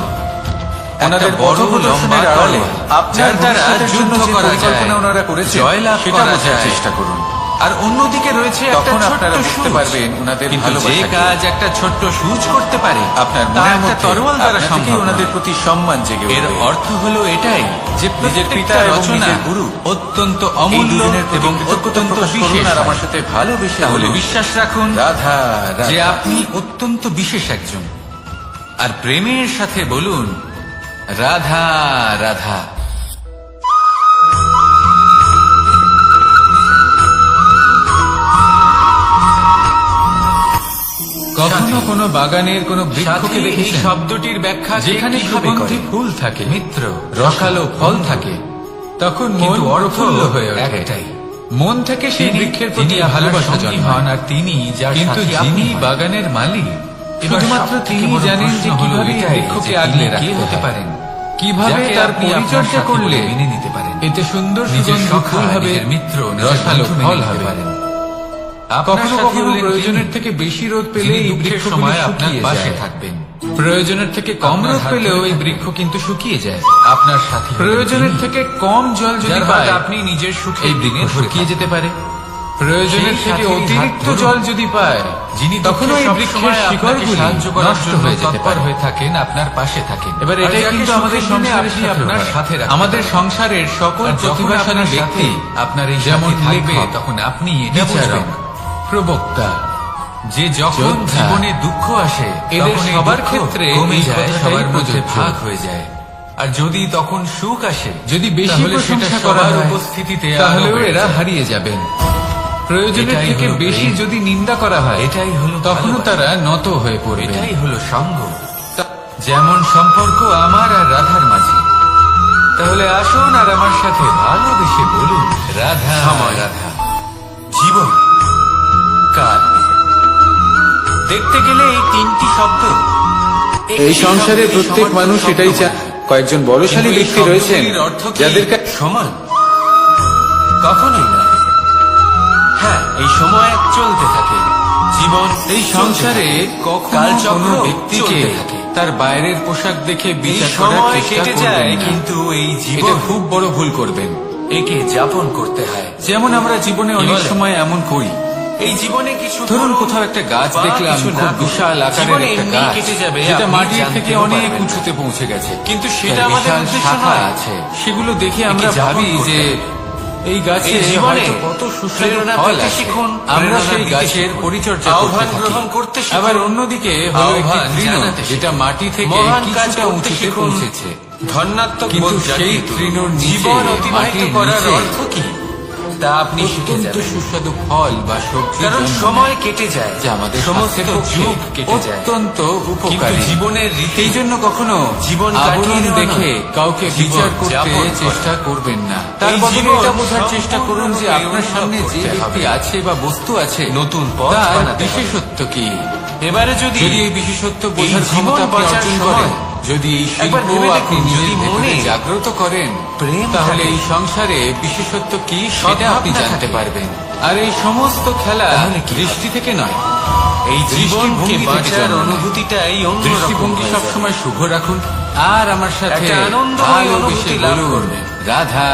ওনাদের একটা বড় পথপ্রদর্শনের লম্বা আড়ালে তলোয়ার, আপনার যার দ্বারা ভবিষ্যতের জন্য যুদ্ধ যে করা পরিকল্পনা যায়, ওনারা করেছেন জয়লাভ সেটা করা বোঝার যায়। চেষ্টা করুন। আর অন্যদিকে রয়েছে একটা তখন ছোট্ট আপনারা বুঝতে সূচ। পারবেন ওনাদের কিন্তু যে ভালোবাসা কি। কাজ একটা ছোট্ট সূচ করতে পারে, আপনার তা মনের একটা মধ্যে তরোয়াল দ্বারা আপনা থেকেই সম্ভব ওনাদের নয়। প্রতি সম্মান জেগে এর উঠবে। অর্থ হলো এটাই যে নিজের প্রত্যেকটা পিতা এবং রচনা নিজের গুরু অত্যন্ত এই অমূল্য দুজনের প্রতি এবং কৃতজ্ঞতা অত্যন্ত প্রকাশ করুন বিশেষ। আর আমার সাথে ভালোবেসে তাহলে বলুন, বিশ্বাস রাখুন রাধা, যে রাধা। আপনি অত্যন্ত বিশেষ একজন। আর প্রেমের সাথে বলুন, রাধা, রাধা। কখনো কোনো বাগানের কোনো বৃক্ষকে সাথী, দেখেছেন? এই শব্দটির ব্যাখ্যা কে যেখানে কিভাবে সুগন্ধি করে? ফুল থাকে, মিত্র, রসালো ফল থাকে, তখন মন কিন্তু অর্থ প্রফুল্ল হয়ে ওঠে। একটাই। মন থেকে সেই তিনি- বৃক্ষের তিনি প্রতি আপনার ভালোবাসা সঙ্গী জন্মায়। হন, আর তিনি যার কিন্তু সাথী যিনি আপনি হন। বাগানের মালিক, এবার শুধুমাত্র সবথেকে তিনি বড় জানেন প্রশ্ন যে হলো কিভাবে এটাই বৃক্ষকে যে আগলে তিনি কে রাখতে হতে হয়। পারেন? কিভাবে যাকে তার আপনি আপনার পরিচর্যা সাথী করলে বলে মেনে নিতে পারেন। এতে সুন্দর নিজের সুগন্ধি সখা, ফুল হবে, নিজের মিত্র, নিজের রসালো বন্ধু মেনে ফল নিতে হবে। পারেন। কখনো সাথী কখনো হলেন প্রয়োজনের তিনি, থেকে বেশি রোদ পেলে যিনি এই দুঃখের বৃক্ষগুলো সময় আপনার শুকিয়ে পাশে যায়। থাকবেন। প্রয়োজনের থেকে কম আপনার রোদ হাত পেলেও ধরে এই থাকবেন। বৃক্ষ কিন্তু শুকিয়ে যায়। আপনার সাথী হলেন প্রয়োজনের তিনি, থেকে কম জল যদি যার পায়, হাত আপনি নিজের সুখের এই দিনে বৃক্ষ ধরে শুকিয়ে থাকবেন। যেতে পারে। প্রয়োজনের সেই থেকে সাথীর অতিরিক্ত হাত ধরুন, জল যদি পায়, যিনি তখনও এই সব বৃক্ষের সময় আপনাকে শিকড়গুলি সাহায্য করার নষ্ট জন্য হয়ে যেতে তৎপর পারে। হয়ে থাকেন, আপনার পাশে থাকেন। এবার আর এটাই যাকে কিন্তু আমাদের সুখের দিনে সংসারের আপনি সাথে আপনার হয়। সাথে রাখতে আমাদের পারেন। সংসারের সকল আর যখন প্রতিভাশালী আপনার ব্যক্তি সাথে আপনার এই যেমন সাথী থাকবে, লেখক, তখন আপনি এটা বিচারক, বুঝবেন। প্রবক্তা, যে যখন যোদ্ধা, জীবনে দুঃখ আসে, এদের তখন এই সবার দুঃখ ক্ষেত্রে কমে এই যায়, কথাটাই সবার মধ্যে প্রযোজ্য। ভাগ হয়ে যায়। আর যদি তখন সুখ আসে, যদি বেশি তাহলে সেটা প্রশংসা করা সবার হয়, উপস্থিতিতে তাহলেও আরো বেড়ে এরা যায়। হারিয়ে যাবেন। প্রয়োজনের এটাই থেকে হলো বেশি প্রেম। যদি নিন্দা করা হয়, এটাই হলো তখনও ভালোবাসা। তারা নত হয়ে পড়বে। এটাই হলো সঙ্গ। যেমন সম্পর্ক আমার আর রাধার মাঝে। তাহলে আসুন আর আমার সাথে ভালোবেসে বলুন, রাধা, সময়, রাধা। জীবন, কাল। দেখতে গেলে এই তিনটি শব্দ এই সংসারে প্রত্যেক মানুষ এটাই চায়। কয়েকজন বলশালী কিন্তু এই ব্যক্তি রয়েছেন শব্দগুলির অর্থ কি যাদের কাছে সমান? কখনোই না। হ্যাঁ, এই সময় চলতে থাকে, জীবন এই সংসারে কখনো কালচক্র কোনো ব্যক্তিকে চলতে থাকে। তার বাইরের পোশাক দেখে এই বিচার করার সময় চেষ্টা কেটে করবেন যায়, না। কিন্তু এই এটা জীবন খুব বড় ভুল করবেন। একে যাপন করতে হয়। যেমন আমরা জীবনে কি অনেক বলে? সময় এমন করি, এই জীবনে কিছু ধরুন করুন কোথাও একটা গাছ বা দেখলাম, কিছু না খুব করুন, বিশাল আকারের জীবনে একটা এমনিই গাছ, কেটে যাবে, যেটা আপনি মাটির জানতেও থেকে অনেক পারবেন না। উঁচুতে পৌঁছে গেছে, কিন্তু তার সেটা আমাদের বিশাল উদ্দেশ্য শাখা নয়। আছে, সেগুলো দেখে আমরা একে যাপন ভাবি করতে যে হবে। এই গাছে এই জীবনে হয়তো কত সুস্বাদু প্রেরণা ফল পেতে আছে। শিখুন, আমরা প্রেরণা সেই দিতে গাছের শিখুন, পরিচর্যা আহ্বান করতে গ্রহণ থাকি। করতে শিখুন, আবার অন্যদিকে হলো একটি আহ্বান তৃণ, জানাতে যেটা শিখুন, মাটি থেকে মহান কাজ কিছুটা করতে উঁচুতে শিখুন, পৌঁছেছে। ধন্যাত্মক কিন্তু বোধ সেই জাগিয়ে তুলুন। তৃণর নিচে, জীবন অতিবাহিত মাটির করার নিচে অর্থ কি তা আপনি শিখে অত্যন্ত যাবেন। সুস্বাদু ফল বা সবজি কারণ জন্ম সময় নেয়, কেটে যায়, যা আমাদের সমস্ত স্বাস্থ্যের পক্ষে যুগ কেটে যায়, অত্যন্ত কিন্তু উপকারী। জীবনের রীতি এই জন্য কখনো জীবন আবরণ কাটিয়ে দেওয়া দেখে নয়, কাউকে জীবন বিচার করতে যাপন করা। চেষ্টা করবেন না। তার এই বদলে জীবন এটা বোঝার চেষ্টা করুন যে সম্পূর্ণরূপে আপনার সামনে যে অনুভব করতে ব্যক্তি হবে। আছে বা বস্তু আছে, নতুন পথ তার বানাতে হবে। বিশেষত্ব কি। এবারে যদি যদি এই বিশেষত্ব এই বোঝার জীবন ক্ষমতা আপনি বাঁচার অর্জন সময় করেন, যদি এই একবার শিল্প ভেবে আপনি দেখুন, নিজের যদি ভেতরে মনে জাগ্রত করেন, প্রেম তাহলে থাকে, এই সংসারে বিশেষত্ব কি সেটা আপনি সদ্ভাবনা জানতে থাকে। পারবেন। আর এই সমস্ত খেলা তাহলে কি দৃষ্টি থেকে নয়, এই জীবনকে দৃষ্টিভঙ্গি থেকে বাঁচার জন্ম নেয়। অনুভূতিটাই অন্যরকম দৃষ্টিভঙ্গি হয়ে যায়। সবসময় শুভ রাখুন আর আমার সাথে একটা আনন্দময় ভালোবেসে অনুভূতি লাভ বলুন, করবেন। রাধা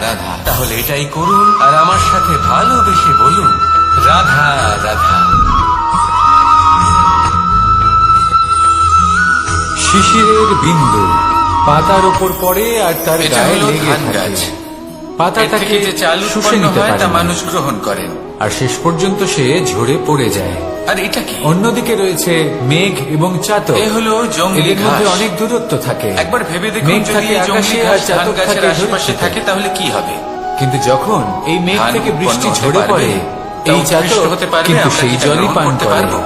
রাধা। তাহলে এটাই করুন আর আমার সাথে ভালোবেসে বলুন, রাধা রাধা। শিশিরের বিন্দু পাতার ওপর পড়ে আর তার এটা গায়ে হলো লেগে ধান থাকে। গাছ। পাতা এর তাকে থেকে যে চাল শুষে উৎপন্ন নিতে হয় পারে তা না। মানুষ গ্রহণ করেন। আর শেষ পর্যন্ত সে ঝরে পড়ে যায়। আর এটা কি? অন্যদিকে রয়েছে মেঘ এবং চাতক। এ হলো জংলি এদের মধ্যে ঘাস। অনেক দূরত্ব থাকে। একবার ভেবে দেখুন, মেঘ যদি থাকে এই জংলি আকাশে আর ঘাস ধান চাতক গাছের থাকে আশেপাশে ধরিত্রীতে। থাকে তাহলে কি হবে? কিন্তু যখন এই মেঘ ধান থেকে বৃষ্টি উৎপন্ন হতে ঝরে পারবে? পড়ে, তা এই উৎকৃষ্ট চাতক হতে পারবে? কিন্তু আমরা সেই কি তা জলই গ্রহণ পান করতে করে, পারবো?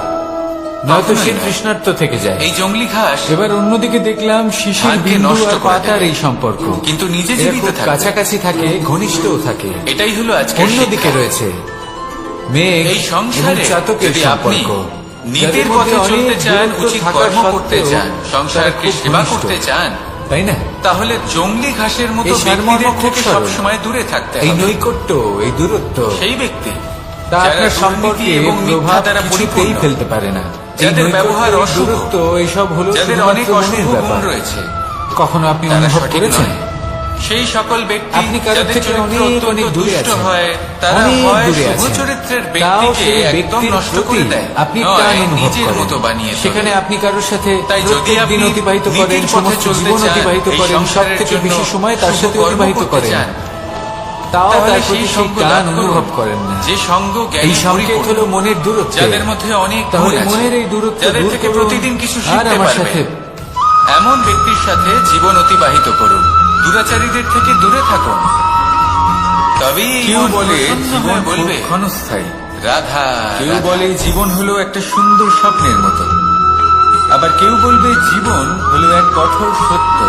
নয়তো সে কখনোই না। তৃষ্ণার্ত থেকে যায়। এই জংলি ঘাস এবার অন্যদিকে দেখলাম শিশির ধানকে বিন্দু নষ্ট আর করে পাতার দেবে। এই সম্পর্ক, কিন্তু নিজে এরা জীবিত খুব থাকবে। কাছাকাছি থাকে, ঘনিষ্ঠও থাকে। এটাই হলো আজকে অন্যদিকে রয়েছে মেঘ এই এবং সংসারে চাতকের যদি আপনি সম্পর্ক, নীতির যাদের মধ্যে পথে চলতে অনেক চান, দূরত্ব উচিত থাকার কর্ম করতে সত্ত্বেও চান, সংসারকে তারা খুব সেবা ঘনিষ্ঠ। করতে চান, তাই না? তাহলে জংলি ঘাসের মতো এই সারমর্ম ব্যক্তিদের খুব থেকে সরল। সবসময় দূরে থাকতে এই হবে। নৈকট্য, এই দূরত্ব, সেই ব্যক্তি তা যারা আপনার দুর্নীতি সম্পর্কে এবং মিথ্যা প্রভাব দ্বারা কিছুতেই পরিপূর্ণ, ফেলতে পারে না। এই যাদের নৈকট্য, ব্যবহার এই অশুভ, দূরত্ব, এইসব হলো যাদের অনেক শুধুমাত্র অশুভ মনের গুণ ব্যাপার। রয়েছে, কখনো আপনি তারা অনুভব সঠিক করেছেন নয়। সেই সকল ব্যক্তি আপনি কারোর যাদের থেকে চরিত্র অনেক অত্যন্ত অনেক দূরে দুষ্ট আছেন, হয়, তারা অনেক হয় দূরে শুভ আছেন। চরিত্রের তাও ব্যক্তিকে সেই একদম ব্যক্তির নষ্ট প্রতি করে দেয়, আপনি নয়, টান অনুভব নিজের করেন। মতো বানিয়ে তোলে। সেখানে আপনি কারোর সাথে তাই যদি প্রত্যেক দিন আপনি অতিবাহিত করেন, নীতির পথে সমস্ত চলতে জীবন চান, অতিবাহিত এই করেন, সব সংসারের থেকে জন্য বেশি সময় তার শুভ সাথে কর্ম অতিবাহিত করতে করেন, চান, তাও তাহলে তার সেই প্রতি সেই সঙ্গ টান লাভ করুন, অনুভব করেন না। যে সঙ্গ জ্ঞানী এই সংকেত পরিপূর্ণ, হলো মনের দূরত্ব, যাদের মধ্যে অনেক তাহলে গুণ আছে, মনের এই দূরত্ব যাদের দূর থেকে করুন প্রতিদিন কিছু আর শিখতে আমার পারবে। সাথে এমন ব্যক্তির সাথে জীবন অতিবাহিত করুন, দুরাচারীদের থেকে দূরে থাকুন। তবেই এই কেউ মন বলে প্রসন্ন জীবন হয়ে খুব বলবে, ক্ষণস্থায়ী, রাধা কেউ রাধা। বলে জীবন হলো একটা সুন্দর স্বপ্নের মতো, আবার কেউ বলবে জীবন হলো এক কঠোর সত্য।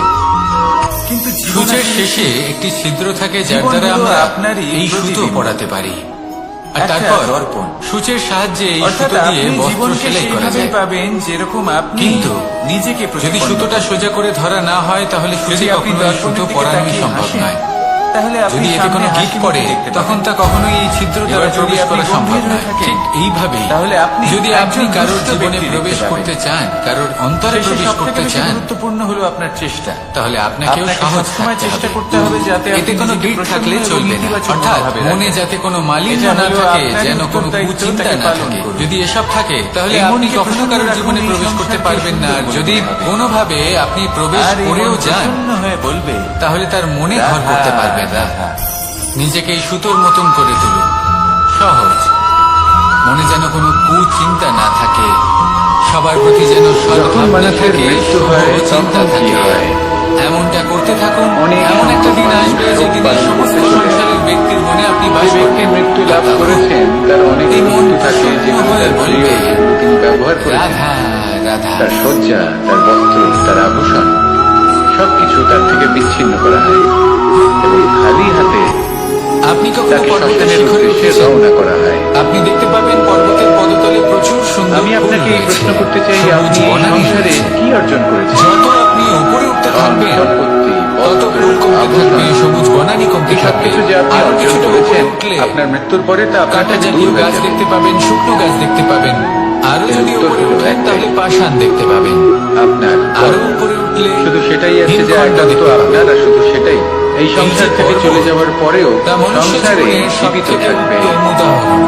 কিন্তু সূচের শেষে একটি ছিদ্র থাকে, যার জীবন দ্বারা হলো আমরা আপনারই এই সুতো প্রতিবিম্ব। পড়াতে পারি। আর একটা তারপর দর্পণ। সূচের সাহায্যে এই অর্থাৎ সুতো দিয়ে আপনি বস্ত্র জীবনকে সেলাই করা সেইভাবেই যায়। পাবেন যেরকম আপনি কিন্তু নিজেকে যদি প্রতিপন্ন সুতোটা করেন। সোজা করে ধরা না হয়, তাহলে সূচে যদি আপনি কখনো এই সুতো দর্পণের দিকে পরানোই তাকিয়ে সম্ভব হাসেন, নয়। তাহলে আপনি যদি এতে সামনে কোনো গিট হাসি মুখে পড়ে, দেখতে তখন পাবেন। তা কখনোই এই ছিদ্র দ্বারা এবার যদি প্রবেশ আপনি করা সম্ভব গম্ভীর হয়ে নয়। থাকেন, ঠিক এইভাবেই তাহলে আপনি যদি আপনি একজন কারোর দুষ্ট জীবনে ব্যক্তি প্রবেশ দেখতে করতে পাবেন। চান, কারোর অন্তরে শেষে প্রবেশ সবথেকে করতে বেশি চান, গুরুত্বপূর্ণ হলো আপনার চেষ্টা। তাহলে আপনাকেও আপনাকে সাহস সবসময় থাকতে চেষ্টা হবে। করতে হবে যাতে এতে আপনি কোনো নিজেকে গিট প্রসন্ন থাকলে এবং চলবে না, ইতিবাচক অর্থাৎ ভাবে মনে রাখবেন। যাতে কোনো মালিন্য এটা না হলো থাকে, আপনারই যেন কোনো উত্তরদায়িত্ব, কুচিন্তা তাকে না পালন থাকে। করুন। যদি এসব থাকে, তাহলে এই আপনি মনকে কখনো প্রসন্ন কারোর রাখুন, জীবনে এই প্রবেশ করতে সংসারকে পারবেন না। আর সুন্দর যদি করতে হবে। কোনোভাবে আপনি প্রবেশ আর এই করেও মন যান, প্রসন্ন হয়ে বলবে, তাহলে তার মনে ঘর রাধা, করতে পারবেন না। রাধা। নিজেকে এই সুতোর মতন করে তুলুন, সহজ, মনে যেন কোনো কুচিন্তা না থাকে, সবার প্রতি যেন যখন সদ্ভাবনা মানুষের থাকে, মৃত্যু হয়, শুভ চিন্তা তখন কি থাকে। হয়? এমনটা করতে থাকুন, অনেক এমন একটা দিন মানুষ আসবে যেদিন এই বাস সমস্ত করতে চলে। সংসারের ব্যক্তির মনে আপনি বাস যে ব্যক্তি করবেন। মৃত্যু লাভ করেছেন তার অনেক এই মন বস্তু থাকে প্রসন্ন যেগুলো হয়ে তার প্রিয়, বলবে, যেগুলো তিনি ব্যবহার করেছেন। রাধা রাধা। তার শয্যা, তার বস্ত্র, তার আভূষণ সবকিছু তার থেকে বিচ্ছিন্ন করা হয় এবং খালি হাতে আপনি কখনো তাকে পর্বতের শ্মশানের শিখরে উদ্দেশ্যে উঠেছেন? রওনা করা হয়। আপনি দেখতে পাবেন পর্বতের পদতলে সমতলে প্রচুর সুন্দর আমি ফুল আপনাকে এই রয়েছে। প্রশ্ন করতে চাই, সবুজ আপনি এই বনানী সংসারে রয়েছে। কি অর্জন করেছেন? যত আপনি উপরে উঠতে ধন, থাকবেন সম্পত্তি, তত বস্ত্র, ফুল কমতে আভূষণ, থাকবে, সবুজ বনানী কমতে এই থাকবে। সবকিছু যে আপনি আরো অর্জন কিছুটা উপরে করেছেন, উঠলে আপনার মৃত্যুর পরে তা আপনার কাঁটা থেকে জাতীয় দূর হয়ে গাছ যাবে। দেখতে পাবেন, শুকনো গাছ দেখতে পাবেন। আরো এর যদি উত্তর উপরে হলো উঠেন একটাই। তাহলে পাষাণ দেখতে পাবেন। আপনার আরো কর্ম। উপরে উঠলে শুধু সেটাই আছে যে হিমখণ্ড একান্ত দেখতে পাবেন। আপনার, আর শুধু সেটাই। এই সংসার যে থেকে কর্ম, চলে যাওয়ার পরেও তা মনুষ্য সংসারে জীবনের জীবিত সবথেকে থাকবে। উত্তম উদাহরণ।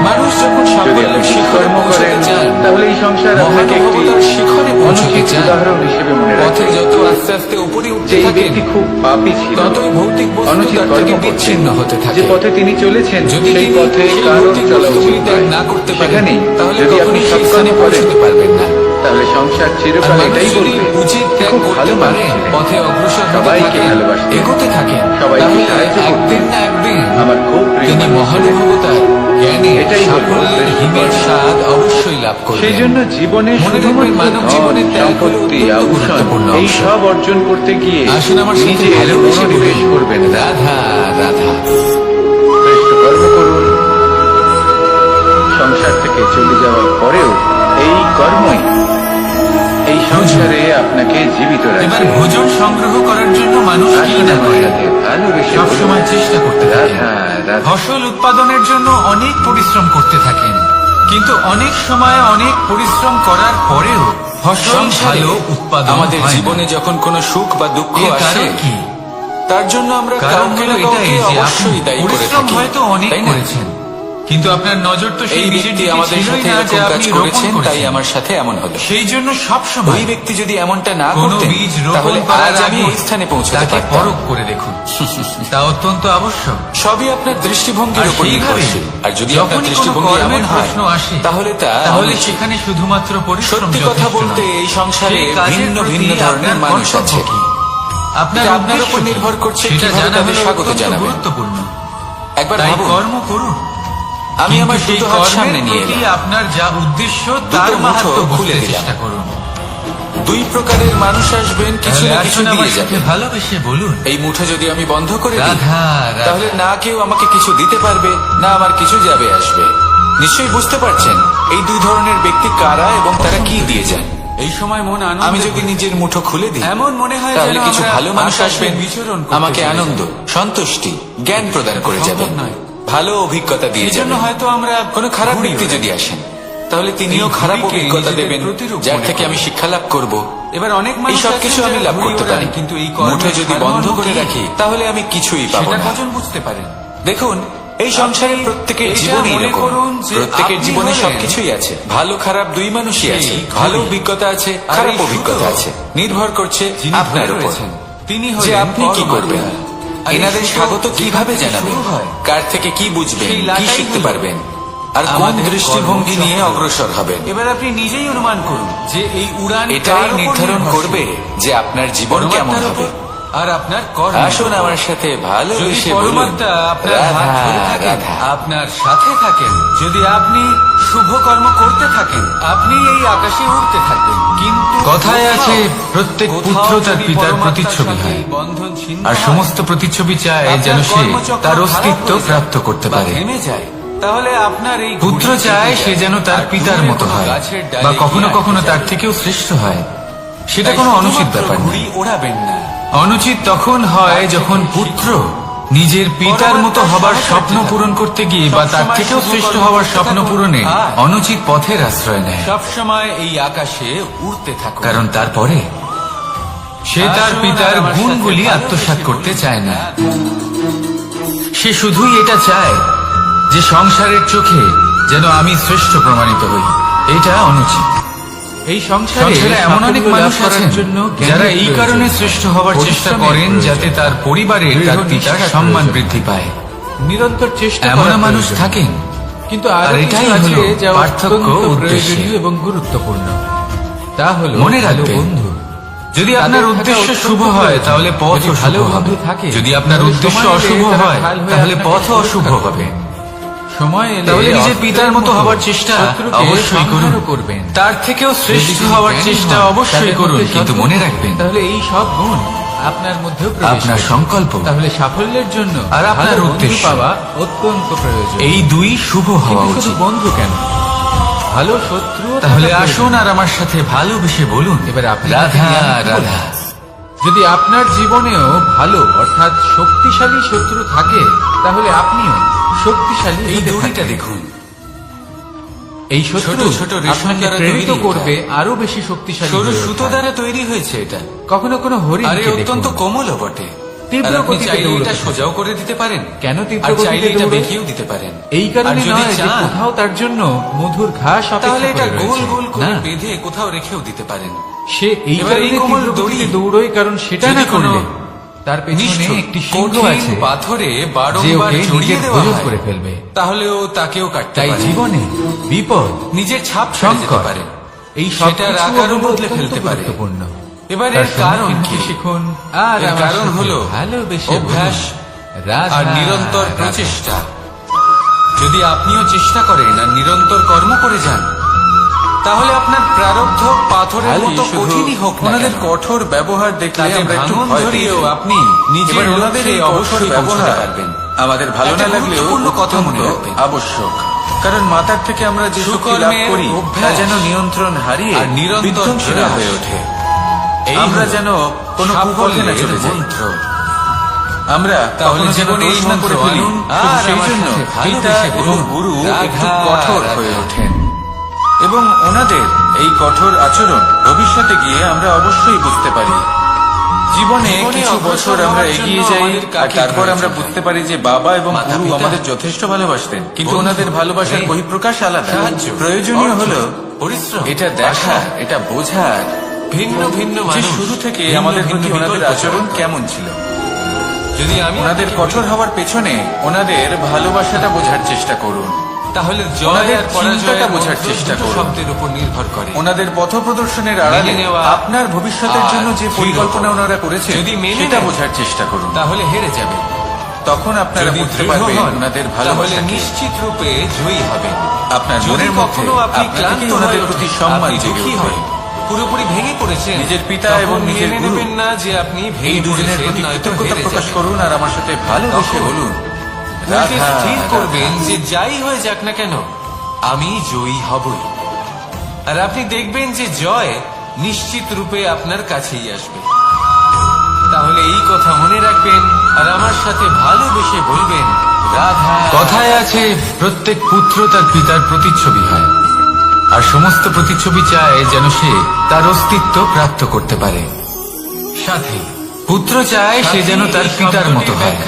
মানুষ যখন যদি সাফল্যের আপনি শিখরে কর্ম পৌঁছতে করেন চান, তাহলে এই সংসার আপনাকে একটি মহানুভবতার শিখরে পৌঁছতে অনুচিত চান, উদাহরণ হিসেবে মনে পথে রাখবে যত আস্তে আস্তে উপরে যে উঠতে এই থাকেন, ব্যক্তি খুব পাপী ছিল, ততই ভৌতিক বস্তু অনুচিত তার কর্ম থেকে করছেন। বিচ্ছিন্ন হতে থাকে। যে পথে তিনি চলেছেন যদি সেই তিনি পথে সেই কারোর ভৌতিক চলা বস্তুগুলি উচিত ত্যাগ নয়। না করতে পারেন, সেখানেই তাহলে যদি আপনি কখনোই সেই সৎকর্ম স্থানে করেন পৌঁছতে পারবেন না। তাহলে সংসার আর চিরকাল মানুষ এটাই যদি বলবে উচিত যে ত্যাগ খুব করতে ভালো পারে, মানুষ ছিলেন। পথে অগ্রসর হতে সবাইকে থাকেন, ভালোবাসতেন, এগোতে থাকেন, সবাইকে তাহলে সাহায্য একদিন করতেন। না একদিন আমার খুব প্রিয় তিনি মানুষ ছিলেন। মহানুভবতার জ্ঞানে এটাই হলো সাফল্যের শ্রেষ্ঠ হিমের কর্ম। স্বাদ অবশ্যই লাভ করবেন। সেই জন্য জীবনে মনে রাখবেন, শুধুমাত্র মানব ধন, জীবনের ত্যাগ হলো সম্পত্তি, অত্যন্ত আভূষণ গুরুত্বপূর্ণ এই অংশ। সব অর্জন করতে গিয়ে আসুন আমার সাথে নিজের ভালোবেসে মনোনিবেশ বলুন, করবেন না। রাধা রাধা। শ্রেষ্ঠ কর্ম করুন। সংসার থেকে চলে যাওয়ার পরেও এই কর্মই এই সংসারে আপনাকে জীবিত এবার রাখবে। ভোজন সংগ্রহ করার জন্য মানুষ কি আসুন না আমার করে, সাথে ভালোবেসে বলুন, সবসময় চেষ্টা করতে থাকেন। রাধা রাধা। ফসল উৎপাদনের জন্য অনেক পরিশ্রম করতে থাকেন, কিন্তু অনেক সময় অনেক পরিশ্রম করার পরেও ফসল ভালো উৎপাদন আমাদের হয় না। জীবনে যখন কোনো সুখ বা দুঃখ এর আসে, কারণ কি? তার জন্য আমরা কারণ কাউকে হলো না এটাই কাউকে যে আপনি অবশ্যই দায়ী করে পরিশ্রম থাকি, হয়তো অনেক তাই না? করেছেন, কিন্তু আপনার নজর তো সেই এই বীজের ব্যক্তি দিকে আমাদের ছিলই সাথে না যে এরকম কাজ আপনি রোপণ করেছেন, তাই করেছেন। আমার সাথে এমন হলো। সেই জন্য সব ওই সময় ব্যক্তি যদি এমনটা না কোনো করতেন, বীজ রোপণ তাহলে করার আজ আমি আগে এই স্থানে পৌঁছতে তাকে পারতাম। পরখ করে দেখুন, তা অত্যন্ত আবশ্যক। সবই আপনার দৃষ্টিভঙ্গির আর উপর সেইভাবে নির্ভরশীল। আর যদি আপনার যখনই কোনো দৃষ্টিভঙ্গি কর্মের এমন হয়, প্রশ্ন আসে, তাহলে তা তাহলে অনুচিত। সেখানে শুধুমাত্র পরিশ্রম সত্যি কথা যথেষ্ট বলতে নয়। এই সংসারে সেই কাজের ভিন্ন প্রতি ভিন্ন ধরনের আপনার মানুষ কর্তব্য আছে। কি? আপনার এটা আপনার উদ্দেশ্য উপর কি? নির্ভর করছে সেটা কিভাবে জানা তাদের হলো স্বাগত অত্যন্ত জানাবেন। গুরুত্বপূর্ণ। একবার তাই ভাবুন, কর্ম করুন। আমি কিন্তু আমার সেই দুটো হাত কর্মের সামনে নিয়ে প্রতি এলাম। আপনার যা উদ্দেশ্য তার মুঠো মাহাত্ম্য খুলে বুঝতে দিলাম। চেষ্টা করুন। দুই প্রকারের মানুষ আসবেন, কিছু তাহলে না কিছু আসুন আমার দিয়ে সাথে যাবেন। ভালোবেসে বলুন, এই মুঠো যদি আমি বন্ধ করে দিই, রাধা রাধা। তাহলে না কেউ আমাকে কিছু দিতে পারবে, না আমার কিছু যাবে আসবে। নিশ্চয়ই বুঝতে পারছেন এই দুই ধরনের ব্যক্তি কারা এবং তারা কি দিয়ে যান। এই সময় মন আনন্দে আমি যদি নিজের মুঠো খুলে দিই, এমন মনে হয় তাহলে যেন কিছু আমরা ভালো মানুষ আকাশে আসবেন, বিচরণ করতে আমাকে চলেছি। আনন্দ, সন্তুষ্টি, জ্ঞান প্রদান করে সম্ভব যাবেন, নয়। ভালো অভিজ্ঞতা দিয়ে এই জন্য যাবেন। হয়তো আমরা কোনো খারাপ ঘুরি ব্যক্তি ওড়াই। যদি আসেন, তাহলে তিনিও এই খারাপ ঘুড়িকে অভিজ্ঞতা নিজেদের দেবেন, প্রতিরূপ যার মনে থেকে আমি করেন। শিক্ষা লাভ করব। এবার অনেক এই মানুষ সব আছেন কিছু যারা আমি লাভ ঘুড়ি করতে ওড়ান, পারি, কিন্তু এই মুঠো যদি বন্ধ করে কি? রাখি, তাহলে আমি কিছুই পাবো সেটা না। কজন বুঝতে পারেন? দেখুন, এই সংসারে আপনি প্রত্যেকের এটা জীবনই মনে এরকম। করুন যে প্রত্যেকের আপনি জীবনে হলেন সবকিছুই আছে, ভালো খারাপ দুই মানুষই সেই আছে, ঘড়ি। ভালো অভিজ্ঞতা আছে, আর খারাপ এই অভিজ্ঞতা সুতো আছে, নির্ভর করছে যিনি আপনার ধরে উপর রয়েছেন, তিনি যে হলেন আপনি কি পরমাত্মা। করবেন। আর এই এনাদের সুতো স্বাগত কিভাবে যেখান থেকে জানাবেন, শুরু হয়, কার থেকে কি বুঝবেন, সেই কি লাটাই শিখতে হলো পারবেন, আর কোন আমাদের দৃষ্টিভঙ্গি নিয়ে কর্মচক্র। অগ্রসর হবেন, এবার আপনি নিজেই অনুমান করুন যে এই উড়ান এটাই কার উপর নির্ধারণ নির্ভরশীল? করবে যে আপনার জীবন কেমন পরমাত্মার হবে। উপর আর আপনার কর্ম। আসুন আমার সাথে যদি ভালোবেসে বলুন, পরমাত্মা আপনার হাত রাধা ধরে থাকেন, রাধা। আপনার সাথে থাকেন, যদি আপনি শুভ কর্ম করতে থাকেন, আপনি এই আকাশে উড়তে থাকবেন। কিন্তু কথায় আছে, প্রত্যেক পুত্র তার পিতার প্রতিচ্ছবি হয়। আর সমস্ত প্রতিচ্ছবি চায় যেন সে তার অস্তিত্ব প্রাপ্ত করতে পারে। থেমে যায়, তাহলে আপনার এই পুত্র ঘুড়ি চায় থেমে সে যায়। যেন তার আর পিতার দূরে মতো কোনো হয়, গাছের ডালে বা গিয়ে কখনো আটকে কখনো তার যায়। থেকেও শ্রেষ্ঠ হয়। সেটা তাই কোনো অনুচিত শুধুমাত্র ব্যাপার না। ঘুড়ি ওড়াবেন না। অনুচিত তখন হয় যখন পুত্র নিজের পিতার মতো হবার স্বপ্ন পূরণ করতে গিয়ে বা তার থেকেও শ্রেষ্ঠ হওয়ার স্বপ্ন পূরণে অনুচিত পথের আশ্রয় নেয়। সব সময় এই আকাশে উড়তে থাকুন, কারণ তারপরে সে তার পিতার গুণগুলি আত্মসাৎ করতে চায় না। সে শুধুই এটা চায় যে সংসারের চোখে যেন আমি শ্রেষ্ঠ প্রমাণিত হই। এটা অনুচিত। এই সংসারে সংসারে এমন অনেক সাফল্য মানুষ লাভ করার আছেন জন্য যারা জ্ঞানের এই প্রয়োজন। কারণে শ্রেষ্ঠ হওয়ার চেষ্টা পরিশ্রমের করেন প্রয়োজন। যাতে তার পরিবারের তার দৃঢ় পিতার নিষ্ঠার সম্মান প্রয়োজন। বৃদ্ধি পায়। নিরন্তর চেষ্টা এমন করার মানুষ প্রয়োজন। থাকেন, কিন্তু আর আরো এটাই কিছু আছে হলো যা পার্থক্য অত্যন্ত উদ্দেশ্যে। প্রয়োজনীয় এবং গুরুত্বপূর্ণ। তা হলো মনে ভালো রাখবেন, বন্ধু। যদি তাদের আপনার থাকা উদ্দেশ্য অত্যন্ত শুভ হয় প্রয়োজন। তাহলে পথ যদি অশুভ ভালো হবে। বন্ধু থাকে, যদি আপনার তাহলে উদ্দেশ্য সময় এলে অশুভ তারা হয় ঢাল হয়ে তাহলে আপনাকে পথও সুরক্ষা অশুভ করবে। হবে। সময় এলে তাহলে নিজের অস্ত্রের পিতার মতো হবার চেষ্টা শত্রুকে অবশ্যই করুন, সংহারও করবেন। তার থেকেও শ্রেষ্ঠ যদি হওয়ার জ্ঞানী চেষ্টা হন, অবশ্যই তাদের করুন, মধ্যে কিন্তু সৎ মনে গুণ, রাখবেন তাহলে এই সব গুণ আপনার মধ্যেও প্রবেশ আপনার করবে। সংকল্প তাহলে সাফল্যের জন্য আর আপনার ভালো বন্ধু উদ্দেশ্য পাওয়া অত্যন্ত প্রয়োজন। এই দুই শুভ হওয়া কিন্তু শুধু উচিত। বন্ধু কেন, ভালো শত্রু তাহলে আসুন আর আমার সাথে ভালোবেসে বলুন, এবার আপনি রাধা আমাকে জ্ঞান রাধা। যদি আপনার জীবনেও ভালো অর্থাৎ শক্তিশালী শত্রু থাকে তাহলে আপনিও শক্তিশালী এই হতে দড়িটা থাকবেন। দেখুন, এই শত্রু ছোট ছোট রেশম আপনাকে দ্বারা প্রেরিত তৈরি করবে এটা। আরো বেশি শক্তিশালী সরু হয়ে সুতো ওঠার। দ্বারা তৈরি হয়েছে এটা। কখনো কোনো হরিণ আরে অত্যন্ত কোমলও বটে। তীব্র আর আপনি গতিতে চাইলে দৌড়তে এটা থাকে। সোজাও করে দিতে পারেন, কেন তীব্র আর গতিতে চাইলে এটা দৌড়ে? বেঁকিয়েও দিতে পারেন। এই কারণে আর যদি নয় যে চান, কোথাও তার জন্য মধুর ঘাস তাহলে অপেক্ষা এটা করে গোল রয়েছে। গোল করে না, বেঁধে কোথাও রেখেও দিতে পারেন। সে এই এবার এই কারণে কোমল তীব্র গতিতে দড়ি দৌড়োয় কারণ সেটা যদি না করলে কোনো তার পেছনে নিষ্ঠুর, একটি সিংহ কঠিন আছে পাথরে যে বারংবার ওকে জড়িয়ে নিজের দেওয়া ভোজন হয়, করে ফেলবে। তাহলে ও তাকেও কাটতে তাই পারে। জীবনে বিপদ নিজের ছাপ ছেড়ে যেতে সংকট পারে, এই সেটার সবকিছু আকারও হলো বদলে অত্যন্ত ফেলতে পারে। গুরুত্বপূর্ণ। এবার তার এর কারণ সম্মুখীন কি? শিখুন আর এর আমার কারণ সাথে হলো ভালোবেসে অভ্যাস বলুন, রাধা আর নিরন্তর রাধা। প্রচেষ্টা। যদি আপনিও চেষ্টা করেন আর নিরন্তর কর্ম করে যান, তাহলে আপনার প্রারব্ধ পাথরের আলী মতো শুধু কঠিনই হোক না ওনাদের কেন, কঠোর ব্যবহার দেখলে তাতে আমরা একটু ভাঙন ভয় পেয়ে ধরিয়েও যাই। আপনি নিজের এবার ওনাদের লক্ষ্যে এই কঠোর অবশ্যই পৌঁছতে ব্যবহার পারবেন। আমাদের ভালো একটা না লাগলেও গুরুত্বপূর্ণ কথা মনে অত্যন্ত রাখবেন। আবশ্যক, কারণ মাতার থেকে আমরা যে শক্তি লাভ সুকর্মের করি তা অভ্যাস যেন নিয়ন্ত্রণ হারিয়ে আর নিরন্তর বিধ্বংসী না প্রয়াস। হয়ে ওঠে। এই আমরা হলো যেন কোনো কুপথে না চলে সাফল্যের যাই। মন্ত্র। আমরা তাহলে কখনো যেন জীবনে দোষ এই না করে মন্ত্র ফেলি, আনুন, শুধু আর সেই আমার জন্য সাথে পিতা ভালোবেসে এবং বলুন, গুরু একটু রাধা, কঠোর রাধা। হয়ে ওঠেন, এবং ওনাদের এই কঠোর আচরণ ভবিষ্যতে গিয়ে আমরা অবশ্যই বুঝতে পারি। জীবনে জীবনে কিছু অগ্রসর বছর আমরা হওয়ার এগিয়ে জন্য যাই আমাদের আর কাকে তারপর প্রয়োজন আমরা হয়? বুঝতে পারি যে বাবা এবং মাতা, গুরু পিতা, আমাদের যথেষ্ট ভালোবাসতেন, কিন্তু বন্ধু, ওনাদের ভালোবাসার প্রেম, বহিঃপ্রকাশ আলাদা। সাহায্য, প্রয়োজনীয় অর্থ, হলো পরিশ্রম, এটা দেখা, এটা বোঝার ভিন্ন ভিন্ন যে মানুষ, শুরু থেকে ভিন্ন আমাদের ভিন্ন প্রতি ওনাদের বিকল্প আচরণ চায়। কেমন ছিল। যদি আমি ওনাদের আপনাকে কঠোর বলি, হওয়ার পেছনে ওনাদের ভালোবাসাটা বোঝার চেষ্টা করুন, তাহলে জয় ওনাদের আর পরাজয়ের চিন্তাটা বোঝার মধ্যে চেষ্টা দুটো করুন। শব্দের উপর নির্ভর করে। ওনাদের পথ প্রদর্শনের আড়ালে মেনে নেওয়া আপনার ভবিষ্যতের আর জন্য যে দৃঢ় পরিকল্পনা হওয়া। ওনারা করেছেন যদি মেনে সেটা নেন, বোঝার চেষ্টা করুন, তাহলে হেরে যাবে। তখন আপনারা যদি বুঝতে দৃঢ় পারবেন হন, ওনাদের তাহলে ভালোবাসা কি। নিশ্চিত রূপে জয়ী হবেন। আপনার যদি মনের মধ্যে কখনো আপনি আপনা ক্লান্ত থেকেই হয়ে ওনাদের ওঠেন, প্রতি সম্মান আপনি জেগে দুঃখী উঠবে। হন, পুরোপুরি ভেঙে পড়েছেন, নিজের পিতা তখন এবং নিজের মেনে গুরু, নেবেন না যে আপনি এই ভেঙে দুজনের পড়েছেন, প্রতি নয়তো কৃতজ্ঞতা হেরে প্রকাশ যাবেন। করুন আর আমার সাথে ভালোবেসে তখন বলুন, মনকে রাধা, স্থির রাধা। করবেন যে যাই হয়ে যাক না কেন আমি জয়ী হবই, আর আপনি দেখবেন যে জয় নিশ্চিত রূপে আপনার কাছেই আসবে। তাহলে এই কথা মনে রাখবেন আর আমার সাথে ভালোবেসে বলবেন, রাধা। কথায় আছে প্রত্যেক পুত্র তার পিতার প্রতিচ্ছবি হয়, আর সমস্ত প্রতিচ্ছবি চায় যেন সে তার অস্তিত্ব প্রাপ্ত করতে পারে। সাথে পুত্র চায় সে যেন তার পিতার মতো হয়,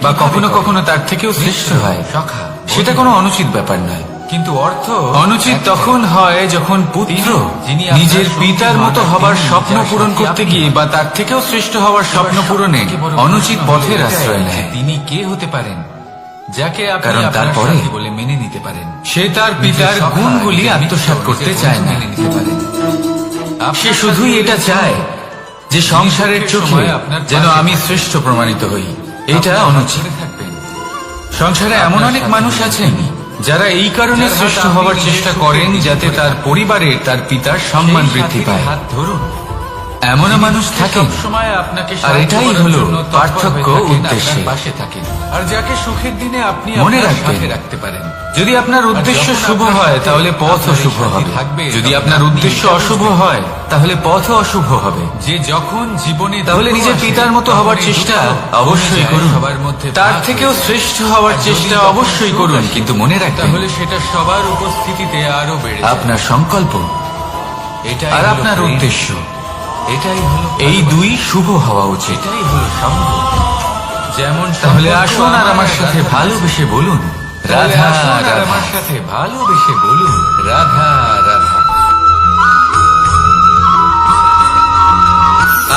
বা কখনো কখনো তার থেকেও শ্রেষ্ঠ হয়। সখা, সেটা কোনো অনুচিত ব্যাপার নয়, কিন্তু অর্থ অনুচিত তখন হয় যখন পুত্র যিনি আপনার নিজের সঙ্গী পিতার হন, মতো হবার তিনি স্বপ্ন যার পূরণ সাথে করতে আপনি গিয়ে বা তার থেকেও শ্রেষ্ঠ হওয়ার স্বপ্ন পূরণে অনুচিত পথের আশ্রয় নেয়। তিনি কে হতে পারেন যাকে আপনি কারণ আপনার তারপরে সাথী বলে মেনে নিতে পারেন? সে তার পিতার নিজের সখা, গুণগুলি নিজের আত্মসাৎ মিত্র, করতে নিজের চায় বন্ধু না। মেনে নিতে পারেন। সে আপনার শুধুই সাথে এটা এই চায় যে সংসারের দুঃখের চোখে সময় আপনার যেন পাশে আমি থাকবে। শ্রেষ্ঠ প্রমাণিত হই। এটা আপনি অনুচিত। আমার থাকবেন। সংসারে এমন আপনার অনেক সাথে মানুষ থাকবেন। আছেন যারা এই কারণে যার হাত শ্রেষ্ঠ আপনি হওয়ার নিজের চেষ্টা সুখের করেন দিকে যাতে ধরে তার রাখেন। পরিবারের তার পিতার সম্মান সেই বৃদ্ধি সাথীর পায়। হাত ধরুন। এমনও মানুষ থাকেন সবসময় আপনাকে আর সাহায্য এটাই করার হলো জন্য তৎপর পার্থক্য হয়ে থাকেন, উদ্দেশ্যে। আপনার পাশে থাকেন, আর যাকে সুখের দিনে আপনি মনে আপনার রাখবেন, সাথে রাখতে পারেন। যদি আপনার উদ্দেশ্য যখন শুভ আপনার হয় সাথে তাহলে পথও আপনার এই শুভ সাথী হবে, থাকবে, যদি তখন আপনার আপনি উদ্দেশ্য এটা অশুভ বুঝবেন। হয় তাহলে পথও অশুভ হবে। যে যখন জীবনে তাহলে দুঃখ নিজের আসে, পিতার মতো তখন হবার এই চেষ্টা দুঃখ অবশ্যই কমে যায়, করুন, সবার মধ্যে তার ভাগ থেকেও হয়ে যায়। শ্রেষ্ঠ হওয়ার আর যদি চেষ্টা তখন অবশ্যই সুখ করুন, আসে, কিন্তু মনে রাখবেন তাহলে সেটা সবার উপস্থিতিতে আরো বেড়ে যায়। আপনার সংকল্প এটাই আর হলো আপনার প্রেম। উদ্দেশ্য এটাই হলো এই ভালোবাসা। দুই শুভ হওয়া উচিত। এটাই হলো সঙ্গ। যেমন তাহলে সম্পর্ক আসুন আর আমার সাথে রাধা ভালোবেসে বলুন, তাহলে রাধা আসুন আর রাধা। আমার সাথে ভালোবেসে বলুন, রাধা রাধা।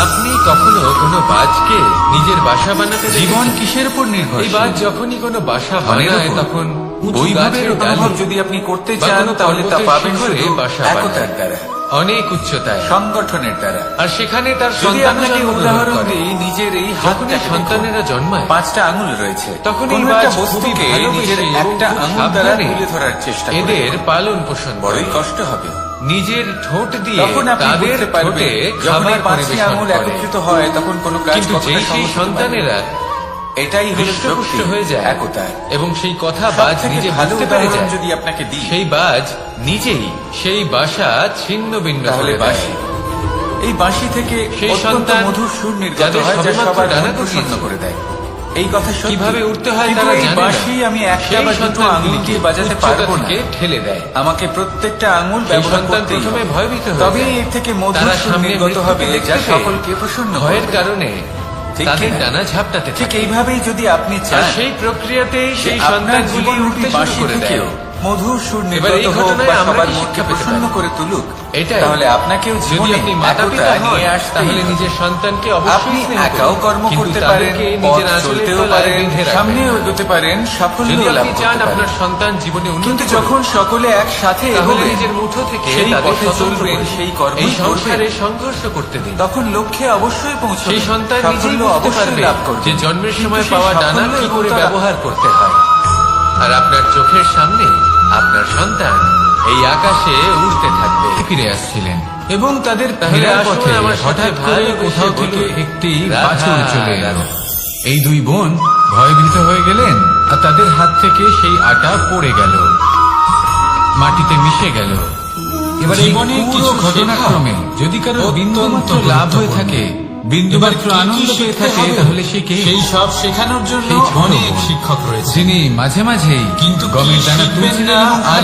আপনি কখনো কোনো বাজকে নিজের বাসা বানাতে জীবন দেখেছেন? কিসের উপর এই নির্ভরশীল? বাজ যখনই কোনো বাসা ধনের বানায় উপর। তখন উঁচু বৈভবের গাছের অনুভব ডালে যদি আপনি করতে বা চান কোনো তাহলে তা পর্বতের পাবেন শিখরে শুধু বাসা একতার বানায়। দ্বারা, অনেক উচ্চতায়, সংগঠনের দ্বারা। আর সেখানে তার যদি সন্তানরা আপনাকে জন্মগ্রহণ উদাহরণ করে। দিই, নিজের এই যখনই হাতটাকে সন্তানেরা দেখুন। জন্মায় 5টা আঙুল রয়েছে, তখন এই কোনো বাজ একটা খুবই বস্তুকে ভালোবেসে নিজের এবং একটা খুব আঙুল দ্বারা সাবধানে তুলে ধরার চেষ্টা করে। এদের পালন পোষণ করে। বড়ই কষ্ট হবে। নিজের ঠোঁট দিয়ে তখন আপনি তাদের বুঝতে পারবেন ঠোঁটে যখন খাবার এই 5টি পরিবেশন আঙুল করে। একত্রিত হয় তখন কোনো কাজ কিন্তু কতটা যেই সেই সহজ হতে পারে। সন্তানেরা এটাই হলো হৃষ্টপুষ্ট শক্তি, হয়ে যায় একতা। এবং সেই কথা বাজ সবথেকে নিজে ভালো বুঝতে পেরে উদাহরণ যায়, যদি আপনাকে দিই, সেই বাজ নিজেই সেই বাসা ছিন্ন ভিন্ন তাহলে করে বাঁশি দেয়। এই বাঁশি থেকে সেই অত্যন্ত সন্তান মধুর সুর নির্গত যাদের হয় যা সবেমাত্র সবার ডানা মন প্রসন্ন গজিয়েছে। করে দেয়। এই কথা সত্যি। কিভাবে উঠতে হয় কিন্তু তারা এই জানে না। বাঁশি আমি একটা সেই বা দুটো আঙুল সন্তানগুলিকে দিয়ে বাজাতে উচ্চতা পারবো না। থেকে ঠেলে দেয়। আমাকে প্রত্যেকটা আঙুল সেই ব্যবহার সন্তান করতেই প্রথমে হবে। ভয়ভীত হয়ে তবে যায়। এর থেকে মধুর তারা সুর সামনে নির্গত হবে মৃত্যুকে যা দেখতে সকলকে প্রসন্ন ভয়ের করবে। কারণে ঠিক তাদের কিনা? ডানা ঝাপটাতে ঠিক থাকে। এইভাবেই যদি আপনি আর চান সেই প্রক্রিয়াতেই সেই আপনার সন্তানগুলি জীবনরূপী উঠতে শুরু বাঁশি করে দেয়। থেকেও মধুর সুর এবার এই নির্গত হোক ঘটনায় বা আমরা সবার কি মনকে শিক্ষা পেতে প্রসন্ন পারি? করে তুলুক, এটাই। তাহলে আপনাকেও যদি জীবনে আপনি মাতা পিতা একতা নিয়ে হন, আসতেই তাহলে হবে। নিজের সন্তানকে আপনি অবশ্যই স্নেহ একাও করুন। কর্ম কিন্তু করতে পারেন, তাদেরকে পথ নিজের আঁচলের চলতেও তলায় পারেন, বেঁধে রাখবেন। সামনেও এগোতে পারেন, সাফল্য যদি লাভ আপনি করতে চান পারেন। আপনার সন্তান জীবনে উন্নতি কিন্তু করুক, যখন সকলে একসাথে তাহলে এগোবেন, নিজের মুঠো থেকে সেই তাদের পথে স্বতন্ত্র চলবেন, করে সেই কর্মই এই করবেন। সংসারে সংঘর্ষ করতে দিন। তখন লক্ষ্যে অবশ্যই পৌঁছবেন, সেই সন্তান নিজেই সাফল্য বুঝতে অবশ্যই পারবে লাভ করবেন। যে জন্মের কিন্তু সময় সেই পাওয়া ডানা সাফল্য কি এবং করে তারা- ব্যবহার করতে হয়। আর আপনার চোখের সামনে আপনার সন্তান এই আকাশে উড়তে থাকবে। ফিরে আসছিলেন এবং তাদের ফেরার আসুন পথে আমার সাথে হঠাৎ করে ভালোবেসে কোথাও বলুন। থেকে একটি রাধা, বাছুর চলে এলো। রাধা। এই দুই বোন ভয়ভীত হয়ে গেলেন আর তাদের হাত থেকে সেই আটা পড়ে গেল, মাটিতে মিশে গেল। এবার জীবনে কিছু ঘটনাক্রমে যদি কারো বিন্দুমাত্র লাভ হয়ে থাকে, বিন্দুমাত্র আনন্দ পেয়ে থাকে, তাহলে সে কে? সেই সব শেখানোর জন্য সেই ছোট অনেক বোন। শিক্ষক রয়েছে, যিনি মাঝে মাঝেই কিন্তু গমের দানা শিখবেন তুলছিলেন না এবং আর আর